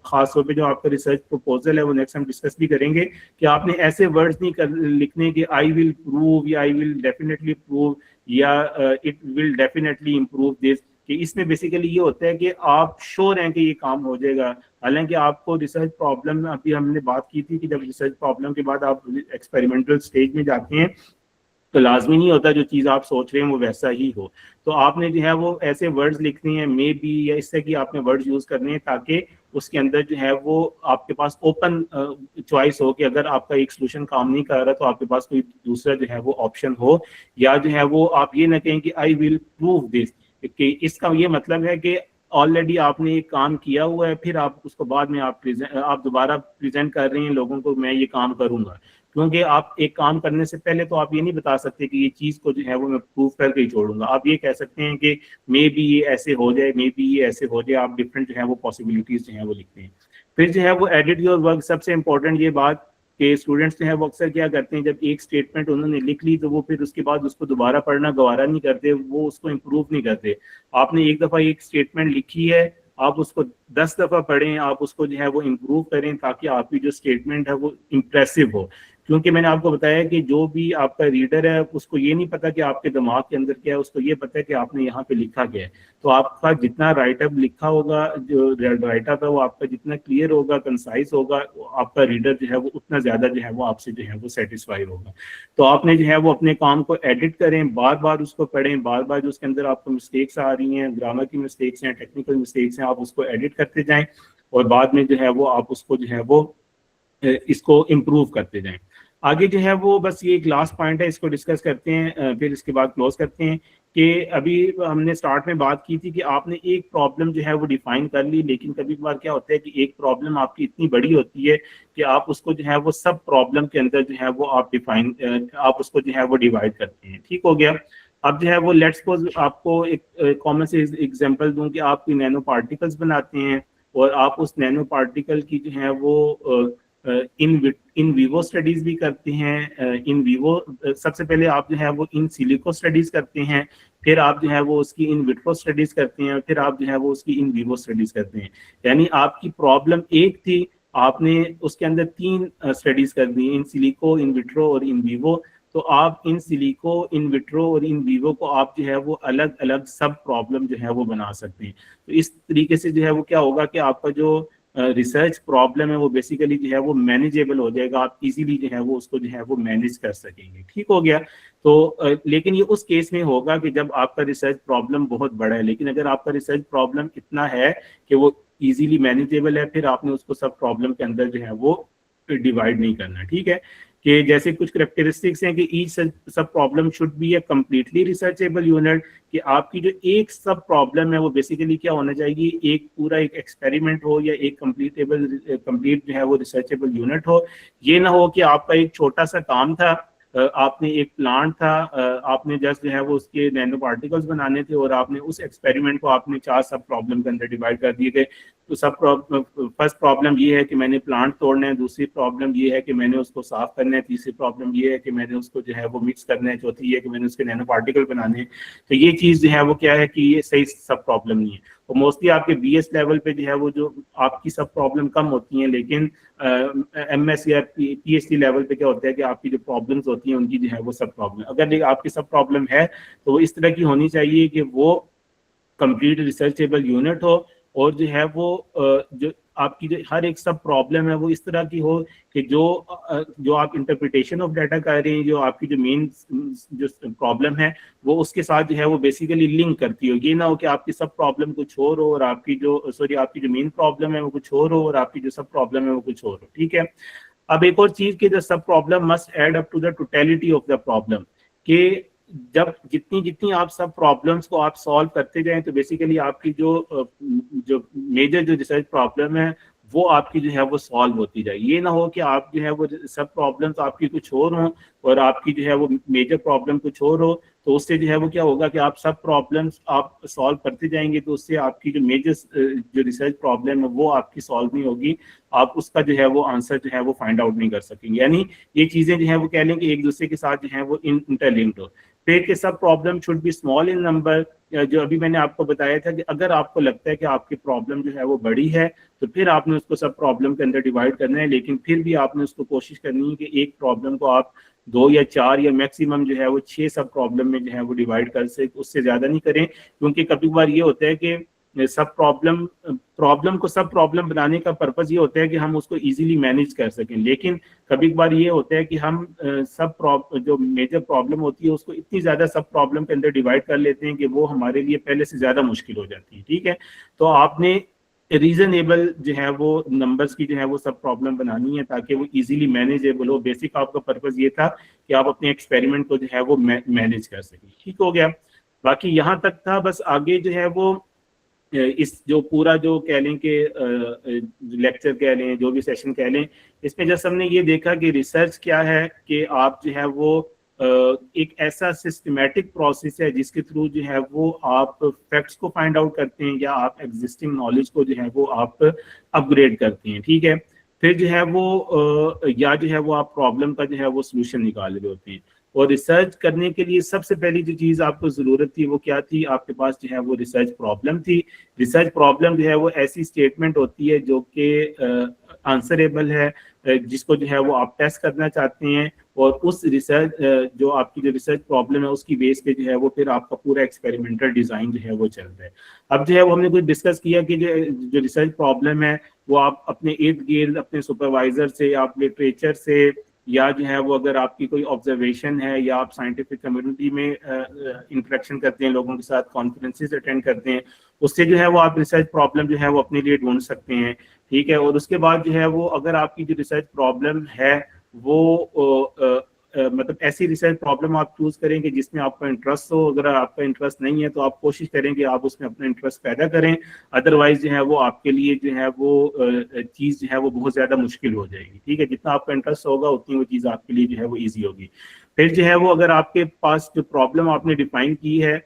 खास तौर पे जो आपका रिसर्च प्रपोजल है वो नेक्स्ट हम डिस्कस भी करेंगे कि आपने ऐसे वर्ड्स नहीं लिखने कि आई विल प्रूव या आई विल डेफिनेटली प्रूव या it will definitely improve this, कि इसमें बेसिकली ये होता है कि आप श्योर हैं कि ये काम हो जाएगा। हालांकि आपको रिसर्च प्रॉब्लम, अभी हमने बात की थी कि जब रिसर्च प्रॉब्लम के बाद आप एक्सपेरिमेंटल स्टेज में जाते हैं तो लाजमी नहीं होता जो चीज़ आप सोच रहे हैं वो वैसा ही हो। तो आपने जो है वो ऐसे वर्ड्स लिखने हैं, मे बी या इससे कि आपने वर्ड्स यूज़ करने हैं ताकि उसके अंदर जो है वो आपके पास ओपन चॉइस हो कि अगर आपका एक सोल्यूशन काम नहीं कर रहा तो आपके पास कोई दूसरा जो है वो ऑप्शन हो। या जो है वो आप ये ना कहें कि आई विल प्रूव दिस, कि इसका ये मतलब है कि ऑलरेडी आपने एक काम किया हुआ है, फिर आप उसको बाद में आप दोबारा प्रेजेंट कर रहे हैं लोगों को मैं ये काम करूंगा। क्योंकि आप एक काम करने से पहले तो आप ये नहीं बता सकते कि ये चीज को जो है वो मैं प्रूव करके ही छोड़ूंगा। आप ये कह सकते हैं कि मे बी ये ऐसे हो जाए, मे बी ये ऐसे हो जाए, आप डिफरेंट जो है वो पॉसिबिलिटीज जो है वो लिखते हैं। फिर जो है वो एडिट योर वर्क, सबसे इंपॉर्टेंट ये बात कि स्टूडेंट्स जो है वो अक्सर क्या करते हैं, जब एक स्टेटमेंट उन्होंने लिख ली तो वो फिर उसके बाद उसको दोबारा पढ़ना गवारा नहीं करते, वो उसको इम्प्रूव नहीं करते। आपने एक दफ़ा एक स्टेटमेंट लिखी है, आप उसको 10 दफ़ा पढ़ें, आप उसको जो है वो इम्प्रूव करें ताकि आपकी जो स्टेटमेंट है वो इम्प्रेसिव हो। क्योंकि मैंने आपको बताया कि जो भी आपका रीडर है उसको ये नहीं पता कि आपके दिमाग के अंदर क्या है, उसको ये पता है कि आपने यहाँ पे लिखा क्या है। तो आपका जितना राइटअप लिखा होगा, जो राइटअप है वो आपका जितना क्लियर होगा, कंसाइज होगा, आपका रीडर जो है वो उतना ज्यादा जो है वो आपसे जो है वो सेटिस्फाई होगा। तो आपने जो है वो अपने काम को एडिट करें, बार बार उसको पढ़ें, बार बार जो उसके अंदर आपको मिस्टेक्स आ रही हैं, ग्रामर की मिस्टेक्स हैं, टेक्निकल मिस्टेक्स हैं, आप उसको एडिट करते जाएं और बाद में जो है वो आप उसको जो है वो इसको इम्प्रूव करते जाएं। आगे जो है वो बस ये एक लास्ट पॉइंट है, इसको डिस्कस करते हैं फिर इसके बाद क्लोज करते हैं। कि अभी हमने स्टार्ट में बात की थी कि आपने एक प्रॉब्लम जो है वो डिफाइन कर ली, लेकिन कभी कभार क्या होता है कि एक प्रॉब्लम आपकी इतनी बड़ी होती है कि आप उसको जो है वो सब प्रॉब्लम के अंदर जो है वो आप उसको जो है वो डिवाइड करते हैं। ठीक हो गया। अब जो है वो लेट्स सपोज आपको एक कॉमन से एग्जांपल दूं कि आप कोई नैनो पार्टिकल्स बनाते हैं और आप उस नैनो पार्टिकल की जो है वो इन वीवो स्टडीज भी करते हैं। इन वीवो सबसे पहले आप जो है वो इन सिलिको स्टडीज करते हैं, फिर आप जो है वो उसकी इन विट्रो स्टडीज करते हैं, फिर आप जो है वो उसकी इन वीवो स्टडीज करते हैं। यानी आपकी प्रॉब्लम एक थी, आपने उसके अंदर 3 स्टडीज कर दी, इन सिलिको, इन विट्रो और इन वीवो। तो आप इन सिलिको, इन विट्रो और इन वीवो को आप जो है वो अलग अलग सब प्रॉब्लम जो है वो बना सकते हैं। तो इस तरीके से जो है वो क्या होगा कि आपका जो रिसर्च प्रॉब्लम है वो बेसिकली जो है वो मैनेजेबल हो जाएगा, आप इजीली जो है वो उसको जो है वो मैनेज कर सकेंगे। ठीक हो गया। तो लेकिन ये उस केस में होगा कि जब आपका रिसर्च प्रॉब्लम बहुत बड़ा है, लेकिन अगर आपका रिसर्च प्रॉब्लम इतना है कि वो इजीली मैनेजेबल है, फिर आपने उसको सब प्रॉब्लम के अंदर जो है वो डिवाइड नहीं करना। ठीक है, कि जैसे कुछ करेक्टरिस्टिक्स हैं कि ईच सब problem should be A completely researchable unit, कि आपकी जो एक सब प्रॉब्लम है वो बेसिकली क्या होना चाहिए, एक पूरा एक एक्सपेरिमेंट हो या एक कंप्लीट जो है वो रिसर्चेबल यूनिट हो। ये ना हो कि आपका एक छोटा सा काम था, आपने एक प्लांट था, आपने जस्ट जो है वो उसके नैनो पार्टिकल्स बनाने थे और आपने उस एक्सपेरिमेंट को आपने 4 सब प्रॉब्लम के अंदर डिवाइड कर दिए थे। तो फर्स्ट प्रॉब्लम ये है कि मैंने प्लांट तोड़ना है, दूसरी प्रॉब्लम ये है कि मैंने उसको साफ करना है, तीसरी प्रॉब्लम ये है कि मैंने उसको जो है वो मिक्स करना है, चौथी ये है कि मैंने उसके नैनो पार्टिकल बनाने हैं। तो ये चीज जो है वो क्या है कि ये सही सब प्रॉब्लम नहीं है। तो मोस्टली आपके बीएस लेवल पे जो है वो जो आपकी सब प्रॉब्लम कम होती हैं, लेकिन एमएस या पीएचडी लेवल पे क्या होता है कि आपकी जो प्रॉब्लम्स होती हैं उनकी जो है वो सब प्रॉब्लम, अगर आपकी सब प्रॉब्लम है तो वो इस तरह की होनी चाहिए कि वो कंप्लीट रिसर्चेबल यूनिट हो, और जो है वो जो आपकी जो हर एक सब प्रॉब्लम है वो इस तरह की हो कि जो आप इंटरप्रिटेशन ऑफ डाटा कर रहे हैं, जो आपकी जो मेन जो प्रॉब्लम है वो उसके साथ जो है वो बेसिकली लिंक करती हो। ये ना हो कि आपकी सब प्रॉब्लम कुछ और हो और आपकी जो मेन प्रॉब्लम है वो कुछ और हो और आपकी जो सब प्रॉब्लम है वो कुछ और हो। ठीक है। अब एक और चीज कि the sub problem must add up to the totality of the problem, कि जब जितनी जितनी आप सब प्रॉब्लम्स को आप सॉल्व करते जाएं तो बेसिकली आपकी जो मेजर जो रिसर्च प्रॉब्लम है वो आपकी जो है वो सॉल्व होती जाए। ये ना हो कि आप जो है वो सब प्रॉब्लम्स आपकी कुछ और हों और आपकी जो है वो मेजर प्रॉब्लम कुछ और हो, तो उससे जो है वो क्या होगा कि आप सब प्रॉब्लम्स आप सॉल्व करते जाएंगे तो उससे आपकी जो मेजर जो रिसर्च प्रॉब्लम है वो आपकी सॉल्व नहीं होगी, आप उसका जो है वो आंसर जो है वो फाइंड आउट नहीं कर सकेंगे। यानी ये चीजें जो है वो कह लें कि एक दूसरे के साथ जो है वो इंटरलिंक्ड हो। फिर के सब problem should be small in number, जो अभी मैंने आपको बताया था कि अगर आपको लगता है कि आपकी प्रॉब्लम जो है वो बड़ी है तो फिर आपने उसको सब प्रॉब्लम के अंदर डिवाइड करना है, लेकिन फिर भी आपने उसको कोशिश करनी है कि एक प्रॉब्लम को आप 2 या 4 या मैक्सिमम जो है वो 6 सब प्रॉब्लम में जो है वो डिवाइड कर सके, उससे ज्यादा नहीं करें। क्योंकि कभी बार ये होता है कि सब प्रॉब्लम को सब प्रॉब्लम बनाने का पर्पज ये होता है कि हम उसको इजीली मैनेज कर सकें, लेकिन कभी बार ये होता है कि हम जो मेजर प्रॉब्लम होती है उसको इतनी ज्यादा सब प्रॉब्लम के अंदर डिवाइड कर लेते हैं कि वो हमारे लिए पहले से ज्यादा मुश्किल हो जाती है। ठीक है, तो आपने रीजनेबल जो है वो नंबर्स की जो है वो सब प्रॉब्लम बनानी है ताकि वो इजीली मैनेजेबल हो। बेसिक आपका पर्पज ये था कि आप अपने एक्सपेरिमेंट को जो है वो मैनेज कर सकें। ठीक हो गया, बाकी यहाँ तक था। बस आगे जो है वो इस जो पूरा जो कह लें कि लेक्चर कह लें, जो भी सेशन कह लें, इसमें जैसे हमने ये देखा कि रिसर्च क्या है कि आप जो है वो एक ऐसा सिस्टमेटिक प्रोसेस है जिसके थ्रू जो है वो आप फैक्ट्स को फाइंड आउट करते हैं या आप एग्जिस्टिंग नॉलेज को जो है वो आप अपग्रेड करते हैं। ठीक है, फिर जो है वो या जो है वो आप प्रॉब्लम का जो है वो सोल्यूशन निकाल रहे होते हैं। और रिसर्च करने के लिए सबसे पहली जो चीज आपको जरूरत थी वो क्या थी, आपके पास जो है वो रिसर्च प्रॉब्लम थी। रिसर्च प्रॉब्लम जो है वो ऐसी स्टेटमेंट होती है जो कि आंसरेबल है, जिसको जो है वो आप टेस्ट करना चाहते हैं, और उस रिसर्च जो आपकी जो रिसर्च प्रॉब्लम है उसकी बेस पे जो है वो फिर आपका पूरा एक्सपेरिमेंटल डिजाइन जो है वो चल रहा है। अब जो है वो हमने कुछ डिस्कस किया कि जो रिसर्च प्रॉब्लम है वो आप अपने इर्द गिर्द अपने सुपरवाइजर से, आप लिटरेचर से, या जो है वो अगर आपकी कोई ऑब्जर्वेशन है या आप साइंटिफिक कम्युनिटी में इंटरेक्शन करते हैं, लोगों के साथ कॉन्फ्रेंसेस अटेंड करते हैं, उससे जो है वो आप रिसर्च प्रॉब्लम जो है वो अपने लिए ढूंढ सकते हैं। ठीक है, और उसके बाद जो है वो अगर आपकी जो रिसर्च प्रॉब्लम है वो मतलब ऐसी रिसर्च प्रॉब्लम आप चूज करेंगे जिसमें आपका इंटरेस्ट हो। अगर आपका इंटरेस्ट नहीं है तो आप कोशिश करें कि आप उसमें अपना इंटरेस्ट पैदा करें, अदरवाइज जो है वो आपके लिए जो है वो चीज जो है वो बहुत ज्यादा मुश्किल हो जाएगी। ठीक है, जितना आपका इंटरेस्ट होगा उतनी वो चीज आपके लिए जो है वो ईजी होगी। फिर जो है वो अगर आपके पास जो प्रॉब्लम आपने डिफाइन की है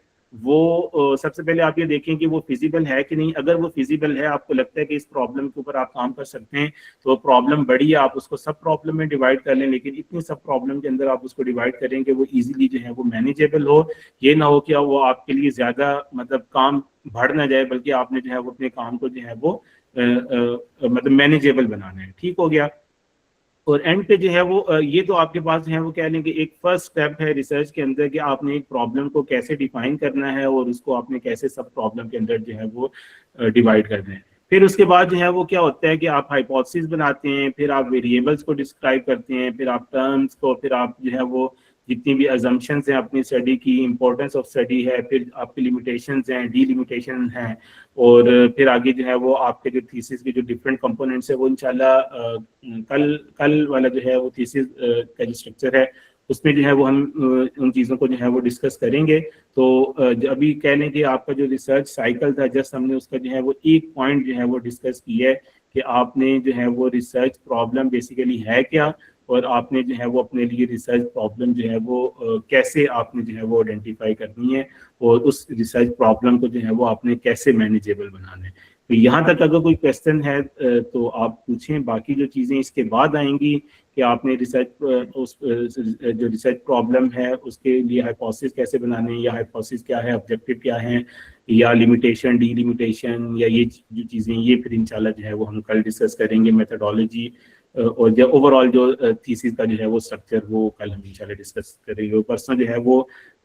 वो सबसे पहले आप ये देखें कि वो फिजिबल है कि नहीं। अगर वो फिजिबल है, आपको लगता है कि इस प्रॉब्लम के ऊपर आप काम कर सकते हैं, तो प्रॉब्लम बड़ी है, आप उसको सब प्रॉब्लम में डिवाइड कर लें। लेकिन इतनी सब प्रॉब्लम के अंदर आप उसको डिवाइड करें कि वो इजीली जो है वो मैनेजेबल हो। ये ना हो कि वो आपके लिए ज्यादा मतलब काम बढ़ ना जाए, बल्कि आपने जो है वो अपने काम को जो है वो मतलब मैनेजेबल बनाना है। ठीक हो गया। और एंड पे जो है वो ये तो आपके पास जो है वो कह लें कि एक फर्स्ट स्टेप है रिसर्च के अंदर कि आपने एक प्रॉब्लम को कैसे डिफाइन करना है और उसको आपने कैसे सब प्रॉब्लम के अंदर जो है वो डिवाइड करना है। फिर उसके बाद जो है वो क्या होता है कि आप हाइपोथेसिस बनाते हैं, फिर आप वेरिएबल्स को डिस्क्राइब करते हैं, फिर आप टर्म्स को, फिर आप जो है वो जितनी भी अजम्पशंस हैं अपनी स्टडी की, इंपॉर्टेंस ऑफ स्टडी है, फिर आपकी लिमिटेशंस हैं, डीलिमिटेशन हैं, और फिर आगे जो है वो आपके जो थीसिस के जो डिफरेंट कंपोनेंट्स है वो इंशाल्लाह कल कल वाला जो है वो थीसिस का जो स्ट्रक्चर है उसमें जो है वो हम उन चीज़ों को जो है वो डिस्कस करेंगे। तो अभी कह लें कि आपका जो रिसर्च साइकिल था, जस्ट हमने उसका जो है वो एक पॉइंट जो है वो डिस्कस किया है कि आपने जो है वो रिसर्च प्रॉब्लम बेसिकली है क्या, और आपने जो है वो अपने लिए रिसर्च प्रॉब्लम जो है वो कैसे आपने जो है वो आइडेंटिफाई करनी है, और उस रिसर्च प्रॉब्लम को जो है वो आपने कैसे मैनेजेबल बनाना है। तो यहाँ तक अगर कोई क्वेश्चन है तो आप पूछें। बाकी जो चीज़ें इसके बाद आएंगी कि आपने रिसर्च उस जो रिसर्च प्रॉब्लम है उसके लिए हाइपोथेसिस कैसे बनाने हैं, या हाइपोथेसिस क्या है, ऑब्जेक्टिव क्या है, या लिमिटेशन, डीलिमिटेशन, या ये जो चीज़ें, ये फिर इंशाल्लाह जो है वो हम कल डिस्कस करेंगे। मेथोडोलॉजी और जो ओवरऑल जो थीसिस का जो है वो स्ट्रक्चर वो कल हम इंशाल्लाह डिस्कस करेंगे। पर्सनल जो है वो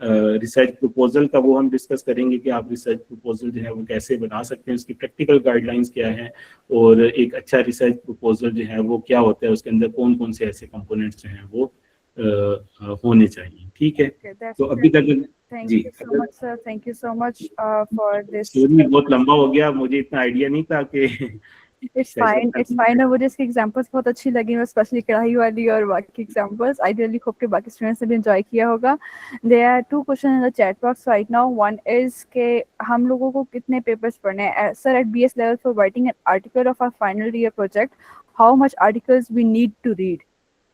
रिसर्च प्रपोजल का वो हम डिस्कस करेंगे कि आप रिसर्च प्रपोजल जो है वो कैसे बना सकते हैं, उसकी प्रैक्टिकल गाइडलाइंस क्या है, और एक अच्छा रिसर्च प्रपोजल जो है वो क्या होता है, उसके अंदर कौन कौन से ऐसे कंपोनेंट्स जो हैं वो होने चाहिए। ठीक है। Okay, that's तो अभी great. तक Thank जी, you so much, sir. Thank you so much for this. Story बहुत लंबा हो गया, मुझे इतना आइडिया नहीं था कि It's session fine. It's fine. और मुझे इसकी एग्जांपल्स बहुत अच्छी लगी, स्पेशली कढ़ाई वाली और बाकी एग्जांपल्स। आई रियली होप कि बाकी स्टूडेंट्स ने भी एंजॉय किया होगा। There are two question in the chat box right now. One is के हम लोगों को कितने पेपर्स पढ़ने हैं sir at BS level for writing an article of our final year project? How much articles we need to read?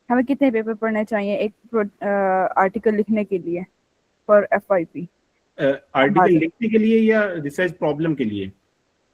हमें कितने पेपर पढ़ने चाहिए एक आर्टिकल लिखने के लिए फॉर एफवाईपी? आर्टिकल लिखने के लिए या रिसर्च प्रॉब्लम के लिए?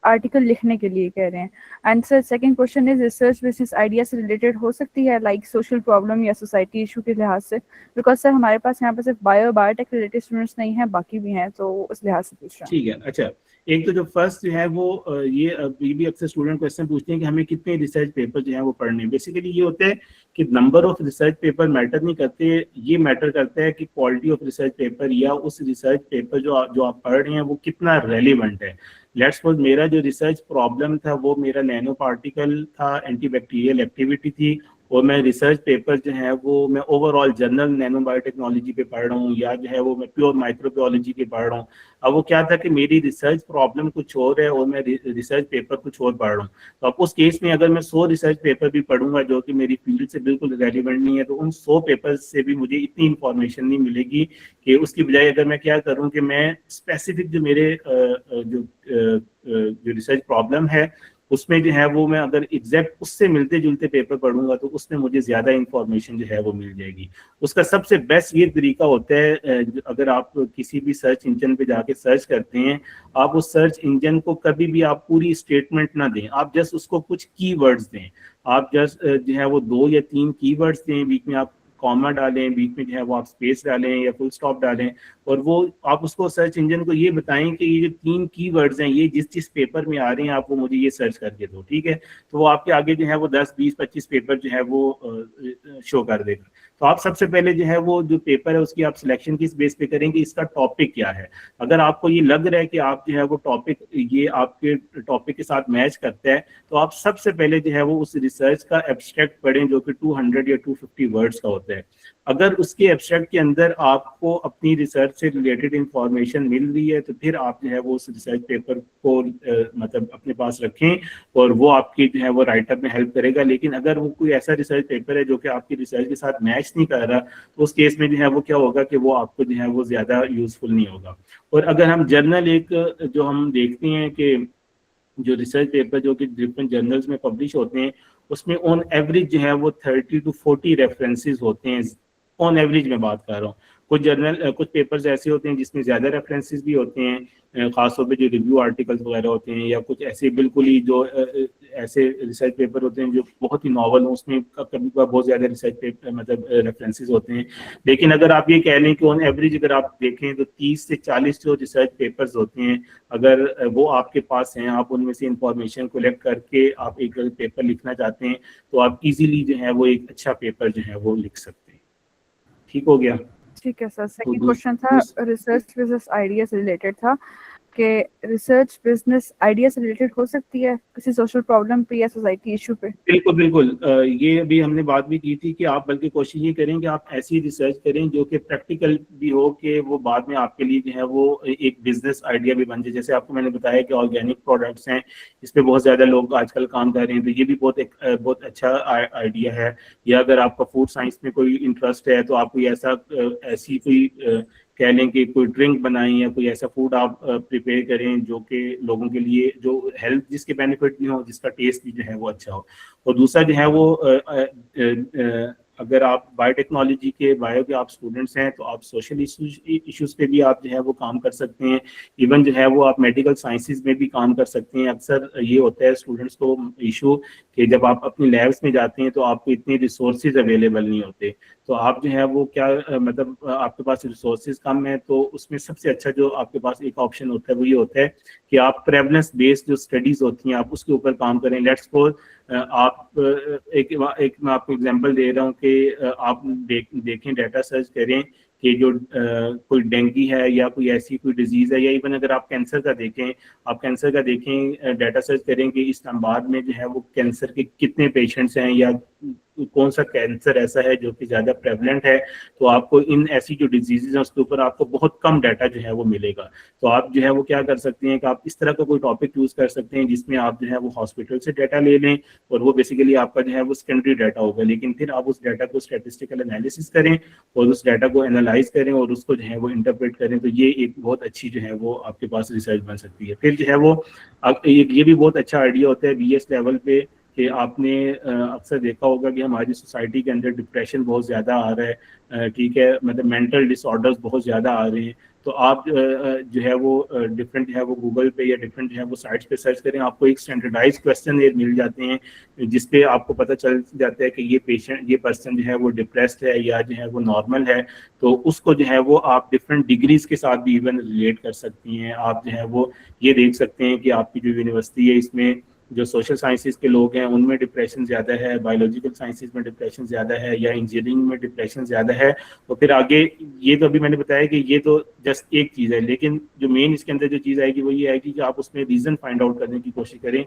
आर्टिकल लिखने के लिए कह रहे हैं। And sir second question is research business idea से रिलेटेड हो सकती है, लाइक सोशल प्रॉब्लम या सोसाइटी इशू के लिहाज से? बिकॉज सर हमारे पास यहाँ पे सिर्फ बायोटेक रिलेटेड स्टूडेंट्स नहीं है, बाकी भी हैं, तो उस लिहाज से पूछ रहा हूँ। ठीक है। अच्छा, एक तो जो फर्स्ट जो है वो ये भी अक्सर स्टूडेंट क्वेश्चन पूछते हैं कि हमें कितने रिसर्च पेपर जो है वो पढ़ने हैं। बेसिकली ये होता है कि number of research paper matter नहीं करते, ये मैटर करता है कि क्वालिटी ऑफ रिसर्च पेपर या उस रिसर्च पेपर जो आप पढ़ रहे हैं वो कितना रेलिवेंट है। लेट्स सपोज मेरा जो रिसर्च प्रॉब्लम था वो मेरा नैनो पार्टिकल था, एंटीबैक्टीरियल एक्टिविटी थी, और मैं रिसर्च पेपर जो है वो मैं ओवरऑल जनरल नैनो बायोटेक्नोलॉजी पे पढ़ रहा हूँ, या जो है वो मैं प्योर माइक्रोबायोलॉजी पे पढ़ रहा हूँ। अब वो क्या था कि मेरी रिसर्च प्रॉब्लम कुछ और है और मैं रिसर्च पेपर कुछ और पढ़ रहा हूँ। तो अब उस केस में अगर मैं 100 रिसर्च पेपर भी पढ़ूंगा जो कि मेरी फील्ड से बिल्कुल रेलिवेंट नहीं है, तो उन 100 पेपर से भी मुझे इतनी इंफॉर्मेशन नहीं मिलेगी। कि उसकी बजाय अगर मैं क्या करूँ कि मैं स्पेसिफिक जो मेरे जो रिसर्च प्रॉब्लम है उसमें जो है वो मैं अगर एग्जैक्ट उससे मिलते जुलते पेपर पढ़ूंगा तो उसमें मुझे ज्यादा इंफॉर्मेशन जो है वो मिल जाएगी। उसका सबसे बेस्ट ये तरीका होता है, अगर आप किसी भी सर्च इंजन पे जाके सर्च करते हैं, आप उस सर्च इंजन को कभी भी आप पूरी स्टेटमेंट ना दें, आप जस्ट उसको कुछ कीवर्ड्स दें। आप जस्ट जो है वो 2 या 3 कीवर्ड्स दें, बीच में आप कॉमा डालें, बीच में जो है वो आप स्पेस डालें या फुल स्टॉप डालें, और वो आप उसको सर्च इंजन को ये बताएं कि ये जो 3 कीवर्ड्स हैं ये जिस पेपर में आ रहे हैं आप वो मुझे ये सर्च करके दो। ठीक है। तो वो आपके आगे जो है वो 10, 20, 25 पेपर जो है वो शो कर देगा। तो आप सबसे पहले जो है वो जो पेपर है उसकी आप सिलेक्शन किस बेस पे करेंगे, इसका टॉपिक क्या है। अगर आपको ये लग रहा है कि आप जो है वो टॉपिक ये आपके टॉपिक के साथ मैच करता है, तो आप सबसे पहले जो है वो उस रिसर्च का एब्स्ट्रैक्ट पढ़ें जो कि 200 या 250 वर्ड्स का होता है। अगर उसके एब्स्ट्रैक्ट के अंदर आपको अपनी रिसर्च से रिलेटेड इंफॉर्मेशन मिल रही है तो फिर आप जो है वो उस रिसर्च पेपर को मतलब अपने पास रखें और वो आपकी जो है वो राइटअप में हेल्प करेगा। लेकिन अगर वो कोई ऐसा रिसर्च पेपर है जो कि आपकी रिसर्च के साथ मैच नहीं कर रहा, तो उस केस में जो है वो क्या होगा कि वो आपको जो है वो ज्यादा यूजफुल नहीं होगा। और अगर हम जर्नल एक जो हम देखते हैं कि जो रिसर्च पेपर जो कि डिफरेंट जर्नल्स में पब्लिश होते हैं उसमें ऑन एवरेज जो है वो 30 to 40 रेफरेंसेस होते हैं। ऑन एवरेज में बात कर रहा हूँ, कुछ जर्नल कुछ पेपर्स ऐसे होते हैं जिसमें ज़्यादा रेफरेंसेस भी होते हैं, खासतौर पे जो रिव्यू आर्टिकल्स वगैरह होते हैं, या कुछ ऐसे बिल्कुल ही जो ऐसे रिसर्च पेपर होते हैं जो बहुत ही नॉवल हो, उसमें कभी कभार बहुत ज़्यादा रिसर्च पेपर मतलब रेफरेंसेस होते हैं। लेकिन अगर आप ये कह लें कि ऑन एवरेज अगर आप देखें तो 30 से 40 जो रिसर्च पेपर्स होते हैं, अगर वो आपके पास हैं, आप उनमें से इंफॉर्मेशन कलेक्ट करके आप एक पेपर लिखना चाहते हैं, तो आप इजीली जो है वो एक अच्छा पेपर जो है वो लिख सकते हैं। ठीक हो गया। ठीक है सर, तो सेकंड क्वेश्चन था रिसर्च बिजनेस आइडिया से रिलेटेड था कि रिसर्च बिजनेस आइडिया से रिलेटेड हो सकती है किसी सोशल प्रॉब्लम पे या सोसाइटी इशू पे। बिल्कुल बिल्कुल, ये अभी हमने बात भी की थी कि आप बल्कि कोशिश ये करें कि आप ऐसी रिसर्च करें जो कि प्रैक्टिकल भी हो, कि वो बाद में आपके लिए जो है वो एक बिजनेस आइडिया भी बन जाए। जैसे आपको मैंने बताया कि ऑर्गेनिक प्रोडक्ट्स हैं, इस पे बहुत ज़्यादा लोग आजकल काम कर रहे हैं, तो ये भी बहुत अच्छा आइडिया है। या अगर आपका फूड साइंस में कोई इंटरेस्ट है, तो आप कोई ऐसी कोई कह लें कि कोई ड्रिंक बनाएं या कोई ऐसा फूड आप प्रिपेयर करें जो कि लोगों के लिए जो हेल्थ जिसके बेनिफिट भी हो, जिसका टेस्ट भी जो है वो अच्छा हो। और दूसरा जो है वो अगर आप बायोटेक्नोलॉजी के बायो के आप स्टूडेंट्स हैं, तो आप सोशल इश्यूज पे भी आप जो है वो काम कर सकते हैं। इवन जो है वो आप मेडिकल साइंसेज में भी काम कर सकते हैं। अक्सर ये होता है स्टूडेंट्स को इशू कि जब आप अपनी लैब्स में जाते हैं तो आपको इतने रिसोर्सेज अवेलेबल नहीं होते, तो आप जो है वो क्या मतलब आपके पास रिसोर्सेज कम है, तो उसमें सबसे अच्छा जो आपके पास एक ऑप्शन होता है वो ये होता है कि आप प्रेवलेंस बेस्ड जो स्टडीज होती हैं आप उसके ऊपर काम करें। लेट्स सपोज आप एक मैं आपको एग्जांपल दे रहा हूँ कि आप देखें, डाटा सर्च करें कि जो कोई डेंगू है या कोई ऐसी कोई डिजीज है, या इवन अगर आप कैंसर का देखें, डाटा सर्च करें कि इस्लामाबाद में जो है वो कैंसर के कितने पेशेंट्स हैं, या कौन सा कैंसर ऐसा है जो कि ज़्यादा प्रेवलेंट है। तो आपको इन ऐसी जो डिजीजेज हैं उसके ऊपर आपको बहुत कम डाटा जो है वो मिलेगा। तो आप जो है वो क्या कर सकते हैं कि आप इस तरह का कोई टॉपिक चूज कर सकते हैं जिसमें आप जो है वो हॉस्पिटल से डाटा ले लें, और वो बेसिकली आपका जो है वो सेकेंडरी डाटा होगा, लेकिन फिर आप उस डाटा को स्टैटिस्टिकल एनालिसिस करें और उस डाटा को एनालाइज करें और उसको जो है वो इंटरप्रेट करें। तो ये एक बहुत अच्छी जो है वो आपके पास रिसर्च बन सकती है। फिर जो है वो ये भी बहुत अच्छा आइडिया होता है बीएस लेवल पे, कि आपने अक्सर देखा होगा कि हमारी सोसाइटी के अंदर डिप्रेशन बहुत ज़्यादा आ रहा है, ठीक है, मतलब मेंटल डिसऑर्डर्स बहुत ज़्यादा आ रहे हैं। तो आप जो है वो डिफरेंट है वो गूगल पे या डिफरेंट है वो साइट्स पे सर्च करें, आपको एक स्टैंडर्डाइज क्वेश्चन मिल जाते हैं जिसपे आपको पता चल जाता है कि ये पर्सन जो है वो डिप्रेस्ड है या जो है वो नॉर्मल है। तो उसको जो है वो आप डिफरेंट डिग्रीज के साथ भी इवन रिलेट कर सकती हैं। आप जो है वो ये देख सकते हैं कि आपकी जो यूनिवर्सिटी है इसमें जो सोशल साइंसेज के लोग हैं उनमें डिप्रेशन ज़्यादा है, बायोलॉजिकल साइंसेज में डिप्रेशन ज़्यादा है, या इंजीनियरिंग में डिप्रेशन ज़्यादा है। तो फिर आगे ये तो अभी मैंने बताया कि ये तो जस्ट एक चीज़ है, लेकिन जो मेन इसके अंदर जो चीज़ आएगी वो ये आएगी कि आप उसमें रीज़न फाइंड आउट करने की कोशिश करें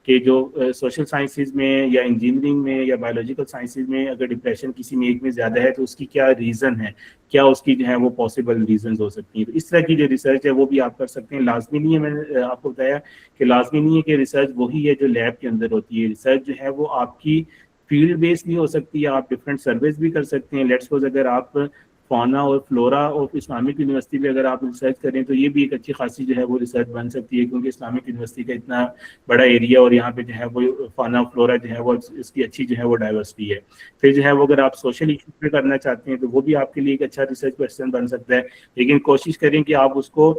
कि जो सोशल साइंसेज में या इंजीनियरिंग में या बायोलॉजिकल साइंसेज में अगर डिप्रेशन किसी में एक में ज़्यादा है तो उसकी क्या रीज़न है, क्या उसकी जो है वो पॉसिबल रीजन हो सकती है। तो इस तरह की जो रिसर्च है वो भी आप कर सकते हैं। लाजमी नहीं है, मैंने आपको बताया कि लाजमी नहीं है कि रिसर्च वही है जो लैब के अंदर होती है। रिसर्च जो है वो आपकी फील्ड बेस्ड भी हो सकती है, आप डिफरेंट सर्वेज भी कर सकते हैं। लेट्स सपोज अगर आप फाना और फ्लोरा ऑफ इस्लामिक यूनिवर्सिटी में अगर आप रिसर्च करें तो ये भी एक अच्छी खासी जो है वो रिसर्च बन सकती है, क्योंकि इस्लामिक यूनिवर्सिटी का इतना बड़ा एरिया और यहाँ पे जो है वो फाना फ्लोरा जो है वो इसकी अच्छी जो है वो डाइवर्सिटी है। फिर जो है वो अगर आप सोशल इशू पे करना चाहते हैं तो वो भी आपके लिए एक अच्छा रिसर्च क्वेश्चन बन सकता है, लेकिन कोशिश करें कि आप उसको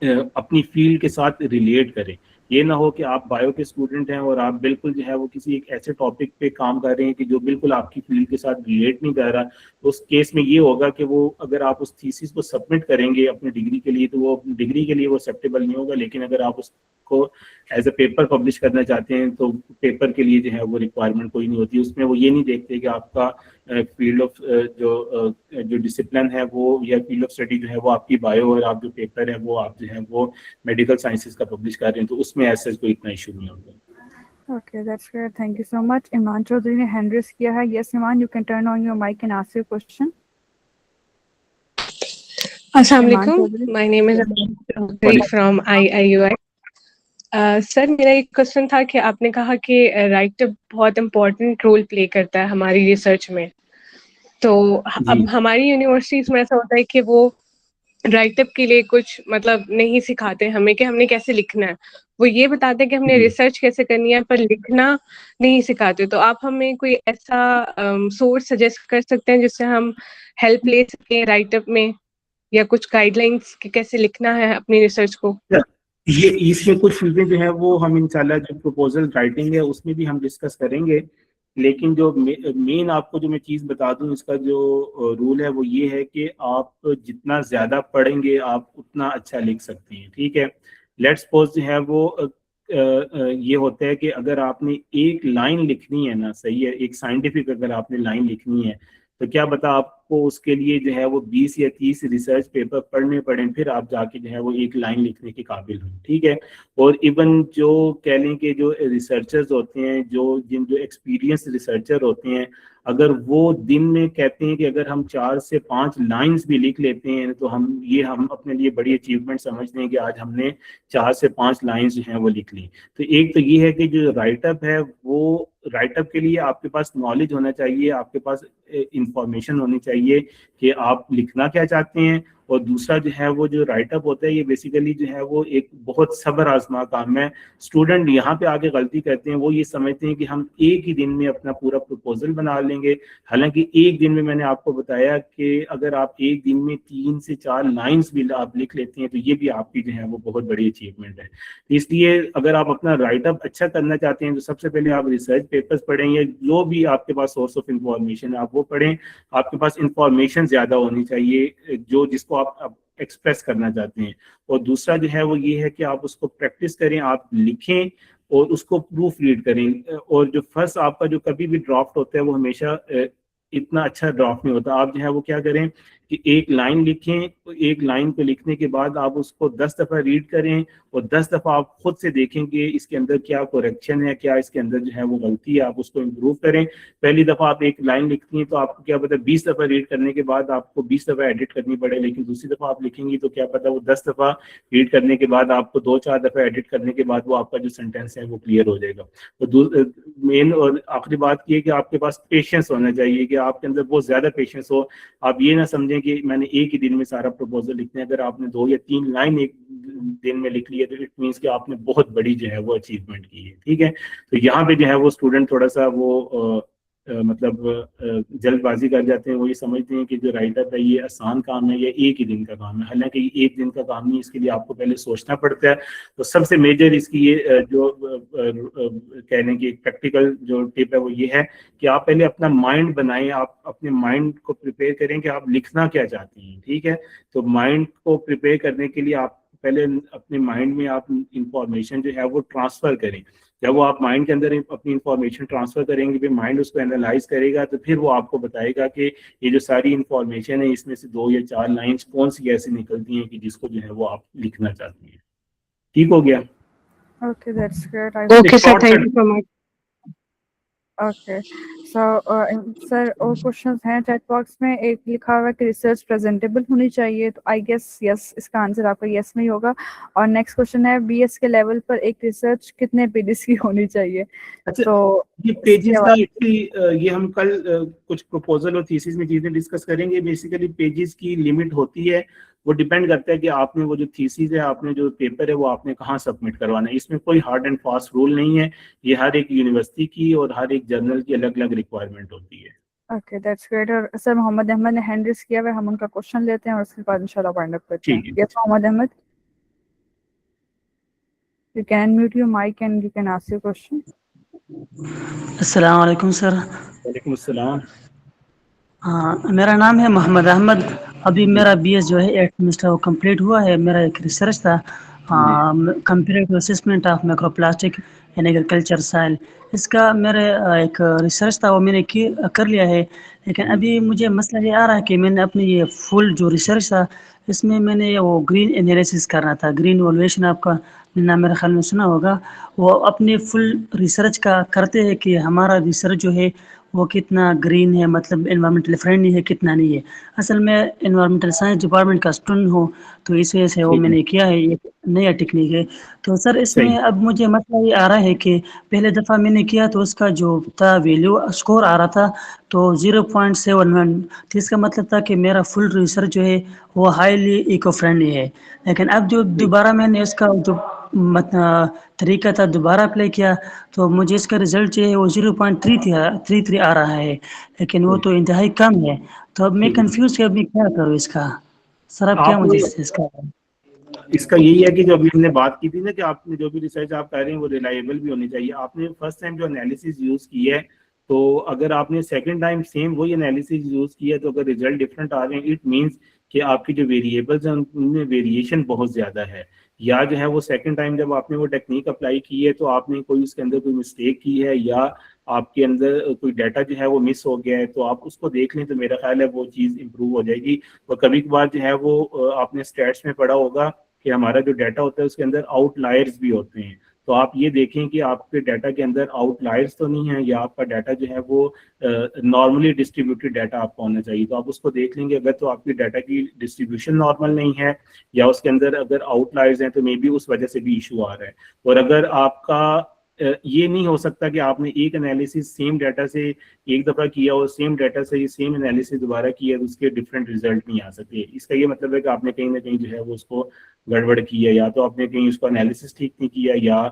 अपनी फील्ड के साथ रिलेट करें। ये ना हो कि आप बायो के स्टूडेंट हैं और आप बिल्कुल जो है वो किसी एक ऐसे टॉपिक पे काम कर रहे हैं कि जो बिल्कुल आपकी फील्ड के साथ रिलेट नहीं कर रहा। तो उस केस में ये होगा कि वो अगर आप उस थीसिस को सबमिट करेंगे अपनी डिग्री के लिए तो वो डिग्री के लिए वो एक्सेप्टेबल नहीं होगा, लेकिन अगर आप उसको एज ए पेपर पब्लिश करना चाहते हैं तो पेपर के लिए जो है वो रिक्वायरमेंट कोई नहीं होती। उसमें वो ये नहीं देखते कि आपका फील्ड ऑफ जो डिसिप्लिन है वो या फील्ड ऑफ स्टडी जो है वो आपकी बायो और आप जो पेपर है वो आप जो है वो मेडिकल साइंसेज का पब्लिश कर रहे हैं, तो उसमें ऐसा कोई इतना इशू नहीं होगा। Okay, that's great. Thank you so much. Iman Chaudhary ने hand raise किया है. Yes, Iman, you can turn on your mic and ask your question. Assalamu Iman alaikum. Chaudhary. My name is Iman Chaudhary from IIUI. Sir मेरा एक क्वेश्चन था कि आपने कहा कि राइटर बहुत इम्पोर्टेंट रोल प्ले करता है हमारी रिसर्च में, तो अब हमारी यूनिवर्सिटीज में ऐसा होता है कि वो राइटअप के लिए कुछ मतलब नहीं सिखाते हमें कि हमने कैसे लिखना है। वो ये बताते हैं कि हमने जी। रिसर्च कैसे करनी है, पर लिखना नहीं सिखाते। तो आप हमें कोई ऐसा सोर्स सजेस्ट कर सकते हैं जिससे हम हेल्प ले सकें राइटअप में, या कुछ गाइडलाइंस कि कैसे लिखना है अपनी रिसर्च को? ये इसमें कुछ चीजें जो है वो हम इंशाल्लाह जो प्रपोजल राइटिंग है उसमें भी हम डिस्कस करेंगे। लेकिन जो मेन आपको जो मैं चीज बता दूं, इसका जो रूल है वो ये है कि आप जितना ज्यादा पढ़ेंगे आप उतना अच्छा लिख सकते हैं। ठीक है, लेट्स सपोज जो है वो ये होता है कि अगर आपने एक लाइन लिखनी है ना, सही है, एक साइंटिफिक अगर आपने लाइन लिखनी है तो क्या बता आपको उसके लिए जो है वो 20 या 30 रिसर्च पेपर पढ़ने पड़े, फिर आप जाके जो है वो एक लाइन लिखने के काबिल हो। ठीक है, और इवन जो कह लें कि जो रिसर्चर्स होते हैं, जो एक्सपीरियंस रिसर्चर होते हैं, अगर वो दिन में कहते हैं कि अगर हम 4 से 5 लाइंस भी लिख लेते हैं तो हम अपने लिए बड़ी अचीवमेंट समझते हैं कि आज हमने 4 से 5 लाइंस जो हैं वो लिख ली। तो एक तो ये है कि जो राइटअप है वो राइटअप के लिए आपके पास नॉलेज होना चाहिए, आपके पास इंफॉर्मेशन होनी चाहिए कि आप लिखना क्या चाहते हैं। और दूसरा जो है वो जो राइटअप होता है ये बेसिकली जो है वो एक बहुत सब्र आजमा काम है। स्टूडेंट यहाँ पे आगे गलती करते हैं, वो ये समझते हैं कि हम एक ही दिन में अपना पूरा प्रपोजल बना लेंगे। हालांकि एक दिन में मैंने आपको बताया कि अगर आप एक दिन में 3 से 4 लाइंस भी आप लिख लेते हैं तो ये भी आपकी जो है वो बहुत बड़ी अचीवमेंट है। इसलिए अगर आप अपना राइटअप अच्छा करना चाहते हैं तो सबसे पहले आप रिसर्च पेपर्स पढ़ें या जो भी आपके पास सोर्स ऑफ इंफॉर्मेशन है आप वो पढ़ें। आपके पास इंफॉर्मेशन ज्यादा होनी चाहिए जो जिसको आप एक्सप्रेस करना चाहते हैं। और दूसरा जो है वो ये है कि आप उसको प्रैक्टिस करें, आप लिखें और उसको प्रूफ रीड करें। और जो फर्स्ट आपका जो कभी भी ड्राफ्ट होता है वो हमेशा इतना अच्छा ड्राफ्ट नहीं होता। आप जो है वो क्या करें कि एक लाइन लिखें, तो एक लाइन को लिखने के बाद आप उसको 10 दफा रीड करें और 10 दफा आप खुद से देखेंगे इसके अंदर क्या करेक्शन है, क्या इसके अंदर जो है वो गलती है, आप उसको इम्प्रूव करें। पहली दफा आप एक लाइन लिखती हैं तो आपको क्या पता 20 दफा रीड करने के बाद आपको 20 दफा एडिट करनी पड़े, लेकिन दूसरी दफा आप लिखेंगी तो क्या पता वो 10 दफा रीड करने के बाद आपको 2-4 दफा एडिट करने के बाद वो आपका जो सेंटेंस है वो क्लियर हो जाएगा। तो मेन और आखिरी बात ये कि आपके पास पेशेंस होना चाहिए, कि आपके अंदर बहुत ज्यादा पेशेंस हो। आप ये ना समझें कि मैंने एक ही दिन में सारा प्रपोजल लिखना है। अगर आपने 2 या 3 लाइन एक दिन में लिख ली है तो इट मीन्स कि आपने बहुत बड़ी जो है वो अचीवमेंट की है। ठीक है, तो यहाँ पे जो है वो स्टूडेंट थोड़ा सा वो मतलब जल्दबाजी कर जाते हैं। वो ये समझते हैं कि जो राइटर है ये आसान काम है या एक ही दिन का काम है। हालांकि ये एक दिन का काम नहीं, इसके लिए आपको पहले सोचना पड़ता है। तो सबसे मेजर इसकी ये जो कहने की प्रैक्टिकल जो टिप है वो ये है कि आप पहले अपना माइंड बनाएं, आप अपने माइंड को प्रिपेयर करें कि आप लिखना क्या चाहते हैं। ठीक है, तो माइंड को प्रिपेयर करने के लिए आप पहले अपने माइंड में आप इंफॉर्मेशन जो है वो ट्रांसफर करें। जब वो आप माइंड के अंदर अपनी इंफॉर्मेशन ट्रांसफर करेंगे, फिर माइंड उसको एनालाइज करेगा, तो फिर वो आपको बताएगा कि ये जो सारी इंफॉर्मेशन है इसमें से 2 या 4 लाइंस कौन सी ऐसी निकलती हैं कि जिसको जो है वो आप लिखना चाहते हैं। ठीक हो गया? Okay, that's great. Okay, sir. Thank you so much. Okay, so sir और क्वेश्चंस हैं चैट बॉक्स में। एक लिखा हुआ है कि रिसर्च प्रेजेंटेबल होनी चाहिए, तो आई गेस यस, इसका आंसर आपका यस में ही होगा। और नेक्स्ट क्वेश्चन है बीएस के लेवल पर एक रिसर्च कितने पेजेस की होनी चाहिए? अच्छा, तो ये पेजेस का ये हम कल कुछ प्रपोजल और थीसिस में चीजें डिस्कस करेंगे। बेसिकली पेजेस की लिमिट होती है, वो डिपेंड करता है कि आपने वो जो थीसिस है, आपने जो पेपर है वो आपने कहाँ सबमिट करवाना है। इसमें कोई हार्ड एंड फास्ट रूल नहीं है, ये हर एक यूनिवर्सिटी की और हर एक जर्नल की अलग अलग रिक्वायरमेंट होती है। Okay, that's great. और सर मोहम्मद अहमद ने हैंड रेज किया हुआ है, हम उनका क्वेश्चन लेते हैं और उसके बाद इंशाल्लाह वाइंड अप करते हैं। ठीक है, yes Mohammad Ahmad, you can unmute your mic and you can ask your question. अस्सलाम वालेकुम सर। वालेकुम अस्सलाम। हाँ, मेरा नाम है मोहम्मद अहमद। अभी मेरा बीएस जो है 8th सेमेस्टर वो कंप्लीट हुआ है। मेरा एक रिसर्च था comparative assessment of microplastic in agriculture soil. इसका मेरे एक रिसर्च था वो मैंने कर लिया है। लेकिन अभी मुझे मसला ये आ रहा है कि मैंने अपनी ये फुल जो रिसर्च था इसमें मैंने वो ग्रीन एनालिसिस करना था। ग्रीन वैल्यूएशन आपका नाम मेरे ख्याल में सुना होगा। वो अपने फुल रिसर्च का करते हैं कि हमारा रिसर्च जो है वो कितना ग्रीन है, मतलब एनवायरमेंटली फ्रेंडली है, कितना नहीं है। असल में एनवायरमेंटल साइंस डिपार्टमेंट का स्टूडेंट हूँ, तो इस वजह से वो ठीक है, मैंने किया है, ये नया टेक्निक है। तो सर सही। इसमें अब मुझे मसला ये आ रहा है कि पहले दफ़ा मैंने किया तो उसका जो था वैल्यू स्कोर आ रहा था तो 0.71, तो इसका मतलब था कि मेरा फुल रिसर्च जो है वो हाईली इको फ्रेंडली है। लेकिन अब जो ठीक। दोबारा मैंने इसका जो तरीका था दोबारा अप्लाई किया तो मुझे इसका रिजल्ट जो है वो 0.33 आ रहा है, लेकिन वो तो इंतहाई कम है। तो अब मैं ठीक है। कंफ्यूज कि अभी क्या करूँ इसका, सर आप क्या आप मुझे इसका। इसका यही है कि जो अभी हमने बात की थी ना कि आपने जो भी रिसर्च आप कर रहे हैं वो रिलायबल भी होनी चाहिए। आपने फर्स्ट टाइम जो एनालिसिस यूज की है, तो अगर आपने सेकंड टाइम सेम वही एनालिसिस यूज किया है तो अगर रिजल्ट डिफरेंट आ रहे हैं, इट मींस कि आपकी जो वेरिएबल्स हैं उनमें वेरिएशन बहुत ज्यादा है। या जो है वो सेकंड टाइम जब आपने वो टेक्निक अप्लाई की है तो आपने कोई उसके अंदर कोई मिस्टेक की है, या आपके अंदर कोई डाटा जो है वो मिस हो गया है, तो आप उसको देख लें तो मेरा ख्याल है वो चीज़ इंप्रूव हो जाएगी। और कभी कभार जो है वो आपने स्टैट्स में पढ़ा होगा कि हमारा जो डाटा होता है उसके अंदर आउटलायर्स भी होते हैं। तो आप ये देखें कि आपके डाटा के अंदर आउटलायर्स तो नहीं है, या आपका डाटा जो है वो नॉर्मली डिस्ट्रीब्यूटेड डाटा आपका होना चाहिए। तो आप उसको देख लेंगे, अगर तो आपकी डाटा की डिस्ट्रीब्यूशन नॉर्मल नहीं है या उसके अंदर अगर आउटलायर्स हैं तो मे बी उस वजह से भी इशू आ रहा है। और अगर आपका ये नहीं हो सकता कि आपने एक एनालिसिस सेम डाटा से एक दफा किया और सेम डाटा से सेम एनालिसिस दोबारा किया तो उसके डिफरेंट रिजल्ट नहीं आ सकते। इसका ये मतलब है कि आपने कहीं ना कहीं जो है वो उसको गड़बड़ की है, या तो आपने कहीं उसका एनालिसिस ठीक नहीं किया, या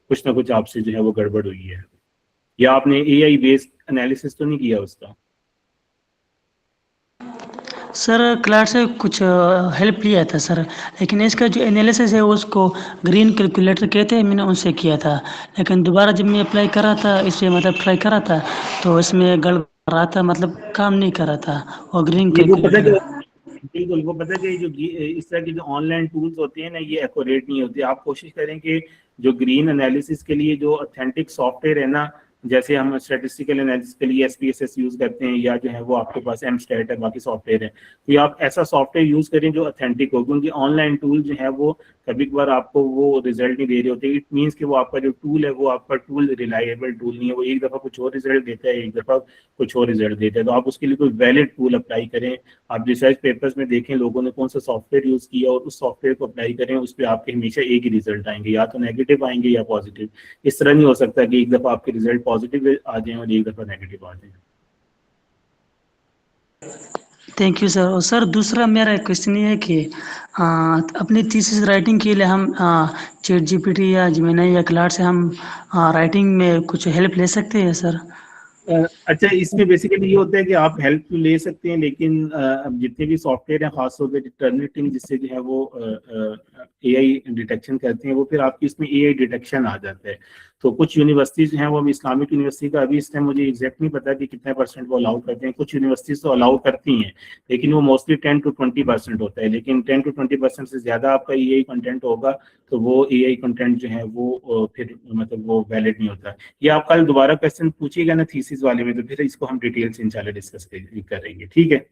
कुछ ना कुछ आपसे जो है वो गड़बड़ हुई है, या आपने एआई बेस्ड एनालिसिस तो नहीं किया उसका। सर क्लास से कुछ हेल्प लिया था सर, लेकिन इसका जो एनालिसिस है उसको ग्रीन कैलकुलेटर कहते हैं, मैंने उनसे किया था। लेकिन दोबारा जब मैं अप्लाई करा था, इसे मतलब ट्राई करा था, तो इसमें गड़बड़ रहा था, मतलब काम नहीं कर रहा था और ग्रीन ये वो पता कैलकुलेटर। है बिल्कुल, वो पता है कि जो इस तरह के जो ऑनलाइन टूल्स होते हैं ना, ये एक्यूरेट नहीं होते। आप कोशिश करें कि जो ग्रीन एनालिसिस के लिए जो ऑथेंटिक सॉफ्टवेयर है ना, जैसे हम स्टैटिस्टिकल एनालिसिस के लिए एसपीएसएस यूज करते हैं, या जो है वो आपके पास एमस्टैट है, बाकी सॉफ्टवेयर है, तो ये आप ऐसा सॉफ्टवेयर यूज करें जो ऑथेंटिक हो। क्योंकि ऑनलाइन टूल जो है वो कभी कभार आपको वो रिजल्ट नहीं दे रहे होते। इट मीन्स कि वो आपका जो टूल है वो आपका टूल रिलायबल टूल नहीं है। वो एक दफा कुछ और रिजल्ट देता है, एक दफा कुछ और रिजल्ट देता है। तो आप उसके लिए कोई वैलिड टूल अप्लाई करें। आप रिसर्च पेपर्स में देखें लोगों ने कौन सा सॉफ्टवेयर यूज किया और उस सॉफ्टवेयर को अप्लाई करें, उस पर आपके हमेशा एक ही रिजल्ट आएंगे, या तो नेगेटिव आएंगे या पॉजिटिव। इस तरह नहीं हो सकता कि एक दफा आपके रिजल्ट पॉजिटिव आ जाए और एक दफा नेगेटिव आ जाए। Thank you sir. और सर दूसरा मेरा क्वेश्चन ये है कि अपनी थीसिस राइटिंग के लिए हम चैट जीपीटी या जेमिनी या क्लाउड से हम राइटिंग में कुछ हेल्प ले सकते हैं सर। अच्छा, इसमें बेसिकली ये होता है कि आप हेल्प तो ले सकते हैं, लेकिन अब जितने भी सॉफ्टवेयर हैं, खासतौर पर टर्निटिंग जिससे जो है वो एआई डिटेक्शन करते हैं, वो फिर आपकी इसमें एआई डिटेक्शन आ जाता है। तो कुछ यूनिवर्सिटीज हैं, वो अभी इस्लामिक यूनिवर्सिटी का अभी इस टाइम मुझे एग्जैक्ट नहीं पता कि कितने परसेंट वो अलाउ करते हैं। कुछ यूनिवर्सिटीज तो अलाउ करती हैं, लेकिन वो मोस्टली 10 to 20% होता है। लेकिन 10 to 20% से ज्यादा आपका एआई कंटेंट होगा तो वो एआई कंटेंट जो है वो फिर मतलब वो वैलिड नहीं होता। ये आप कल दोबारा क्वेश्चन पूछिएगा ना थीसिस वाले में, तो फिर इसको हम डिटेल से इंशाल्लाह डिस्कस करेंगे। ठीक है,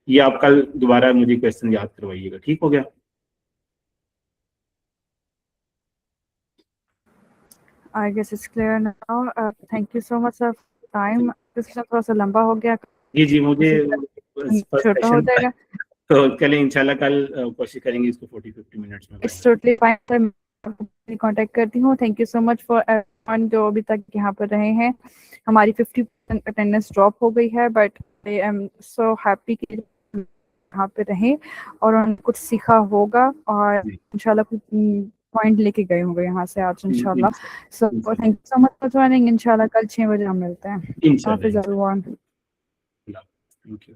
ये आप कल दोबारा मुझे क्वेश्चन याद करवाइएगा। ठीक हो गया? I guess it's clear now. Thank you so much for time. Discussion थोड़ा सा लंबा हो गया, जी जी, मुझे फर्स्ट छोटा हो सेशन जाएगा। तो कल इंशाल्लाह कल कोशिश करेंगे इसको 40-50 मिनट्स में इट्स टोटली फाइन सर, मैं कांटेक्ट करती हूँ। Thank you so much for everyone जो अभी तक यहाँ पर रहे हैं। हमारी 50% अटेंडेंस ड्रॉप हो गई है, but I am so happy कि यहाँ पे रहे और उन्होंने कुछ सीखा होगा और इंशाल्लाह कुछ पॉइंट लेके गए होंगे यहाँ से आज इंशाल्लाह। So thank you so much for joining. इंशाल्लाह कल 6 बजे हम मिलते हैं। इंशाल्लाह। हाफिज़ एवरीवन। Thank you.